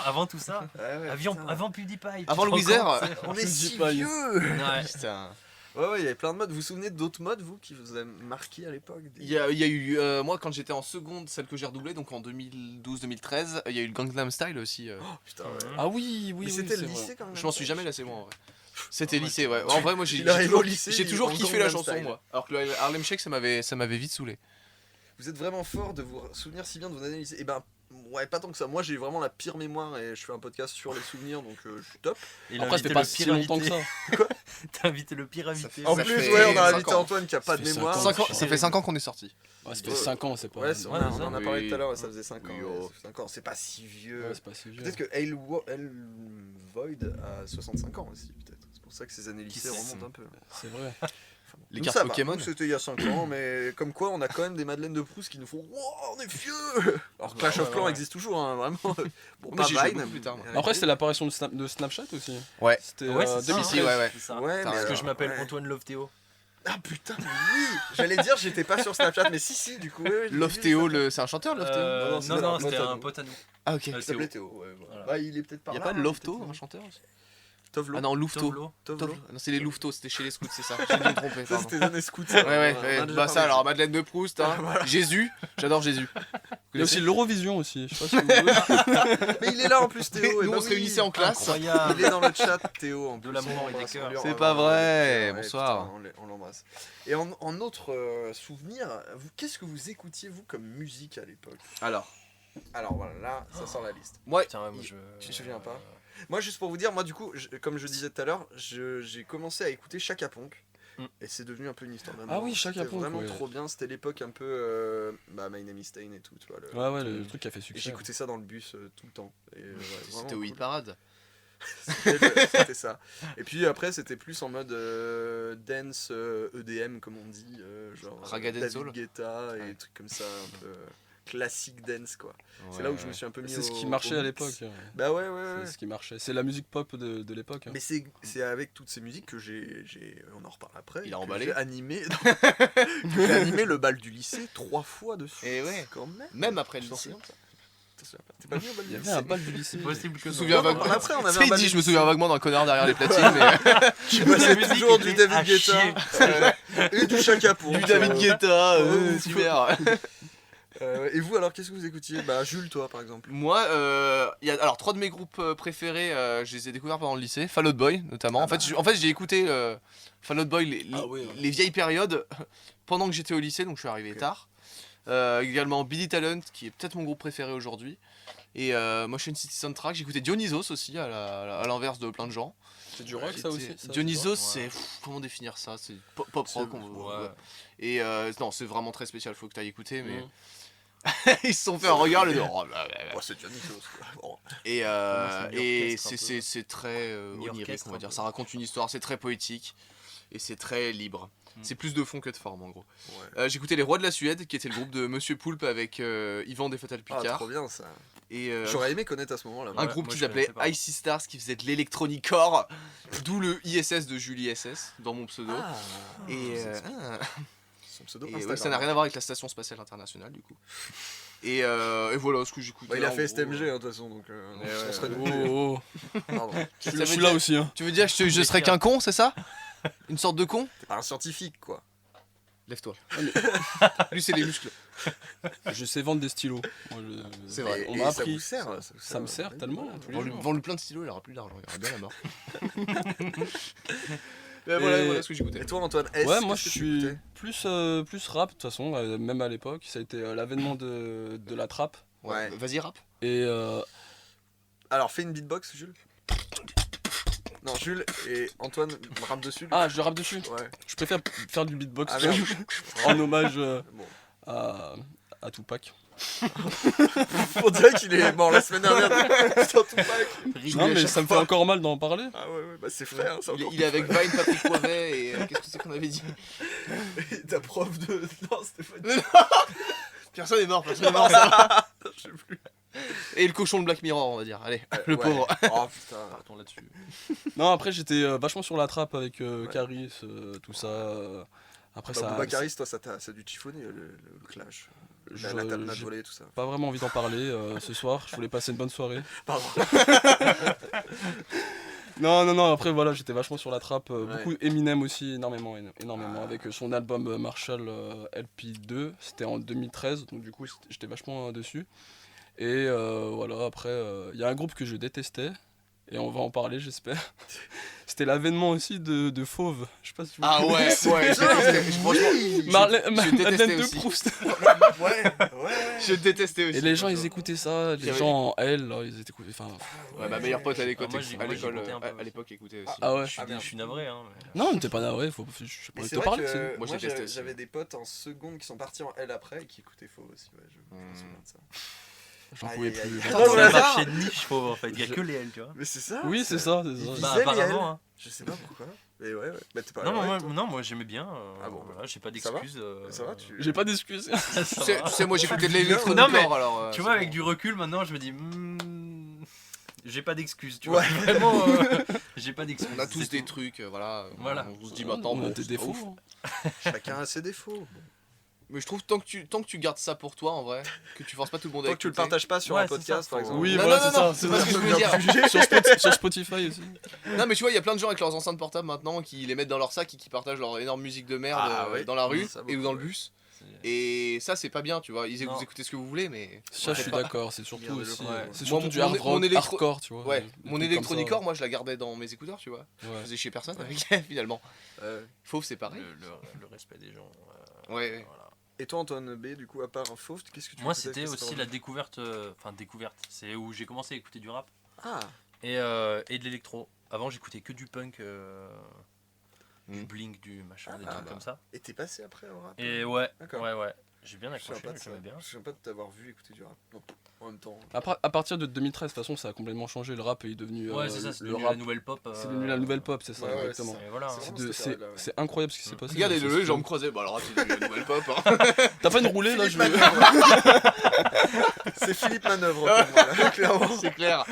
Avant tout ça. Ouais, putain. Avant PewDiePie. Avant tu le te rends Wither. compte, On est Je si dis pas, vieux! Ouais. Putain. Ouais, il y avait plein de modes. Vous vous souvenez d'autres modes, vous, qui vous avez marqué à l'époque? Il y a eu, moi quand j'étais en seconde, celle que j'ai redoublée, donc en 2012-2013, il y a eu le Gangnam Style aussi. Putain, ouais. Ah oui, Mais oui, c'était c'est le vrai. lycée quand même. Je m'en suis jamais lassé moi en vrai. C'était Ouais, lycée, ouais. En vrai, moi Il arrive au lycée, j'ai il toujours est en kiffé la Gangnam chanson, Style. moi. Alors que le Harlem Shake, ça m'avait vite saoulé. Vous êtes vraiment fort de vous souvenir si bien de vos années lycée. Et ben, ouais, pas tant que ça. Moi, j'ai vraiment la pire mémoire et je fais un podcast sur les souvenirs, donc je suis top. Il a Après, invité c'était pas le si pire longtemps que invité. ça. T'as invité le pire invité. En Ça plus, fait ouais, on a 5 invité ans. Antoine qui a pas de Ça fait mémoire. 5 ans. Ça fait 5 ans qu'on est sorti. Ouais, ça fait 5 ans, c'est pas. Ouais, Ouais, on en a parlé oui. tout à l'heure, ça faisait 5 ans. Oui, ouais, oh. ça fait 5 ans, c'est pas si vieux. Ouais, c'est pas si vieux. Peut-être que Hale Void a 65 ans aussi, peut-être. C'est pour ça que ces années lycée sait, remontent un peu. C'est vrai. Les Nous, cartes ça va. Pokémon. Nous, c'était il y a 5 ans, mais comme quoi, on a quand même des Madeleines de Proust qui nous font Wow, on est vieux. Alors, Clash of Clans existe toujours, hein, vraiment. Bon, Moi, pas j'y joue Vine. beaucoup plus tard, moi. mais- Après, c'était l'apparition de Snapchat aussi. Ouais. C'était Ouais, c'est ça. 2013. Si, ouais. C'est ça. Ouais, T'as mais raison. Que je alors, m'appelle ouais. Antoine Lovethéo. Ah putain, mais oui. J'allais dire, j'étais pas sur Snapchat, mais si, du coup. Ouais, Loftéo, c'est un chanteur, Loftéo Non, c'est Non, un c'était pote à un nous. pote à nous. Ah, ok. Euh, Il s'appelait Théo, ouais. Voilà. Bah, il est peut-être par Y'a là. pas hein, Lofto, peut-être. un chanteur aussi Tovlo. Ah non, Loufto. Tovlo. Tovlo. Non, c'est les Louftos, c'était chez les scouts, c'est ça. J'ai dû me tromper. Ça, pardon. c'était les années scouts. Ouais, ouais, On en a ouais. déjà Bah, ça parlé. alors, Madeleine de Proust, hein. Jésus, j'adore Jésus. Il y a aussi l'Eurovision aussi. Je sais pas si vous voulez. Mais il est là en plus, Théo. et Nous, bah on se oui. réunissait en classe. Incroyable. Il est dans le chat, Théo. En De plus, l'amour on et des l'embrasse, cœurs. on lui C'est envoie pas un vrai, cœur, ouais, bonsoir. putain, on l'embrasse. Et en autre souvenir, qu'est-ce que vous écoutiez, vous, comme musique à l'époque? Alors, Alors voilà, là, ça sort la liste. moi, Putain, ouais, moi je. Tu te souviens pas? Moi, juste pour vous dire, moi, du coup, comme je disais tout à l'heure, j'ai commencé à écouter Chaka Ponk. Mm. Et c'est devenu un peu une histoire d'amour. Ah oui, Chaka C'était Ponk, vraiment ouais. trop bien. C'était l'époque un peu. My Name is Stain et tout, tu vois. Ouais, le truc qui a fait Et succès. j'écoutais ça dans le bus tout le temps. Et, ouais, vraiment c'était au Hit cool. Parade. C'était ça. Et puis après, c'était plus en mode dance EDM, comme on dit, genre Raga dancehall. David Guetta et Ouais. des trucs comme ça, un peu classique dance quoi. C'est là où je me suis un peu mis C'est ce au- qui marchait au à mix. l'époque. Bah ouais, ouais, ouais. C'est ce qui marchait. C'est la musique pop de l'époque. hein. Mais c'est avec toutes ces musiques que on en reparle après. Il a que emballé. J'ai animé, que j'ai animé le bal du lycée 3 fois dessus. Et ouais. Quand même. Même après le Je m'en lycée. souviens pas. T'es pas venu au bal Il du y avait lycée? un bal du lycée. C'est possible que Je me non. souviens Non, vaguement. après, on avait C'est un bal dit, du je me souviens lycée. vaguement d'un connard derrière les platines, mais. Je passais La musique toujours du était David à Guetta et du Chaka Ponk. Du David Guetta, super. Et vous alors, qu'est-ce que vous écoutiez? Bah Jules, toi par exemple. Moi, il y a alors 3 de mes groupes préférés, je les ai découverts pendant le lycée, Fall Out Boy notamment. En fait, j'ai écouté Fall Out Boy les vieilles périodes pendant que j'étais au lycée, donc je suis arrivé tard. Également Billy Talent, qui est peut-être mon groupe préféré aujourd'hui. Et Motion City Soundtrack, j'écoutais Dionysos aussi, à l'inverse de plein de gens. C'est du rock ça aussi. ça, Dionysos, Ouais. c'est comment définir ça? C'est pop rock. Ouais. Et non, c'est vraiment très spécial, faut que tu ailles écouter. Mais Mhm. Ils se sont fait un regard le dos. Oh, c'est déjà Nikos, quoi. Bon. Et, c'est et New-Yorkesque un peu. c'est très onirique, New-Yorkesque on va un dire. peu. Ça raconte une histoire, c'est très poétique et c'est très libre. C'est plus de fond que de forme en gros. Ouais. J'écoutais Les Rois de la Suède, qui était le groupe de Monsieur Poulpe avec Yvan des Fatal Ah, Picard. trop bien ça. Et J'aurais aimé connaître à ce moment-là. un Ouais, groupe moi, qui je s'appelait connaissais pas. Icy Stars, qui faisait de l'électronicore, d'où le ISS de Julie SS dans mon pseudo. Ah, Et, son pseudo et Instagram. ouais, ça n'a rien à voir avec la Station Spatiale Internationale du coup. Et voilà ce que j'écoutais. Bah, il a en fait gros. STMG hein, de toute façon, donc on ouais, serait Oh, nous. oh. Pardon. Ça Je veut suis dire- là aussi. Hein. Tu veux dire que je serais qu'un con, c'est ça? Une sorte de con? T'es pas un scientifique quoi. Lève-toi. Lui, c'est les muscles. Je sais vendre des stylos. Moi, C'est vrai. On Et m'a ça appris. vous sert, Ça me sert tellement. Tous les jours. Vends-lui plein de stylos, il aura plus d'argent, il aura bien la mort. Et- Voilà ce que j'écoutais. Et toi Antoine, Ouais, moi je qu'est-ce que tu suis écoutais plus rap de toute façon, même à l'époque. Ça a été l'avènement de la trappe. Ouais. Vas-y, rap. Et Alors fais une beatbox Jules. Non Jules et Antoine rappe dessus. lui. ah, je rappe dessus. Ouais. Je préfère faire du beatbox Ah, merde. en hommage Bon. à Tupac. On dirait qu'il est mort la semaine dernière. Putain Tupac. Non, mais ça me fait encore mal d'en parler. Ah ouais bah c'est frère. C'est encore Il est avec Vine, Patrick Poivet et qu'est-ce que c'est qu'on avait dit? Et ta prof de. Non c'était pas. Personne est mort, ça. Je sais plus. Et le cochon de Black Mirror, on va dire. Allez, le Ouais. pauvre. Oh putain. Partons là-dessus. Non, après j'étais vachement sur la trappe avec Caris, tout ça. Après Bah, ça. Boubacaris, toi ça a dû chiffonner le clash. La table J'ai volée tout ça. pas vraiment envie d'en parler ce soir. Je voulais passer une bonne soirée. Pardon. Non, après voilà, j'étais vachement sur la trappe. Beaucoup Eminem aussi, énormément. Avec son album Marshall LP2, c'était en 2013, donc du coup j'étais vachement dessus. Et voilà, après, il y a un groupe que je détestais, et on va en parler, j'espère. C'était l'avènement aussi de Fauve. Je sais pas si vous Ah ouais, ouais, franchement, Madeleine détestais de aussi. Proust. Ouais. Je détestais aussi. Et les gens ils écoutaient ça, les J'avais- gens en L, là, ils étaient enfin. Ouais, ma meilleure pote à l'école, Ah, moi, j'ai- à moi, l'école, j'écoutais un peu à aussi. l'époque écoutait aussi. Ah ouais. Je suis navré, hein. mais- Non, t'es pas navré, je sais pas Mais envie c'est de te vrai parler. que c'est- Moi, je détestais aussi. j'avais des potes en seconde qui sont partis en L après et qui écoutaient faux aussi. Ouais, je me souviens de ça. J'en Aïe, pouvais aïe, plus. aïe. Attends, Non, c'est mais un ça- marché de niche, fauve en fait. Il y a que les L, tu vois. Mais c'est ça. Oui, c'est ça, c'est ça. Ils Bah, disaient les apparemment, L. hein. Je sais pas pourquoi. Mais ouais. Bah t'es pas Non, là. non, moi j'aimais bien. Ah bon, Voilà, j'ai pas ça va d'excuses. Ça va tu. J'ai pas d'excuses. Ça Tu sais, va. moi j'écoutais de Non, mais l'électronicore alors. Tu vois, avec du recul maintenant, je me dis. J'ai pas d'excuses, tu Ouais. vois. Vraiment, j'ai pas d'excuses. On a tous c'est des tout. trucs, voilà. Voilà. On se dit maintenant, On a bon, des c'est défauts. ouf. Chacun a ses défauts. Mais je trouve tant que tu gardes ça pour toi en vrai, que tu forces pas tout le monde à Tant que tu le écouter. partages pas sur Ouais, un c'est podcast ça, par faut- exemple. Oui, Non, voilà, non, c'est non, ça. c'est pas ce que je voulais dire. Sur Spotify aussi. Non mais tu vois, il y a plein de gens avec leurs enceintes portables maintenant qui les mettent dans leur sac et qui partagent leur énorme musique de merde Ah ouais. dans la rue Ça, et ou dans le beaucoup, bus. C'est- Et ça c'est pas bien, tu vois. Non. Vous écoutez ce que vous voulez, mais Ça, je faites suis pas. d'accord. C'est surtout Bien, aussi. ouais. C'est Moi, surtout du mon- hard mon rock, électro- hardcore, tu vois. Ouais, des mon trucs comme ça. électronicore, moi je la gardais dans mes écouteurs, tu vois. Je Ouais. faisais chez personne avec finalement. Fauve c'est pareil. Le respect des gens. Ouais. Voilà. Et toi Antoine B, du coup, à part Fauve, qu'est-ce que tu Moi, écoutais c'était que ça aussi t'a la rendu- découverte. Enfin, découverte. C'est où j'ai commencé à écouter du rap Ah, et de l'électro. Avant, j'écoutais que du punk, du Blink, du machin, des Ah, trucs bah. comme ça. et t'es passé après au rap Et ouais, D'accord. ouais. J'ai bien Je me souviens accroché, pas de ça. j'aimais bien. Je me souviens pas de t'avoir vu écouter du rap. Non, en même temps. Après, à partir de 2013, de toute façon, ça a complètement changé. Le rap est devenu. Ouais, c'est ça, c'est le devenu rap. la nouvelle pop. C'est devenu la nouvelle pop, c'est ça, Ouais, ouais, exactement. Et voilà. C'est hein. vraiment cette période-là, ouais. C'est incroyable ce qui s'est passé. Regardez C'est- le jambes croisées. Bah alors c'est devenu la nouvelle pop. Hein. T'as pas une roulée là Philippe je... Manœuvre. C'est Philippe Manœuvre, pour moi, là, clairement. C'est clair.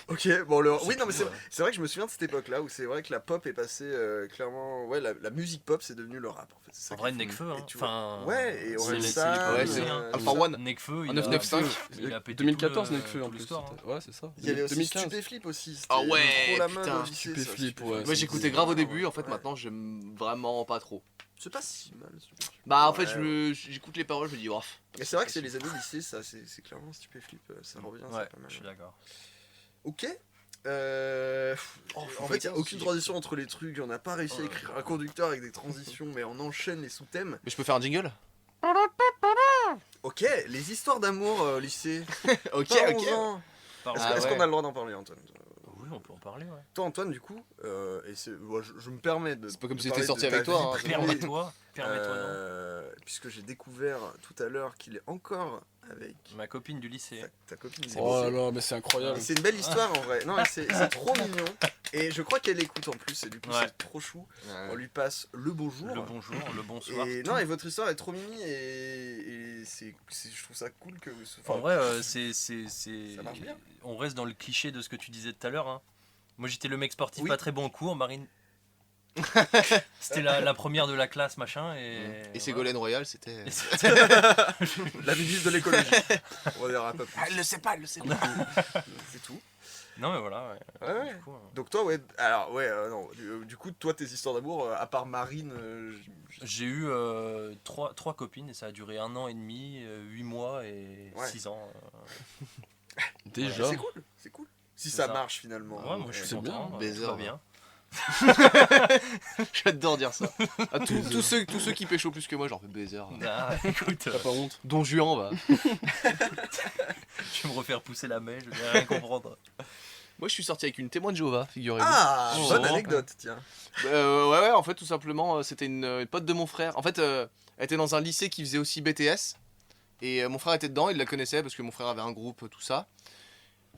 Ok, bon, oui, non, mais c'est vrai que je me souviens de cette époque-là où c'est vrai que la pop est passée clairement. Ouais, la musique pop c'est devenu le rap en fait. C'est ça En vrai, qui est fou. Nekfeu, hein. Et tu vois- Enfin, Ouais, et c'est Orelsan, les potes Ouais, aussi, c'est hein. Alpha One. Nekfeu, Un il 995. a pété 2014 tout le- Nekfeu en tout le plus. score, hein. c'était- Ouais, c'est ça. Il y avait aussi 2015. Stupéflip aussi. c'était Ah ouais, trop la mode putain, au lycée, ça, Stupéflip, ouais. Moi c'est- j'écoutais grave au début, en fait Ouais. maintenant j'aime vraiment pas trop. C'est pas si mal. Stupéflip. Bah en fait Ouais, j'écoute les paroles, je me dis oh. Mais c'est vrai que c'est les années lycée, ça, c'est clairement Stupéflip, ça revient, Ouais, c'est pas mal. je suis d'accord. Ok. En faut fait, il n'y a mettre- aucune transition entre les trucs. On n'a pas réussi à écrire un conducteur avec des transitions, mais on enchaîne les sous-thèmes. Mais je peux faire un jingle? Ok, les histoires d'amour au lycée. Ok, Parlons-en. Pardon. Est-ce Ah est-ce ouais. qu'on a le droit d'en parler, Antoine? Oui, Oui, on peut en parler, ouais. Toi, Antoine, du coup, et moi, je me permets de. C'est pas comme de si parler t'étais sorti de ta avec toi, vie hein. privée, Permets-toi, puisque j'ai découvert tout à l'heure qu'il est encore avec ma copine du lycée. ta copine. Oh là là, mais c'est incroyable. Et c'est une belle histoire en vrai. Non, c'est trop mignon. Et je crois qu'elle écoute en plus, et du coup, Ouais. c'est trop chou. On lui passe le bonjour. Le bonjour, le bonsoir. Et non, et votre histoire est trop mimi, et je trouve ça cool que vous. En vrai, c'est. Ça marche bien. On reste dans le cliché de ce que tu disais tout à l'heure. Hein. Moi, j'étais le mec sportif Oui. pas très bon en cours. Marine. C'était la première de la classe, machin. Et Ségolène Royal, c'était. Et c'était- La ministre de l'écologie. On va dire un peu plus. Elle le sait pas, elle le sait pas. C'est tout. Non, mais voilà, ouais. Ouais, ouais. Du coup, Donc toi, ouais. Alors, ouais, non. Du coup, toi, tes histoires d'amour, à part Marine. j'ai eu 3 copines et ça a duré 1 an et demi, 8 mois et Ouais. 6 ans. Déjà. C'est cool, c'est cool. Si C'est ça ça. marche finalement. Ouais, moi je suis c'est content. bien, baiser, tout va ouais. bien. J'adore dire ça. À tous ceux qui pécho plus que moi, genre baiser. Ah, écoute, T'as pas honte. Don Juan, va. je vais me refaire pousser la mèche, je vais rien comprendre. Moi, je suis sorti avec une témoin de Jéhovah, figurez-vous. Ah, Oh. bonne anecdote, tiens. Ouais, en fait, tout simplement, c'était une pote de mon frère. En fait, elle était dans un lycée qui faisait aussi BTS. Et mon frère était dedans, il la connaissait parce que mon frère avait un groupe, tout ça.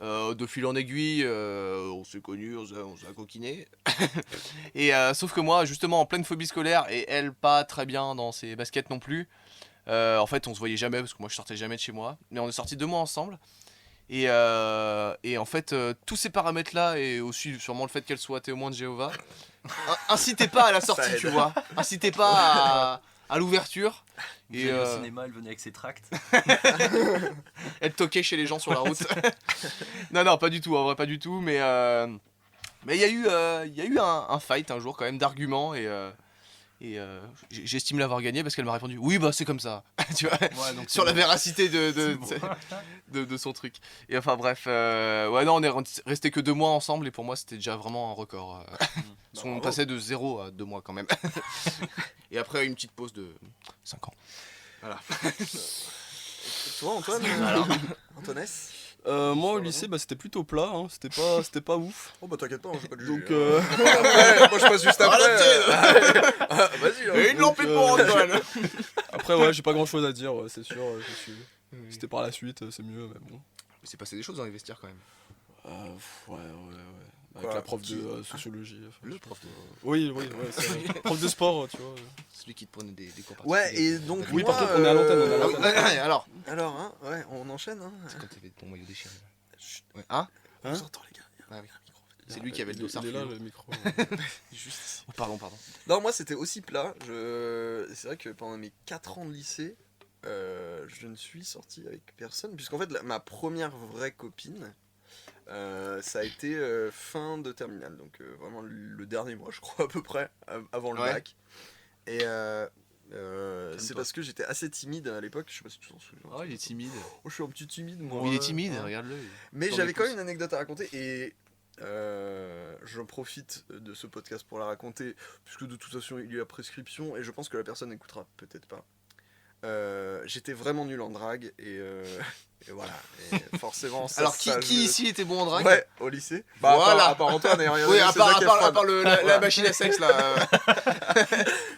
De fil en aiguille, on s'est connus, on s'est coquiné. Et sauf que moi, justement, en pleine phobie scolaire, et elle pas très bien dans ses baskets non plus. En fait, on se voyait jamais parce que moi, je sortais jamais de chez moi. Mais on est sortis 2 mois ensemble. Et en fait, tous ces paramètres-là, et aussi sûrement le fait qu'elle soit témoin de Jéhovah, incitez pas à la sortie, Ça aide. tu vois. Incitez pas à l'ouverture. Et Et au cinéma, elle venait avec ses tracts. elle toquait chez les gens sur la route. non, pas du tout, en vrai, pas du tout. Mais il y a eu un fight un jour, quand même, d'arguments. Et j'estime l'avoir gagné parce qu'elle m'a répondu oui, bah c'est comme ça. Tu vois, Ouais, donc sur la véracité C'est bon. de son truc. Et enfin bref, ouais, non, on est resté que 2 mois ensemble et pour moi c'était déjà vraiment un record. Parce qu'on Bravo. passait de 0 à 2 mois quand même. Et après une petite pause de 5 ans. Toi, Antoine, Antonès. Moi au lycée, c'était plutôt plat, hein. C'était pas ouf. Oh bah t'inquiète pas, je vais pas te juger. Donc, Après, moi je passe juste après. Ah, vas-y. Hein. Et une lampe donc, pour Antoine. après, ouais, j'ai pas grand chose à dire, ouais, c'est sûr. C'était par la suite, c'est mieux, mais bon. C'est passé des choses dans les vestiaires quand même. Ouais. Avec Quoi, la prof qui- de sociologie. enfin, Le prof de. Oui, c'est vrai. Prof de sport, tu vois. Celui qui te prenait des cours Ouais, particuliers. et donc. Oui, moi, par contre, on est à l'antenne, on est à Ah oui, l'antenne. alors, Alors, hein, ouais, on enchaîne, hein. c'est quand t'avais ton maillot déchiré. Chut. Ouais. Hein on s'entend, les gars. Ah oui. C'est lui qui avait le dossard Il est là, fluo. le micro. Juste ici. Oh, pardon. Non, moi c'était aussi plat. C'est vrai que pendant mes 4 ans de lycée, je ne suis sorti avec personne. Puisqu'en fait, ma première vraie copine, ça a été fin de terminale. Donc vraiment le dernier mois, je crois, à peu près, avant le Ouais. bac. Et c'est parce que j'étais assez timide à l'époque. Je sais pas si tu t'en souviens. Oh, il est timide. Oh, je suis un petit timide, moi. Il est timide, Ouais. regarde-le. Mais Dans j'avais les quand pouces. même une anecdote à raconter et j'en profite de ce podcast pour la raconter puisque de toute façon il y a prescription et je pense que la personne n'écoutera peut-être pas. J'étais vraiment nul en drague et voilà. Et forcément ça. Alors, ça, qui ici était bon en drague? Ouais, au lycée. Voilà. À part Antoine et rien. Oui, à c'est Zac Efron. part la machine à sexe là.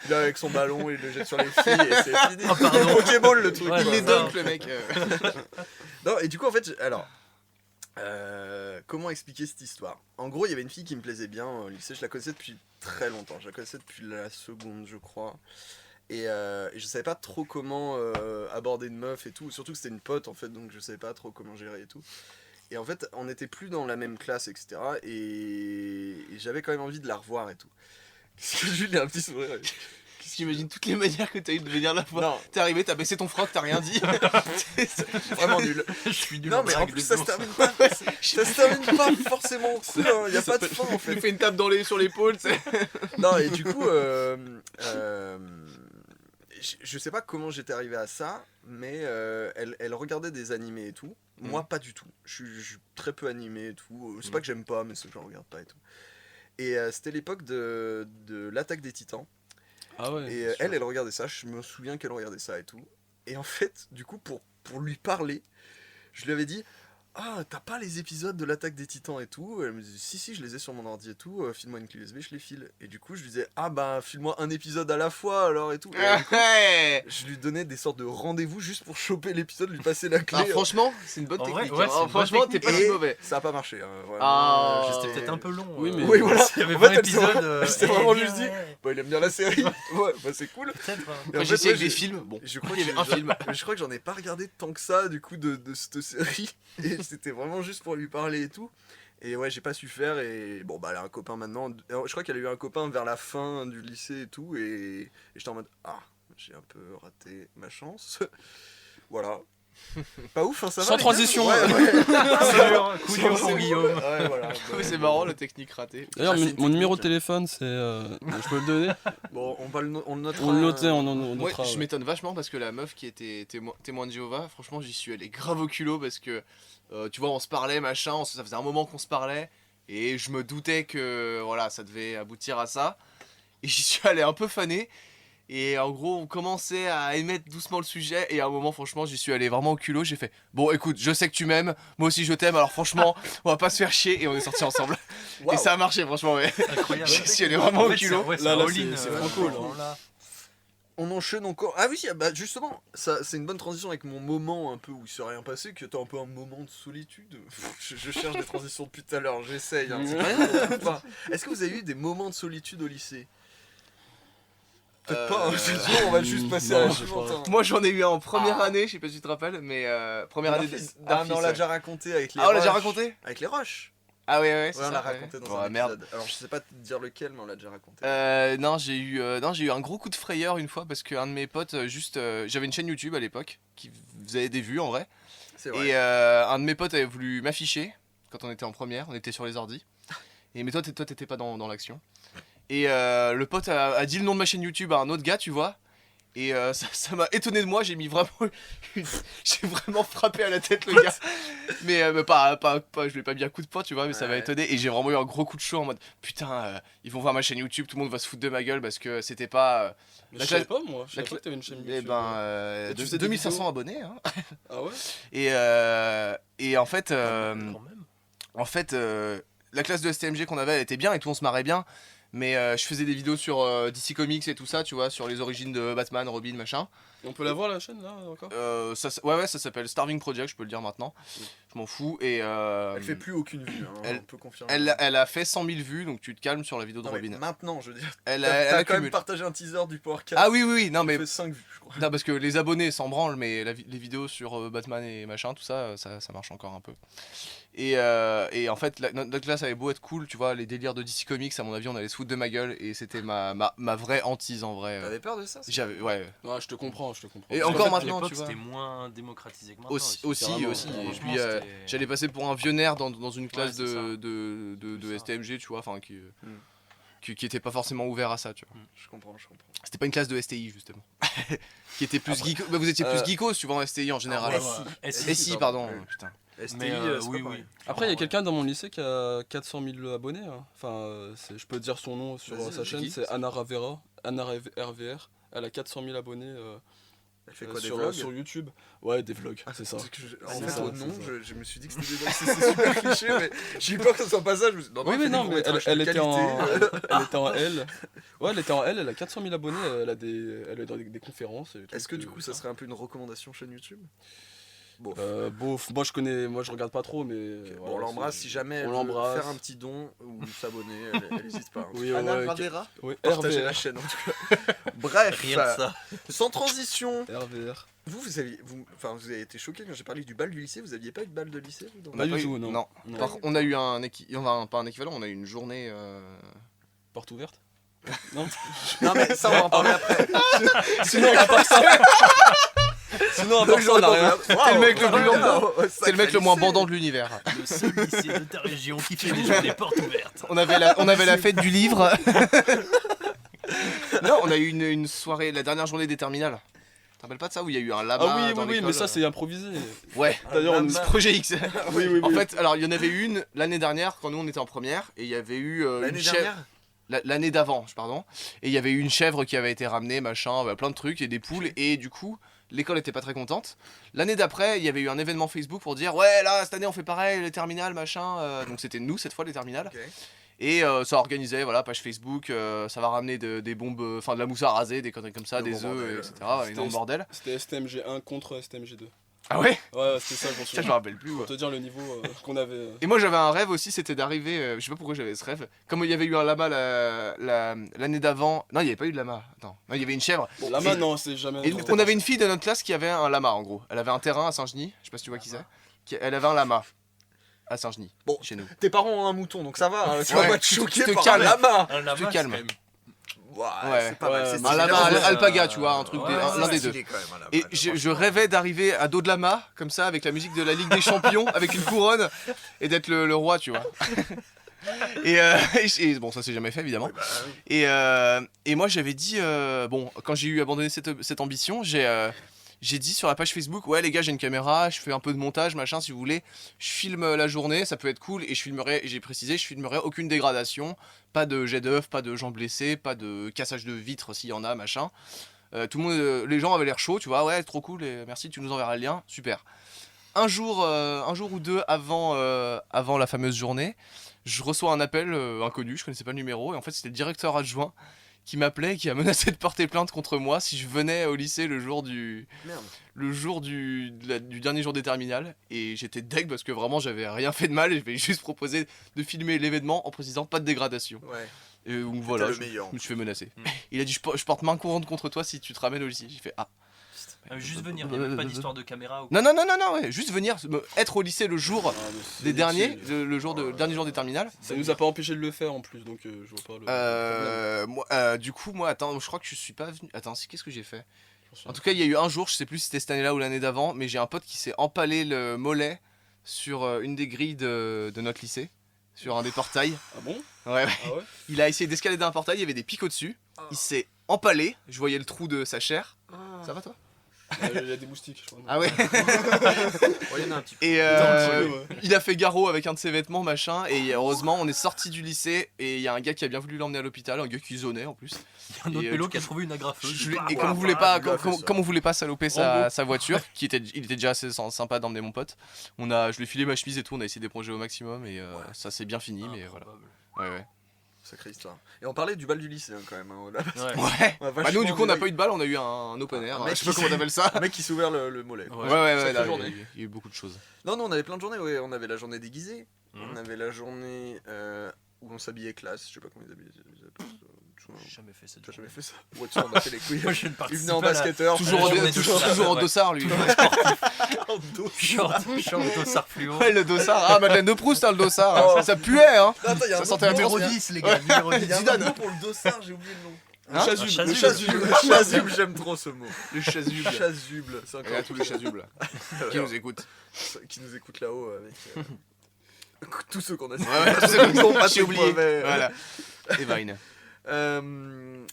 Il est avec son ballon, il le jette sur les filles et c'est fini. Oh, pardon. Pokéball le truc. Ouais, quoi. Il les ça. dunk le mec. Non, et du coup, en fait, alors, comment expliquer cette histoire? En gros, il y avait une fille qui me plaisait bien au lycée, je la connaissais depuis très longtemps, je la connaissais depuis la seconde, je crois. Et je savais pas trop comment aborder une meuf et tout, surtout que c'était une pote en fait, donc je savais pas trop comment gérer et tout. Et en fait, on n'était plus dans la même classe, etc. Et j'avais quand même envie de la revoir et tout. Qu'est-ce que Jules, il a un petit sourire. J'imagine toutes les manières que t'as eu de venir la fois. Non, T'es arrivé, t'as baissé ton froc, t'as rien dit. vraiment nul. Je suis nul Non, en mais en drague, plus, le ça se dos. termine pas. Ça se termine pas forcément cool, hein. Y a pas de fin en Tu fait. lui fais une tape sur l'épaule, tu sais. Non, et du coup, je sais pas comment j'étais arrivé à ça, mais elle regardait des animés et tout. Moi, pas du tout. Je suis très peu animé et tout. C'est pas que j'aime pas, mais c'est que j'en regarde pas et tout. Et c'était l'époque de l'Attaque des Titans. Ah ouais. Et elle regardait ça. Je me souviens qu'elle regardait ça et tout. Et en fait, du coup, pour lui parler, je lui avais dit ah, t'as pas les épisodes de l'attaque des Titans et tout? Elle me dit si, je les ai sur mon ordi et tout, file-moi une clé USB, je les file. Et du coup je lui disais ah bah file-moi un épisode à la fois alors et tout. Et du coup, Ouais. je lui donnais des sortes de rendez-vous juste pour choper l'épisode, lui passer la clé. Alors franchement, c'est une bonne En vrai, technique. ouais, hein. c'est une bonne Franchement, t'es technique. pas si Et mauvais. ça a pas marché. Hein, vraiment, Ah, j'étais- C'était peut-être un peu long. Oui, mais- Oui, voilà. Il y avait En 20 fait, elle s'est épisodes. vraiment- elle s'est vraiment juste dit, bah il aime bien la série. Ouais, bah c'est cool. Peut-être. Et en Quand fait, j'ai essayé ouais, avec des j'ai- films, bon, Je crois il y que avait un film. je crois que j'en ai pas regardé tant que ça du coup de cette série et c'était vraiment juste pour lui parler et tout. Et ouais, j'ai pas su faire et bon bah elle a un copain maintenant. Alors, je crois qu'elle a eu un copain vers la fin du lycée et tout et j'étais en mode ah, j'ai un peu raté ma chance. Voilà. Pas ouf, hein, ça va. Sans les gars transition. Ouais, Coup dur pour Guillaume. Ouais, voilà. Oui, c'est marrant la technique ratée. D'ailleurs, Ah, c'est une mon numéro de technique. téléphone, c'est. Je peux le donner. Bon, on le notera. On le notait, on Moi, notera. je ouais. m'étonne vachement parce que la meuf qui était témoin de Jéhovah, franchement, j'y suis allé grave au culot parce que, tu vois, on se parlait, machin, ça faisait un moment qu'on se parlait et je me doutais que, voilà, ça devait aboutir à ça. Et j'y suis allé un peu fané. Et en gros, on commençait à émettre doucement le sujet. Et à un moment, franchement, j'y suis allé vraiment au culot. J'ai fait, bon, écoute, je sais que tu m'aimes, moi aussi je t'aime, alors franchement, on va pas se faire chier. Et on est sortis ensemble. Waouh. Et ça a marché, franchement, ouais. Incroyable. J'y suis allé vraiment En au fait, culot. ouais, c'est Là, un là, all-in, c'est franco, franco, là. On enchaîne encore. Ah oui, bah justement, ça, c'est une bonne transition avec mon moment un peu où il s'est rien passé, que t'as un peu un moment de solitude. Je cherche des transitions depuis tout à l'heure, j'essaye. Hein, c'est pas grave. Enfin, est-ce que vous avez eu des moments de solitude au lycée? Peut-être pas, hein, je suis sûr, on va juste passer à la non, j'ai suivante. pas. hein. Moi, j'en ai eu un en première Ah. année, je sais pas si tu te rappelles, mais première année D'Arfis. d'Arfis, Ah mais on l'a ouais. déjà raconté avec les Ah, on l'a déjà rushs. raconté? Avec les rushs. Ah ouais, c'est Ouais, on ça, l'a ouais. raconté dans Bon, un merde. épisode. Alors je sais pas te dire lequel, mais on l'a déjà raconté. Non, j'ai eu un gros coup de frayeur une fois parce qu'un de mes potes, j'avais une chaîne YouTube à l'époque qui faisait des vues en vrai. C'est vrai. Et un de mes potes avait voulu m'afficher quand on était en première, on était sur les ordis. Mais toi t'étais pas dans l'action. Et le pote a dit le nom de ma chaîne YouTube à un autre gars, tu vois. Et ça m'a étonné de moi, j'ai vraiment frappé à la tête le gars. Mais je lui ai pas mis un coup de poing, tu vois, mais ça m'a Ouais. étonné. Et j'ai vraiment eu un gros coup de chaud en mode putain, ils vont voir ma chaîne YouTube, tout le monde va se foutre de ma gueule parce que c'était pas. Mais La je savais classe- pas, moi. Je savais pas que t'avais une chaîne YouTube. Eh ben, Et tu faisais des 2500 vidéos abonnés. Hein. Ah ouais Et en fait, Quand même. la classe de STMG qu'on avait, elle était bien et tout, on se marrait bien. Mais je faisais des vidéos sur DC Comics et tout ça, tu vois, sur les origines de Batman, Robin, machin. On peut la voir, la chaîne, là, encore Ouais, ça s'appelle Starving Project, je peux le dire maintenant. Je m'en fous. Et Elle fait plus aucune vue, hein, elle- on peut confirmer. elle a fait 100 000 vues, donc tu te calmes sur la vidéo de Non, mais Robin. maintenant, je veux dire. Elle T'as quand même accumule. partagé un teaser du Powercast. Ah oui, non mais fait 5 vues, je crois. non, parce que les abonnés s'en branlent, mais les vidéos sur Batman et machin, tout ça, ça marche encore un peu. Et en fait, notre classe avait beau être cool, tu vois, les délires de DC Comics, à mon avis, on allait se foutre de ma gueule, et c'était ma vraie hantise en vrai. T'avais peur de ça? Ouais. Ouais, je te comprends, je te comprends. Et Parce encore qu'en fait, maintenant, À l'époque, tu vois. c'était moins démocratisé que maintenant. Aussi. carrément. Et Franchement, puis c'était- j'allais passer pour un vieux nerd dans une classe c'est ça. de C'est ça. STMG, tu vois, enfin qui était pas forcément ouvert à ça, tu vois. Je comprends. C'était pas une classe de STI justement. Qui était plus geeko. Bah, vous étiez plus geekos, tu vois, en STI en général. ouais. SI, pardon. Ouais. Putain. STI, Mais c'est oui, pas oui. pareil. Après, il y a quelqu'un dans mon lycée qui a 400 000 abonnés. Hein. Enfin, je peux dire son nom sur Vas-y, sa c'est chaîne, qui c'est Anna Ravera. Anna RVR. Elle a 400 000 abonnés Elle fait quoi, des sur, vlogs? sur YouTube. Ouais, des vlogs, c'est ça. Parce que en C'est fait, ça, au c'est nom, ça. je me suis dit que c'était des vlogs. C'est super cliché, mais j'ai eu peur que ce soit pas ça. Je me suis dit, Oui, mais elle fait non, des mais courts-métrages elle de était qualité. elle était en L. Ouais, elle était en L, elle a 400 000 abonnés, elle est dans des conférences. et des Est-ce que trucs, du coup, ça serait un peu une recommandation chaîne YouTube? Bon, Bof, moi je regarde pas trop, mais. bon, voilà, on l'embrasse c'est- si jamais elle on veut l'embrasse. faire un petit don ou s'abonner, elle n'hésite pas. hein. Oui, Anna ouais, Ravera. oui, Partagez RVR. la chaîne en tout cas. Bref, Rien que ça. sans transition, RVR. vous avez été choqué quand j'ai parlé du bal du lycée. Vous aviez pas eu de bal de lycée vous, dans Pas du pas eu- tout, non. non. Non. Par contre, on a eu pas un équivalent, on a eu une journée. Porte ouverte Non. Non mais ça on va en parler après. Sinon, à part ça. Sinon, à part ça, on a rien. T'es le mec le plus lambda. C'est C'est le mec le moins bandant de l'univers. Le seul lycée de ta région qui fait des journées portes ouvertes. On avait la fête du livre. Non, on a eu une soirée, la dernière journée des terminales. Tu te rappelles pas de ça où il y a eu un lama Ah oui, dans oui, oui, l'école mais ça c'est improvisé. Ouais. D'ailleurs, on lama. Projet X. Oui, oui, En oui. fait, alors il y en avait une l'année dernière quand nous on était en première et il y avait eu une L'année chèvre. dernière. L'année d'avant, pardon. Et il y avait eu une chèvre qui avait été ramenée, machin, plein de trucs et des poules et du coup L'école était pas très contente. L'année d'après, il y avait eu un événement Facebook pour dire ouais là cette année on fait pareil les terminales machin. Donc c'était nous cette fois les terminales. Ok. Et ça organisait voilà page Facebook, ça va ramener des bombes, enfin de la mousse à raser, des conneries comme ça, Le des gros œufs, bordel. etc. Énorme bordel. C'était STMG1 contre STMG2. Ah ouais. Ouais, c'était ça, je m'en Ça je souviens. me rappelle plus. Pour Ouais. te dire le niveau qu'on avait. Et moi j'avais un rêve aussi, c'était d'arriver, je sais pas pourquoi j'avais ce rêve, comme il y avait eu un lama l'année d'avant, non il n'y avait pas eu de lama, attends, non, il y avait une chèvre, Bon, là-bas, non, c'est jamais. et on avait une fille de notre classe qui avait un lama en gros, elle avait un terrain à Saint-Genis, je sais pas si tu vois qui c'est, elle avait un lama à Saint-Genis, Bon, chez nous. tes parents ont un mouton, donc ça va. Hein, tu Ouais, vas pas te tu choquer te par calmes. un lama. Un lama, te c'est calmes. quand même- Ouais, Ouais. c'est pas mal. Ouais, c'est un Un stylé. lama Ouais, alpaga, tu vois, un truc, ouais, l'un des deux. Stylé quand même, un lama, Et là, je franchement. rêvais d'arriver à dos de lama, comme ça, avec la musique de la Ligue des Champions, avec une couronne, et d'être le roi, tu vois. Et bon, ça s'est jamais fait, évidemment. Ouais, bah, oui. Et moi, j'avais dit, bon, quand j'ai eu abandonné cette ambition, j'ai dit sur la page Facebook, ouais les gars, j'ai une caméra, je fais un peu de montage, machin, si vous voulez, je filme la journée, ça peut être cool, et j'ai précisé, je filmerai aucune dégradation, pas de jet d'œuf, pas de gens blessés, pas de cassage de vitres s'il y en a, machin. Tout le monde, les gens avaient l'air chauds, tu vois, ouais, trop cool, et merci, tu nous enverras le lien, super. Un jour ou deux avant la fameuse journée, je reçois un appel inconnu, je connaissais pas le numéro, et en fait c'était le directeur adjoint qui m'appelait et qui a menacé de porter plainte contre moi si je venais au lycée le jour du dernier jour des terminales. Et j'étais deg parce que vraiment j'avais rien fait de mal et je vais juste proposer de filmer l'événement en précisant pas de dégradation. Ouais. Et donc voilà, le je meilleur. me suis fait menacer. Mm. Il a dit je porte main courante contre toi si tu te ramènes au lycée. J'ai fait ah. Juste venir, il n'y a même pas d'histoire de caméra ou Non, ouais, juste venir être au lycée le jour des derniers, le dernier jour des terminales. Ça nous a pas empêché de le faire en plus, donc je vois pas le problème. Du coup, moi, attends, je crois que je suis pas venu. Attends, qu'est-ce que j'ai fait? En tout cas, il y a eu un jour, je sais plus si c'était cette année-là ou l'année d'avant, mais j'ai un pote qui s'est empalé le mollet sur une des grilles de notre lycée, sur un des portails. Ah bon? Ouais, Ah ouais? il a essayé d'escalader un portail, il y avait des pics au-dessus. Il s'est empalé, je voyais le trou de sa chair. Ça va toi? Il y a des moustiques, je crois. Ah ouais. Ouais, il y en a un petit peu. Et ouais. il a fait garrot avec un de ses vêtements, machin. Et heureusement, on est sorti du lycée. Et il y a un gars qui a bien voulu l'emmener à l'hôpital, un gars qui zonait en plus. Il y a un autre Et, pélo du qui a coup, trouvé une agrafeuse. Et comme on voulait pas, il a fait ça. comme on voulait pas saloper sa voiture, il était déjà assez sympa d'emmener mon pote. Je lui ai filé ma chemise et tout. On a essayé d'éponger au maximum et ça s'est bien fini. Mais voilà. Ouais. Sacrée histoire. Et on parlait du bal du lycée hein, quand même. Hein, là. Ouais. On a Bah nous vachement du coup on n'a des pas eu de balle, on a eu un open air. Un mec Je sais pas qui comment on appelle ça. Un mec qui s'est ouvert le mollet. Ouais. Ouais, Sacrée là, journée. il y a eu beaucoup de choses. Non, on avait plein de journées. Ouais. On avait la journée déguisée. Mhm. On avait la journée où on s'habillait classe. Je sais pas comment ils appellent ça. J'ai jamais fait cette Tu as jamais journée. fait ça? Ouais, tu sais, on a fait les couilles. Moi je ne Il participe venait en pas à la- basketteur. Toujours la en journée de toujours en ouais. dossard lui. en dos. Short dossard fluo. Ouais, le dossard. Ah, Madeleine de Proust, hein, le dossard. Oh. Ça puait, hein. Attends, il y a Ça un sentait la autre numéro mot, 10 les gars, numéro 10. il y a un Zidane. autre mot pour le dossard, j'ai oublié le nom. Hein Le chasuble. Un Le chasuble. chasuble. Le chasuble, j'aime trop ce mot. Le chasuble. Chasuble. C'est Et encore à tous les chasubles qui nous écoutent. qui nous écoutent là-haut avec tous ceux qu'on a dit. Ouais, tous ceux qu'on a Patrick oublié. Poivet. Voilà. Et Vine.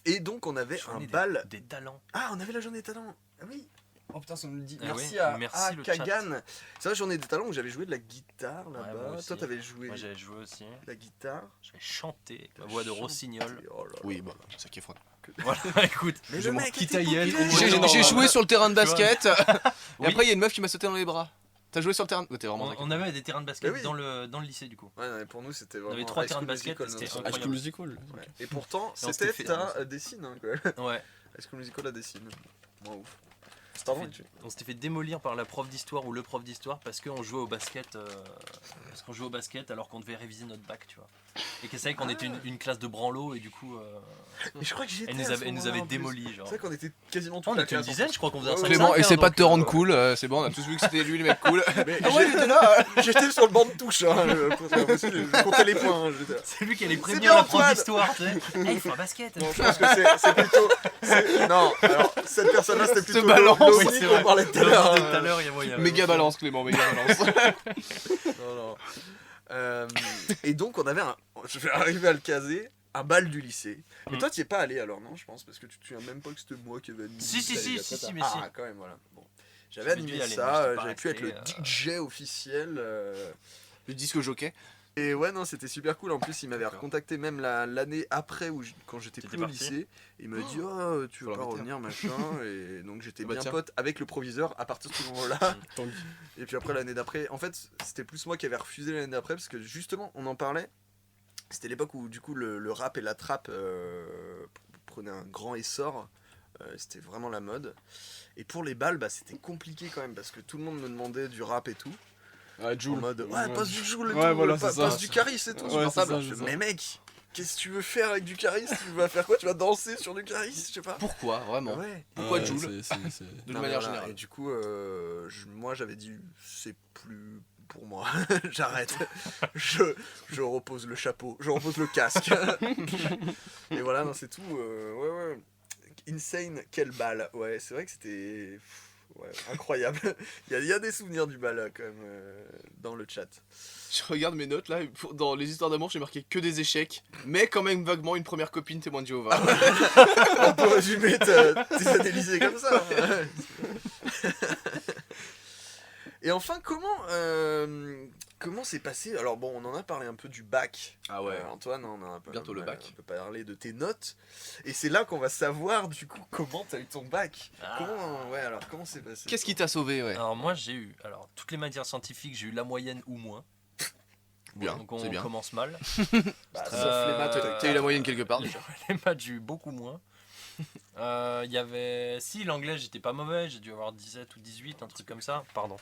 Et donc on avait un Journée bal. Des talents. Ah, on avait la journée des talents. Ah oui. Oh putain, ça nous le dit. Ah Merci oui, à merci le Kagan. C'est la journée des talents où j'avais joué de la guitare Ouais, là-bas. moi aussi. Toi, t'avais joué Moi j'avais joué aussi. de la guitare. J'avais chanté ma voix de rossignol. Oh là là. Oui, bah, ça qui est froid. Voilà, écoute. Mais je le m'en mec quitte était à Yel. populaire. J'ai joué sur le terrain de basket. Et Oui. après, il y a une meuf qui m'a sauté dans les bras. T'as joué sur le terrain? T'es vraiment On, d'accord. on avait des terrains de basket Mais oui. dans le lycée du coup. Ouais, non, mais pour nous, c'était vraiment. On avait 3 High terrains de School basket, Musical, c'était non, High School Musical. Ouais. Et pourtant, Et on c'était s'était fait ta ça. Dessine, hein, quoi. Ouais. High School Musical à Dessine. Moins ouf. Pardon, tu- On s'était fait démolir par la prof d'histoire ou le prof d'histoire parce qu'on jouait au basket. Alors qu'on devait réviser notre bac, tu vois. Et qu'elle savait qu'on était une classe de branlo et du coup. Mais je crois que j'y étais. Elle nous à ce avait moment-là, en plus. démolis, genre. C'est vrai qu'on était quasiment tous On la était une classe, en dizaine, je crois qu'on faisait un Ouais, 5 Clément, essaie pas de te rendre donc, cool. C'est bon, on a tous vu que c'était lui le mec cool. Mais Ah ouais, il était là. j'étais sur le banc de touche, hein. Je comptais les points. Hein, j'étais là. C'est lui qui allait C'est prévenir bien, la prof Antoine. d'histoire, tu sais. Eh, il faut un basket. Bon, je pense que c'est plutôt. Non, alors cette personne-là, c'était plutôt balance. l'OVNI Oui, c'est qu'on vrai. parlait tout à l'heure. Tout à l'heure, il y a moyen. Méga balance, Clément, méga balance. Non, non. Et donc, on avait un. Je vais arriver à le caser. Un bal du lycée. Mais Mm. toi, tu es pas allé alors, non? Je pense, parce que tu te souviens même pas que c'était moi qui avais animé. Si, si, ça, si, les gars, si, très si, tard. mais Ah, si. quand même, voilà. Bon. J'avais J'avais dû animé y aller, ça, moi, j'étais pas j'avais pu être le resté, DJ officiel. Le disque jockey. Et ouais, non, c'était super cool. En plus, il m'avait recontacté même l'année après, quand j'étais T'étais plus au parti lycée. Il me dit, oh, tu veux Faut pas l'inviter, revenir, machin. Et donc, j'étais Bah, bien tiens. pote avec le proviseur à partir de ce moment-là. Tant pis. Et puis après, l'année d'après, en fait, c'était plus moi qui avais refusé l'année d'après parce que justement, on en parlait. C'était l'époque où, du coup, le rap et la trappe prenaient un grand essor. C'était vraiment la mode. Et pour les balles, bah, c'était compliqué quand même parce que tout le monde me demandait du rap et tout. Ouais, En Joule. mode, ouais, passe du Joule et Ouais, tout, voilà, c'est ça. passe du Caris et tout. Ouais, sur c'est portable. ça, Je c'est fais, ça. mais mec, qu'est-ce que tu veux faire avec du Caris? Tu vas faire quoi? Tu vas danser sur du Caris? Je sais pas. Pourquoi, vraiment? Ouais. Pourquoi Ouais, Joule c'est- De Non, mais manière voilà, générale. Et du coup, moi j'avais dit, c'est plus pour moi, j'arrête. je repose le chapeau, je repose le casque. Et voilà, non, c'est tout. Ouais, ouais. Insane, quelle balle. Ouais, c'est vrai que c'était ouais, incroyable. Il y a des souvenirs du bal quand même dans le chat. Je regarde mes notes là, dans les histoires d'amour, j'ai marqué que des échecs, mais quand même vaguement une première copine témoin de Jéhovah. On peut résumer tes années lycée comme ça. Hein. Et enfin, comment s'est passé? Alors bon, on en a parlé un peu du bac. Ah ouais. Antoine, on en a pas Bientôt le bac. On peut parler de tes notes. Et c'est là qu'on va savoir du coup comment t'as eu ton bac. Comment c'est passé? Qu'est-ce qui t'a sauvé, ouais? Alors moi j'ai eu, toutes les matières scientifiques, j'ai eu la moyenne ou moins. Bien, Donc c'est on bien. commence mal. Sauf les maths, T'as eu la moyenne quelque part déjà. Les maths j'ai eu beaucoup moins. Il y avait... Si, l'anglais j'étais pas mauvais, j'ai dû avoir 17 ou 18, un truc comme ça. Pardon.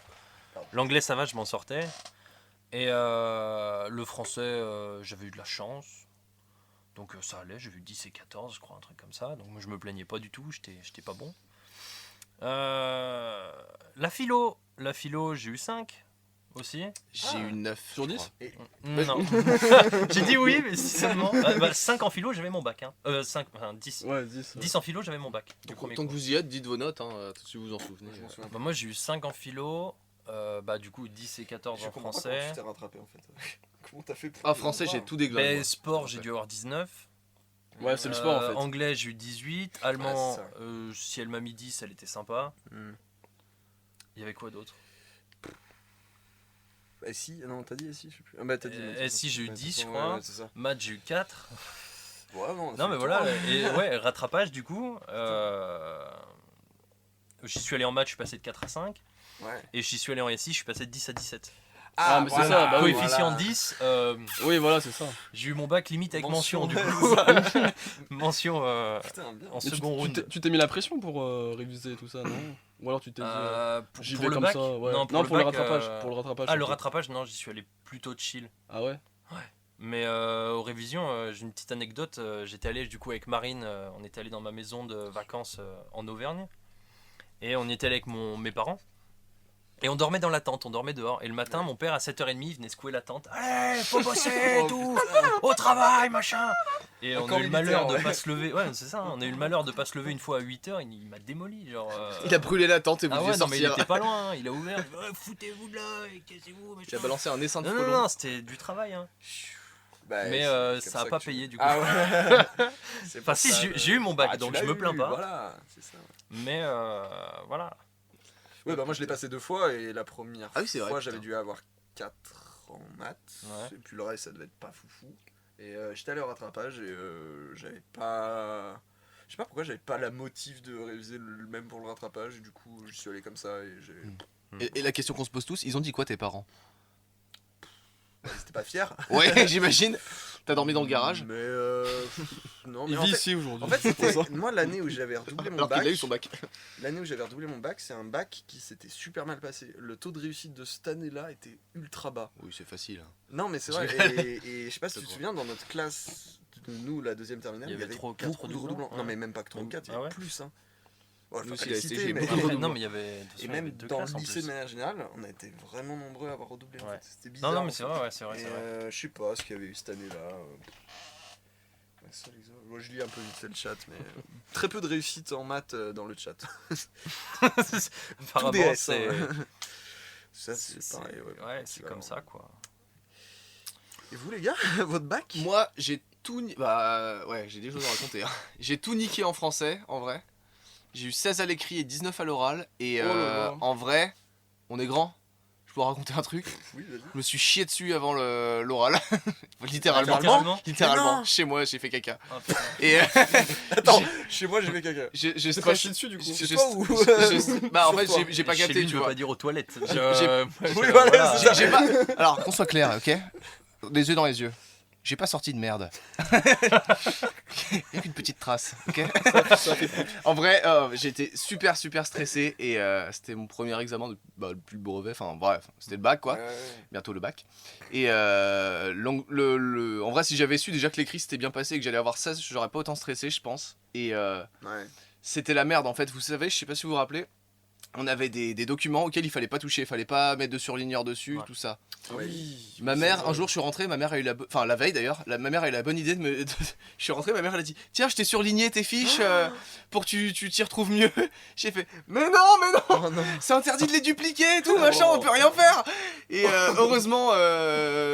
L'anglais ça va, je m'en sortais. Et le français, j'avais eu de la chance. Donc ça allait, j'ai eu 10 et 14, je crois, un truc comme ça. Donc moi je me plaignais pas du tout, j'étais pas bon. La philo, j'ai eu 5 aussi. J'ai eu 9 Sur 10? Non. J'ai dit oui, mais si seulement. 5 en philo, j'avais mon bac. 10. Ouais, 10. 10 en philo, j'avais mon bac. du premier Tant que cours. vous y êtes, dites vos notes, hein, si vous vous en souvenez. Je m'en souviens. Moi j'ai eu 5 en philo, du coup 10 et 14 Je en comprends pas français. comment tu t'es rattrapé en fait. Comment t'as fait pour... Ah, français, j'ai tout déglingué. Mais moi. sport, j'ai dû avoir 19. Ouais, c'est le sport en fait. Anglais, j'ai eu 18. Allemand, Ouais, c'est ça. si elle m'a mis 10, elle était sympa. Hmm. Il y avait quoi d'autre? Si, non, t'as dit si, je sais plus. Ah bah t'as dit. Si, j'ai eu 10, je ouais, crois. ouais, c'est ça. Maths, j'ai eu 4. Ouais, non, Non, mais voilà. Et ouais, rattrapage, du coup. J'y suis allé en maths, je suis passé de 4 à 5. Ouais. Et j'y suis allé en SI, je suis passé de 10 à 17. Ah, mais c'est ça, bah oui, Coefficient voilà. 10, Oui, voilà, c'est ça. j'ai eu mon bac limite avec mention, du ouais, coup. c'est ça. Mention Putain, bien. en Mais second round. tu t'es mis la pression pour réviser tout ça, non? Ou alors tu t'es dit. J'y Pour vais le comme bac ça, ouais. Non, pour le bac, rattrapage. Pour le rattrapage. Ah, le surtout. rattrapage, non, j'y suis allé plutôt chill. Ah ouais? Mais aux révisions, j'ai une petite anecdote. J'étais allé du coup avec Marine, on était allé dans ma maison de vacances en Auvergne. Et on y était allé avec mes parents. Et on dormait dans la tente, on dormait dehors. Et le matin, mon père à 7h30, il venait secouer la tente. Allez, faut bosser et tout, au travail, machin. Et on a Encore eu le malheur militaire, de ouais. pas se lever. Ouais, c'est ça, on a eu le malheur de pas se lever une fois à 8h. Il m'a démoli. Genre, Il a brûlé la tente et vous Ah deviez ouais, non, mais il sortir. était pas loin, hein. Il a ouvert. Il dit, ouais, foutez-vous de là, et cassez-vous, machin. Tu as balancé un essaim de Non, non, frelons. non, c'était du travail. Hein. Bah, Mais c'est ça comme a pas que tu- payé du coup. Ah ouais. C'est Enfin, pour si, ça, j'ai eu mon bac, Ah, tu donc l'as je me eu, plains pas. Voilà, c'est ça. Mais voilà. Ouais, bah moi je l'ai passé 2 fois et la première Ah oui, c'est vrai, fois putain. j'avais dû avoir 4 en maths. Ouais. Et puis le reste ça devait être pas foufou. Et j'étais allé au rattrapage et j'avais pas. Je sais pas pourquoi j'avais pas la motive de réviser le même pour le rattrapage. Et du coup je suis allé comme ça et j'ai. Et la question qu'on se pose tous, ils ont dit quoi tes parents? Ils étaient pas fiers. Ouais, j'imagine. T'as dormi dans le garage? Mais non, mais Il en vit fait, ici aujourd'hui. en fait c'était moi l'année où j'avais redoublé mon Alors qu'il bac. a eu son bac. L'année où j'avais redoublé mon bac, c'est un bac qui s'était super mal passé. Le taux de réussite de cette année-là était ultra bas. Oui, c'est facile. Non, mais c'est vrai. Et je sais pas si Je tu te crois. souviens, dans notre classe, de nous, la deuxième terminale, Il y il y avait avait trois ou quatre beaucoup de redoublants. redoublants. Non, mais même pas que 3 ou 4, il y Ah avait ouais. plus. Hein. Bon, Nous faut aussi, pas les à ST, citer, j'ai eu mais- beaucoup de Après, redoublants. non, mais il y avait. de toute façon, Et il y avait même 2 dans classes le en lycée plus. de manière générale, on a été vraiment nombreux à avoir redoublé. En Ouais. fait. C'était bizarre. Non, non, mais en c'est fait. vrai, ouais, c'est vrai. Et, c'est vrai. je sais pas ce qu'il y avait eu cette année-là. Ouais, ça, les autres. Moi, je lis un peu vite fait le chat, mais très peu de réussite en maths dans le chat. Apparemment, DS, c'est. hein. Ça, c'est pareil. Ouais, c'est comme ça, quoi. Et vous, les gars, votre bac? Moi, j'ai tout. Bah ouais, j'ai des choses à raconter. Hein. J'ai tout niqué en français, en vrai. J'ai eu 16 à l'écrit et 19 à l'oral. Et Oh là là. en vrai, on est grand. Je peux raconter un truc? Oui, vas-y. Je me suis chié dessus avant l'oral. Littéralement. Littéralement. Non. Chez moi, j'ai fait caca. Ah, putain. Et Attends, chez moi j'ai fait caca. je T'es pas stresse. chié dessus du coup. Chez je- toi ou Bah en fait, Sur toi. j'ai pas Chez capté, lui, tu je veux vois. pas dire aux toilettes. Oui, voilà, c'est ça. J'ai pas. Alors, qu'on soit clair, ok? Les yeux dans les yeux. J'ai pas sorti de merde. Il y a qu'une petite trace, ok? En vrai, j'étais super stressé et c'était mon premier examen depuis le brevet. Enfin bref, c'était le bac quoi. Bientôt le bac. Et en vrai, si j'avais su déjà que l'écrit s'était bien passé et que j'allais avoir 16, j'aurais pas autant stressé, je pense. Et Ouais. c'était la merde en fait. Vous savez, je sais pas si vous vous rappelez. On avait des documents auxquels il fallait pas toucher, il fallait pas mettre de surligneur dessus, Ouais. tout ça. Oui. Ma mère, un jour, je suis rentré, ma mère a eu enfin la veille d'ailleurs, ma mère a eu la bonne idée de me. Je suis rentré, ma mère elle a dit tiens, je t'ai surligné tes fiches pour que tu t'y retrouves mieux. J'ai fait mais non, Oh non. c'est interdit de les dupliquer et tout, machin, on peut rien faire. Et heureusement,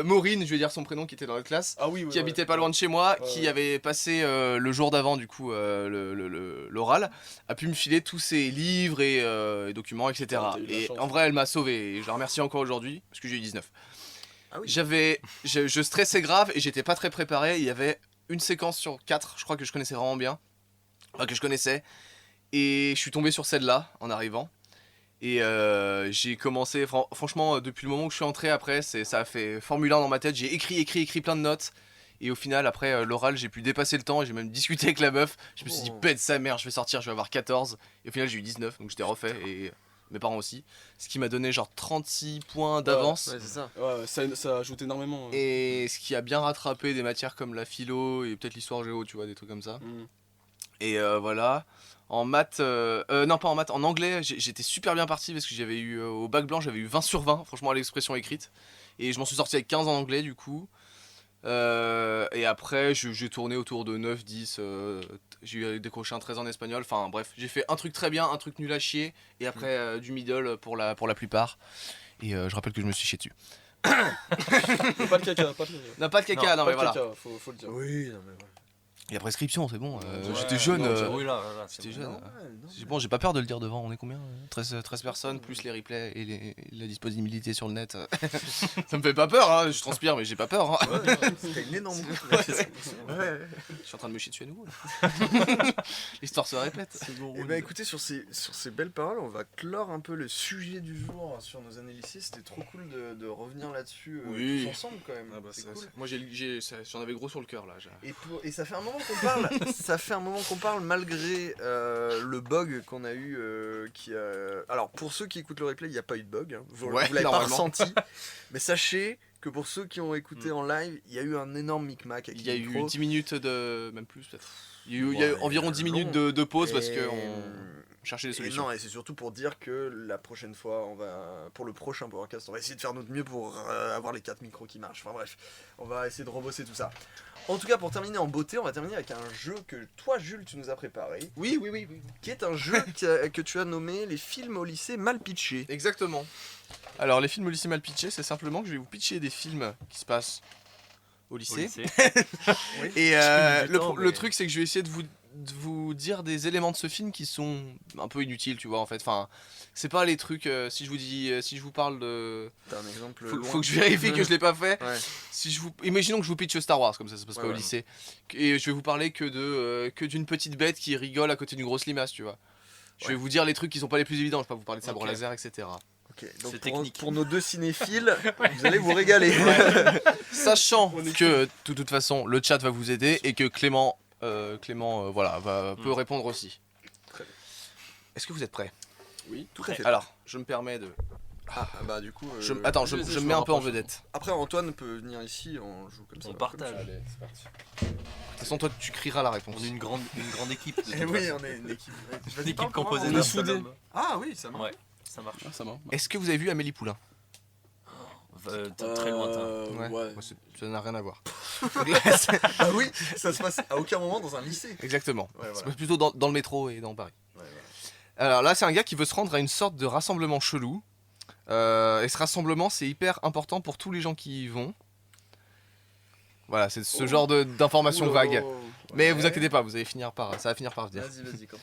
Maureen, je vais dire son prénom, qui était dans notre classe, Ah oui, qui habitait pas loin de chez moi, Ouais, qui ouais. avait passé le jour d'avant du coup l'oral, a pu me filer tous ses livres et documents, etc. Ah, t'as eu de la Et chance. en vrai, elle m'a sauvé et je la remercie encore aujourd'hui parce que j'ai eu 19. Ah oui. Je stressais grave et j'étais pas très préparé. Il y avait une séquence sur 4, je crois que je connaissais vraiment bien, enfin que je connaissais, et je suis tombé sur celle-là en arrivant. Et j'ai commencé, franchement, depuis le moment où je suis entré après, ça a fait Formule 1 dans ma tête. J'ai écrit plein de notes. Et au final, après l'oral, j'ai pu dépasser le temps et j'ai même discuté avec la meuf. Je me suis dit, Oh. pète sa mère, je vais sortir, je vais avoir 14. Et au final, j'ai eu 19, donc j'étais refait et mes parents aussi. Ce qui m'a donné genre 36 points d'avance. Ouais, c'est ça. Ouais, ça ajoute énormément. Et ce qui a bien rattrapé des matières comme la philo et peut-être l'histoire géo, tu vois, des trucs comme ça. Mm. Et voilà. En maths, non pas en maths, en anglais, j'étais super bien parti parce que j'avais eu, au bac blanc, j'avais eu 20 sur 20, franchement, à l'expression écrite. Et je m'en suis sorti avec 15 en anglais, du coup. Et après, j'ai tourné autour de 9, 10. J'ai eu décroché un 13 en espagnol. Enfin bref, j'ai fait un truc très bien, un truc nul à chier. Et après, du middle pour la plupart. Et je rappelle que je me suis chié dessus. Mais pas le caca, pas le caca. Non, pas de caca, non, Pas mais le voilà. caca, faut le dire. Oui, non mais voilà. Il y a prescription, c'est bon. Ouais, J'étais jeune. non, Oui, là, c'est J'étais bon. jeune. Non, non, C'est bon, j'ai pas peur de le dire devant. On est combien 13 personnes, plus les replays et la disponibilité sur le net. Ça me fait pas peur, hein. Je transpire, mais j'ai pas peur. Hein. Ouais, c'était une énorme boucle. Ouais. Je suis en train de me chier dessus à nouveau. L'histoire se répète. Et bah écoutez, sur ces belles paroles, on va clore un peu le sujet du jour sur nos années lycée. C'était trop cool de revenir là-dessus Oui. tous ensemble quand même. Ah bah, c'est cool. Moi j'en avais gros sur le cœur là. Et ça fait un moment qu'on parle. Ça fait un moment qu'on parle malgré le bug qu'on a eu. Alors pour ceux qui écoutent le replay, il n'y a pas eu de bug. Hein. Vous Ouais, l'avez pas normalement. ressenti. Mais sachez que pour ceux qui ont écouté en live, il y a eu un énorme micmac avec Il y a les eu micros. 10 minutes de. Même plus peut-être. Il y a eu Ouais, environ 10 minutes long. de pause parce Et- qu'on cherchait des Et solutions. non, et c'est surtout pour dire que la prochaine fois, pour le prochain Powercast, on va essayer de faire notre mieux pour avoir les 4 micros qui marchent. Enfin bref, on va essayer de rebosser tout ça. En tout cas, pour terminer en beauté, on va terminer avec un jeu que toi, Jules, tu nous as préparé, Oui. qui est un jeu que tu as nommé les films au lycée mal pitchés. Exactement. Alors les films au lycée mal pitchés, c'est simplement que je vais vous pitcher des films qui se passent au Au lycée. lycée. Et J'ai mis du le, temps, le mais- truc, c'est que je vais essayer de vous dire des éléments de ce film qui sont un peu inutiles, tu vois, en fait. Enfin, c'est pas les trucs. Si je vous parle de. T'as un exemple Faut que je vérifie que je l'ai pas fait. Ouais. Imaginons que je vous pitch Star Wars, comme ça se passe Ouais, pas au ouais. lycée. Et je vais vous parler que d'une petite bête qui rigole à côté d'une grosse limace, tu vois. Je vais vous dire les trucs qui sont pas les plus évidents. Je vais pas vous parler de sabre Ok. laser, etc. Ok, donc C'est pour, technique. pour nos deux cinéphiles, vous allez vous régaler. Sachant que de toute façon le chat va vous aider et que Clément, voilà, peut répondre aussi. Très bien. Est-ce que vous êtes prêts? Oui. Tout à fait. Alors, je me permets de. Bah du coup... Attends, je vas-y, me je mets me un peu en rapproche. vedette. Après, Antoine peut venir ici, on joue comme ça. On comme partage. Allez, c'est parti. De toute façon, toi, tu crieras la réponse. On est une grande équipe. de tu veux. toute Eh oui, façon. on est une équipe. Une équipe composée on d'un est seul soudés. homme. Ah oui, ça marche. Ouais, ça marche. Ah, ça va. Est-ce que vous avez vu Amélie Poulain? Très lointain. Ouais. Moi, ça n'a rien à voir. Ah oui, ça se passe à aucun moment dans un lycée. Exactement. Ouais, C'est voilà. plutôt dans le métro et dans Paris. Ouais, voilà. Alors là, c'est un gars qui veut se rendre à une sorte de rassemblement chelou. Et ce rassemblement, c'est hyper important pour tous les gens qui y vont. Voilà, c'est ce genre d'informations Oula. vagues. Mais vous inquiétez pas, ça va finir par venir. Vas-y, continue.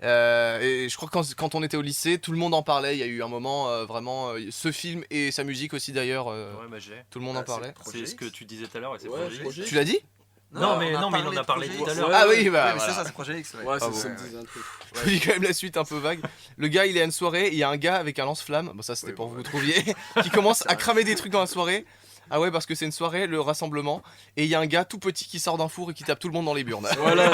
Et je crois que quand on était au lycée, tout le monde en parlait. Il y a eu un moment vraiment ce film et sa musique aussi d'ailleurs. Ouais, bah j'ai. Tout le monde en parlait. C'est ce que tu disais tout à l'heure et c'est Ouais, Projet X. Projet Tu l'as dit? Non, mais il en a parlé Projet tout à X. l'heure. Ah oui, bah Ouais, mais voilà. c'est ça, c'est Projet X. Ouais, Ah ça bon. me disait un truc. Je vous dis quand même la suite un peu vague. Le gars, il est à une soirée, il y a un gars avec un lance-flamme, bon ça c'était Oui, pour bon, que vous trouviez, qui commence à cramer des trucs dans la soirée. Ah ouais, parce que c'est une soirée, le rassemblement, et il y a un gars tout petit qui sort d'un four et qui tape tout le monde dans les burnes. Voilà,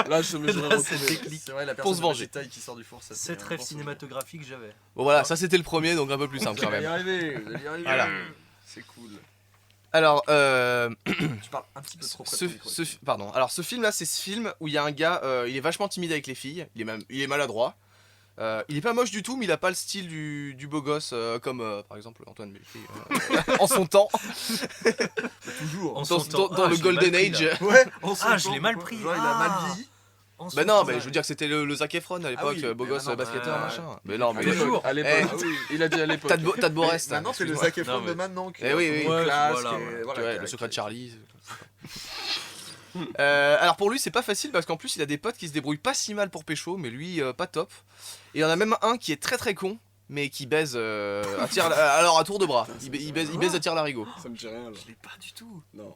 là je me Là, c'est retrouvé. déclic. C'est vrai, la Pour personne se de venger. petite taille qui sort du four, ça Cette rêve cinématographique, j'avais. Bon voilà, ça c'était le premier, donc un peu plus simple Vous quand allez y même. arriver, vous allez y arriver. Voilà. C'est cool. Alors, Je parle un petit peu trop près de ton micro. pardon. Alors ce film là, c'est ce film où il y a un gars, il est vachement timide avec les filles, il est maladroit. Il est pas moche du tout, mais il a pas le style du beau gosse comme par exemple Antoine Belfier en son temps, Toujours. En dans, son temps. dans Ah, le je l'ai Golden mal pris, là. Age. Ouais, Je l'ai mal pris. Genre, il a mal Ah. vieilli. En son Bah non, temps. mais je veux dire que c'était le Zac Efron à l'époque, oui, beau mais gosse maintenant, basketteur ouais. machin. Mais non, À mais toujours. l'époque, Ah oui. il a dit à l'époque. T'as de beaux restes. Maintenant, c'est le excuse-moi. Zac Efron Non, mais- de maintenant. qui Eh est oui, un peu oui. plus Ouais, classe, voilà, qui ouais. est- voilà, Ouais, qui le a- secret de qui- Charlie. Alors pour lui c'est pas facile parce qu'en plus il a des potes qui se débrouillent pas si mal pour pécho mais lui pas top. Et il y en a même un qui est très très con mais qui baise alors à tour de bras. Il baise à tir larigot. Ça me dit rien là. Je l'ai pas du tout. Non.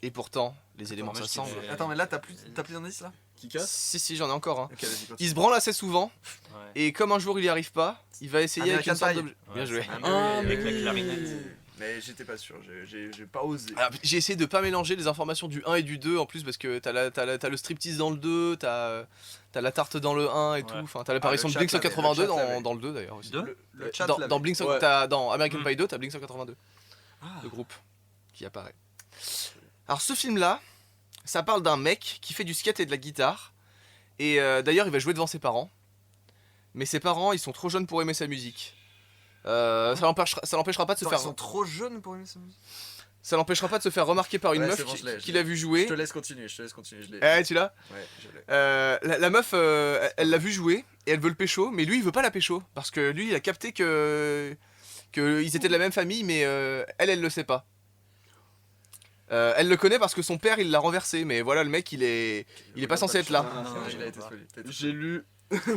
Et pourtant les éléments moi, je s'assemblent. t'ai fait- Attends, mais là, t'as plus d'indices là? Qui casse? Si j'en ai encore un. Ok, vas-y, continue. Il se branle assez souvent Ouais. et comme un jour il y arrive pas, il va essayer avec American une sorte Pie. d'objet. Ouais, Bien joué. c'est- Ah, avec mais la oui. clarinette. Mais j'étais pas sûr, j'ai pas osé. Alors, j'ai essayé de pas mélanger les informations du 1 et du 2 en plus parce que t'as le striptease dans le 2, t'as la tarte dans le 1 et tout. Ouais. Enfin, t'as l'apparition le de Blink chat l'avait, 182 le chat l'avait. dans le 2 d'ailleurs aussi. Deux Le chat Dans, l'avait. dans Blink 100 Ouais. dans American Mm. Pie 2, t'as Blink 182, Ah. le groupe qui apparaît. Alors ce film-là, ça parle d'un mec qui fait du skate et de la guitare. Et d'ailleurs, il va jouer devant ses parents. Mais ses parents, ils sont trop jeunes pour aimer sa musique. Ça l'empêchera pas de se Attends, faire. ils sont trop jeunes pour aimer ça. Ça l'empêchera pas de se faire remarquer par une Ouais, meuf c'est bon, je l'ai, qui l'a vu jouer. Je te laisse continuer, je l'ai. Eh, tu l'as? Ouais, je l'ai. La meuf, elle l'a vu jouer et elle veut le pécho, mais lui il veut pas la pécho parce que lui il a capté que ils étaient de la même famille, mais elle le sait pas. Elle le connaît parce que son père il l'a renversé, mais voilà le mec il est pas censé être là. Ah, Non, non, non, il a non, été pas. spoilé. T'as été J'ai lu.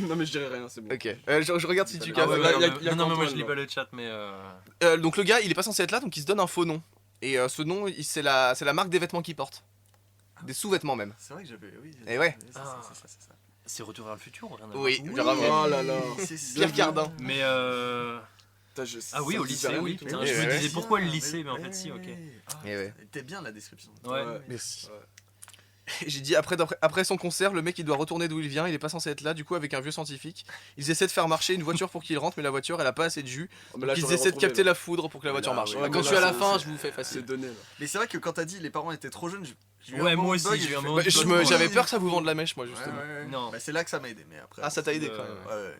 Non mais je dirais rien, c'est bon. Ok, je regarde si tu Ah captes. ouais, ouais, là, non, y a- mais- y a non, mais moi qu'Antoine, je lis là. pas le chat, mais. Donc le gars il est pas censé être là, donc il se donne un faux nom. Et ce nom c'est la marque des vêtements qu'il porte. Des sous-vêtements même. C'est vrai que j'avais. Oui, Eh ouais. C'est ça, c'est ça, c'est ça. C'est Retour vers le futur ou rien à voir Oui, Oui. vraiment. Oh là là. C'est ça. Pierre Cardin. Mais Putain, Ah oui, ça au me dit lycée, rien oui, du tout. putain, Eh je me ouais. disais pourquoi le lycée, mais en fait si, ok. Eh ouais. T'es bien la description. Ouais. Merci. J'ai dit après son concert, le mec il doit retourner d'où il vient, il est pas censé être là, du coup avec un vieux scientifique. Ils essaient de faire marcher une voiture pour qu'il rentre, mais la voiture elle a pas assez de jus. Oh, mais là, Ils j'aurais essaient de retrouvé, capter là. la foudre pour que la voiture Là, marche. ouais, Quand mais je suis là, à la c'est- fin, c'est- je vous fais C'est facile. donné là. Mais c'est vrai que quand t'as dit les parents étaient trop jeunes, j'ai eu Ouais, un moi moment de aussi, bug, j'ai eu un fait- moment Bah, de bug. Ouais, J'avais ouais, peur que ça vous vende la mèche moi ouais, justement. ouais. Non. Bah, c'est là que ça m'a aidé, mais après. Ah ça t'a aidé Euh, quand même. Ouais, ouais,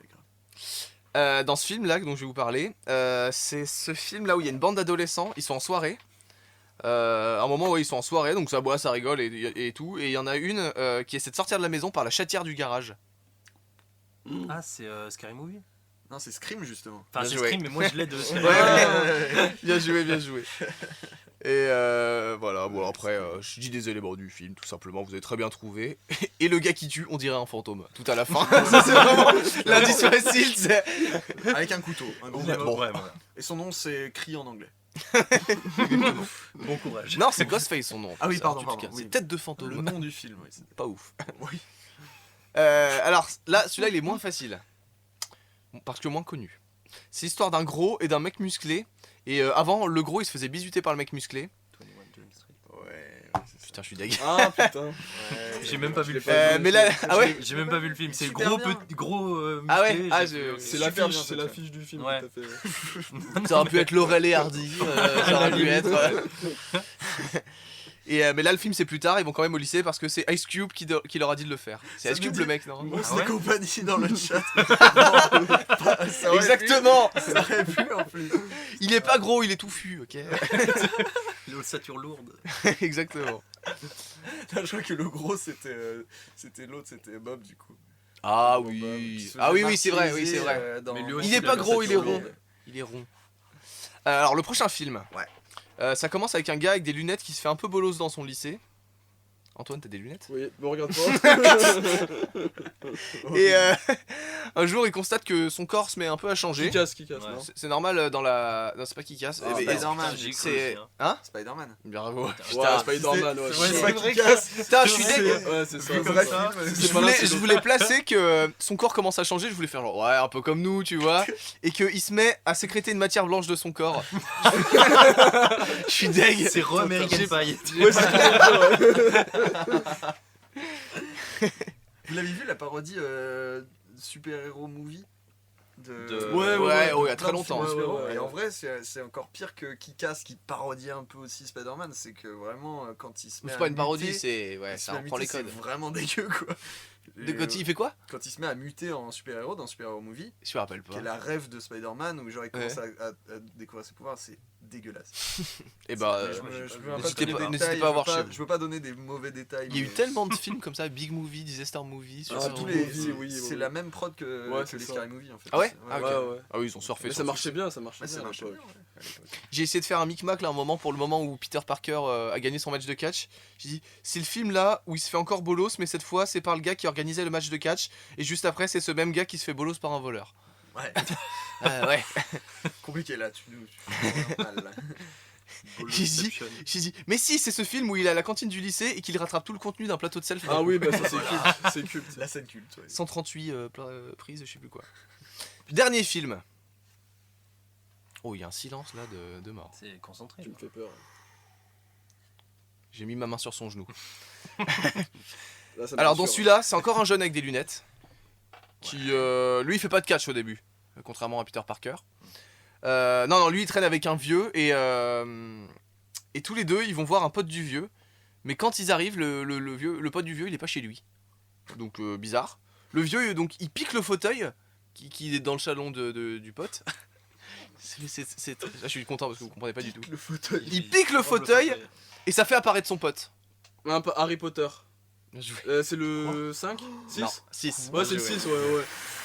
grave. Dans ce film là dont je vais vous parler, c'est ce film là où il y a une bande d'adolescents, ils sont en soirée. Un moment où ils sont en soirée, donc ça boit, ça rigole et tout. Et il y en a une qui essaie de sortir de la maison par la chatière du garage. Ah, c'est Scary Movie. Non, c'est Scream justement. Enfin, Bien c'est joué. Scream, mais moi je l'ai de Scary Ouais, Movie. ouais. Bien joué, bien joué. Et voilà, bon après, je dis des éléments du film, tout simplement, vous avez très bien trouvé. Et le gars qui tue, on dirait un fantôme, tout à la fin. Ça, c'est vraiment l'indice facile, c'est... Avec un couteau. Un gros Ouais, couteau. ouais, voilà. Et son nom c'est Cri en anglais. Bon courage. Non, c'est Ghostface son nom. Ah oui, C'est pardon, un truc, pardon, C'est oui. tête de Le fantôme. nom du film, oui. c'est- Pas ouf. Oui. Alors là, celui-là, il est moins facile. Parce que moins connu. C'est l'histoire d'un gros et d'un mec musclé. Et avant, le gros, il se faisait bisuter par le mec musclé. 21 Jump Street. Ouais. Putain, je suis deg. Ah putain. J'ai même pas vu le Je film. l'ai pas vu, mais là, ah ouais. J'ai même pas vu le film. C'est le Super gros, bien. gros Ah ouais, musclé, ah, j'ai je- fait, C'est ok. l'affiche, bien, c'est ce l'affiche du film Ouais. que t'as fait. Ça aurait pu être Laurel et Hardy. Ça aurait pu être. Et mais là, le film, c'est plus tard. Ils vont quand même au lycée parce que c'est Ice Cube qui leur a dit de le faire. C'est Ça Ice me Cube dit- le mec, non? Monstre Ah ouais et compagnie dans le chat. Non, pas- ça aurait Exactement. pu- Ça aurait pu en plus. Il est pas gros, il est touffu, ok? L'ossature lourde. Exactement. Là, je crois que le gros c'était l'autre, c'était Bob du coup. Ah Bob, qui oui. se Ah faisait oui, c'est vrai, oui, c'est martyriser, vrai. dans- Mais lui dans- aussi, Il est il pas a gros, il est l'ossature rond. lourde. Il est rond. Alors, le prochain film. Ouais. Ça commence avec un gars avec des lunettes qui se fait un peu bolos dans son lycée. Antoine, t'as des lunettes? Oui, me regarde pas. Et un jour, il constate que son corps se met un peu à changer. Qui casse, Ouais. non? C'est normal dans la. Non, c'est pas qui casse. Ah, Eh ben, Spider-Man, Putain, j'y ai cru c'est. aussi, hein. Hein? Spider-Man. Bravo. Ouais, Spider-Man, ouais. C'est c'est vrai vrai. qu'il casse. Putain, je suis deg. Ouais, c'est ça. Le c'est vrai ça. film. Je voulais placer que son corps commence à changer, je voulais faire genre ouais un peu comme nous tu vois, et qu'il se met à sécréter une matière blanche de son corps. Je suis deg. C'est re-American Pie. Ouais, c'est Vous l'avez vu la parodie super-héros movie Ouais, il y a très longtemps. Et en vrai, c'est encore pire que Kick-Ass qui parodie un peu aussi Spider-Man. C'est que vraiment, quand il se met C'est à pas une muter, parodie, c'est ouais, il se ça met à reprend les muter, codes. C'est vraiment dégueu quoi. Et, Quand il fait quoi? quand il se met à muter en super-héros dans Super-Héros Movie, Je me rappelle qui pas. est la rêve de Spider-Man, où genre il commence à découvrir ses pouvoirs, c'est dégueulasse. Et bah Je moi, j'ai peux pas pas vu. donner des n'hésitez détails, pas à voir je peux chez vous. je peux pas donner des mauvais détails. il y a eu mais- tellement de films comme ça, Big Movie, Disaster Movie, Ah, Super tous Movie. les, oui, c'est oui. la même prod que, Ouais, que c'est les ça. Scary Movie en fait. Ah ouais? Ah, ok. Ouais. Ah oui, ils ont surfé. Mais sur ça tout. marchait bien, ça marchait Ouais, ça bien. marchait ouais. bien. Ouais, à l'époque. J'ai essayé de faire un micmac là un moment pour le moment où Peter Parker a gagné son match de catch. J'ai dit c'est le film là où il se fait encore bolos, mais cette fois c'est par le gars qui organisait le match de catch, et juste après c'est ce même gars qui se fait bolos par un voleur. Ouais. Ouais. Compliqué là, tu fais mal, là. J'ai dit mais si c'est ce film où il est à la cantine du lycée et qu'il rattrape tout le contenu d'un plateau de selfie. Ah oui, bah ça c'est culte. C'est culte. La scène culte. Ouais. 138 prises, je sais plus quoi. Dernier film. Oh, il y a un silence là de mort. C'est concentré. Tu me fais peur. J'ai mis ma main sur son genou. Là, ça me Alors dans rassure. celui-là, c'est encore un jeune avec des lunettes. Qui lui il fait pas de catch au début, contrairement à Peter Parker. Non, lui il traîne avec un vieux et tous les deux ils vont voir un pote du vieux. Mais quand ils arrivent, le pote du vieux il est pas chez lui. Donc bizarre. Le vieux donc il pique le fauteuil qui est dans le salon du pote. Je suis content parce que vous comprenez pas du tout. Le fauteuil. Il pique le fauteuil et ça fait apparaître son pote. Un peu Harry Potter. Je C'est le 5 6 Non, 6. Ouais, c'est le 6, ouais.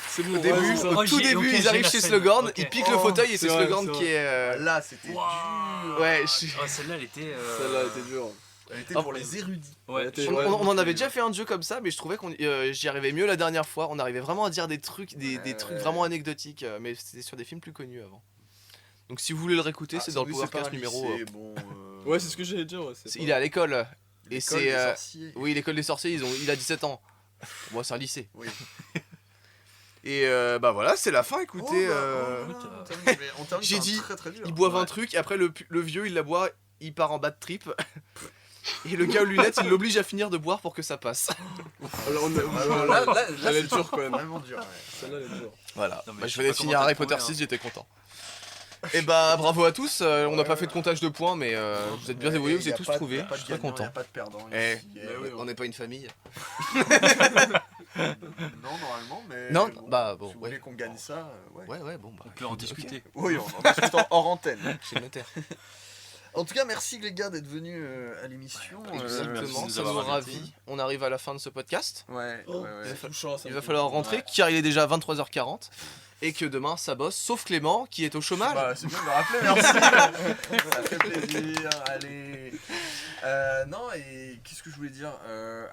C'est bon, Au début, ouais, c'est ça. au tout début, ils arrivent chez Slogorn, Ok. ils piquent le fauteuil et c'est c'est vrai, Slogorn c'est qui est. Là, c'était Waouh. dur. Ouais, Celle-là, elle était. Celle-là était dure. Elle était Oh. pour les érudits. Ouais. Elle était- On, ouais, on en avait ouais. déjà fait un jeu comme ça, mais je trouvais qu'on j'y arrivais mieux la dernière fois. On arrivait vraiment à dire des trucs, des trucs vraiment anecdotiques, mais c'était sur des films plus connus avant. Donc si vous voulez le réécouter, c'est dans le Powercast numéro. Bon, Ouais, c'est ce que j'allais dire. Ouais, Il est à l'école. Et l'école c'est. des sorciers. Oui, l'école des sorciers, il a 17 ans. Bon, c'est un lycée. Oui. Et bah voilà, c'est la fin, écoutez. On termine j'ai sur un dit, très très dur. Ils boivent un truc, et après le vieux il la boit, il part en bas de trip. Et le gars aux lunettes, il l'oblige à finir de boire pour que ça passe. Alors, Là, elle est c'est dure quand même. vraiment dur. Ouais. Celle-là, elle est dure. Voilà, Non, mais bah, je je sais venais pas de comment finir t'as Harry trouvé, Potter hein. 6, j'étais content. Et bah bravo à tous, on n'a pas fait de comptage de points, mais vous êtes bien débrouillés, vous avez tous trouvé, je suis très Il n'y content. a pas de perdant. Eh, ici. on n'est pas une famille. Non, normalement, mais. Non, bon, bah bon, Si vous ouais. voulez qu'on gagne ça, ouais. Ouais, bon, bah. On peut en écoute, discuter. Oui, on en discute hors antenne. ok, c'est notaire. En tout cas, merci les gars d'être venus à l'émission. Exactement, merci de nous ça nous avoir invités. ravit. On arrive à la fin de ce podcast. Ouais, ouais, ouais. C'est touchant, ça Il me va fait falloir plaisir. rentrer car il est déjà 23h40 et que demain ça bosse, sauf Clément qui est au chômage. Bah, c'est bien de le rappeler, merci. Ça fait plaisir, allez. Non, et qu'est-ce que je voulais dire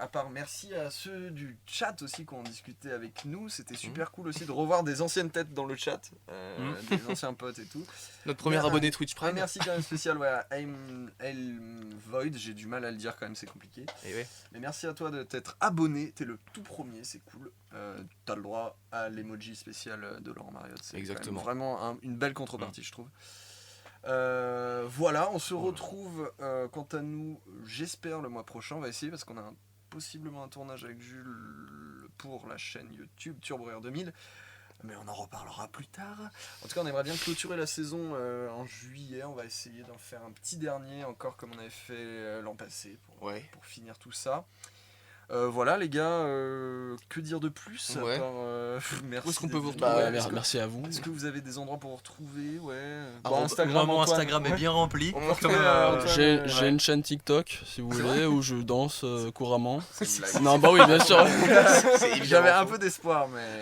à part merci à ceux du chat aussi qui ont discuté avec nous. C'était super cool aussi de revoir des anciennes têtes dans le chat, des anciens potes et tout. Notre premier Merci. abonné Twitch Ah, Prime. merci quand même spécial ouais, à Void, j'ai du mal à le dire quand même, c'est compliqué. Et ouais. Mais merci à toi de t'être abonné, t'es le tout premier, c'est cool. T'as le droit à l'emoji spécial de Laurent Mariotte, c'est quand même Exactement. vraiment une belle contrepartie je trouve. Voilà, on se retrouve quant à nous, j'espère le mois prochain, on va essayer parce qu'on a possiblement un tournage avec Jules pour la chaîne YouTube Turbo Rire 2000. Mais on en reparlera plus tard. En tout cas, on aimerait bien clôturer la saison en juillet. On va essayer d'en faire un petit dernier, encore comme on avait fait l'an passé, pour finir tout ça. Voilà, les gars, que dire de plus à Ouais. part, merci. Où est-ce qu'on peut vous d'être retrouver venus. Est-ce que- Merci à vous. Est-ce que vous avez des endroits pour vous retrouver? Ouais. Moi, mon Antoine. Instagram est bien rempli. On peut retrouver, Antoine, J'ai une chaîne TikTok, si vous voulez, où je danse couramment. C'est une blague. Non, bah oui, bien sûr. J'avais un peu d'espoir, mais.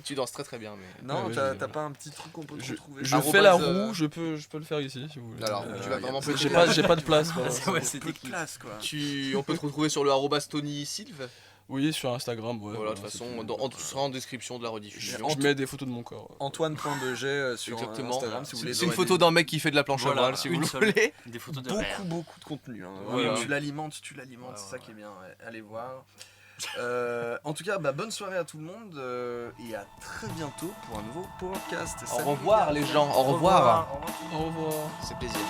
Tu danses très très bien, mais. Non, ouais, t'as pas un petit truc qu'on peut te retrouver. Je Arrobase, fais la roue, je peux le faire ici si vous voulez. Alors, tu vas vraiment J'ai pas de place. Voilà. Ouais, c'est c'était de classe quoi. On peut te retrouver sur le arrobase Tony Sylve. Oui, sur Instagram, ouais. Voilà, de toute façon, tout sera en description de la rediffusion. Je mets des photos de mon corps. Antoine.deget sur Exactement. Instagram si vous voulez. C'est une photo d'un mec qui fait de la planche à Voilà, voile, si vous une le seule. voulez. Des photos de rien. Beaucoup de contenu. Hein. Ouais, Vraiment, ouais. tu l'alimentes, Ouais, c'est ça ouais. qui est bien. Ouais. Allez voir. En tout cas, bonne soirée à tout le monde et à très bientôt pour un nouveau podcast. Au Salut, revoir gars. les gens, au revoir. Au revoir. Au revoir. C'est plaisir.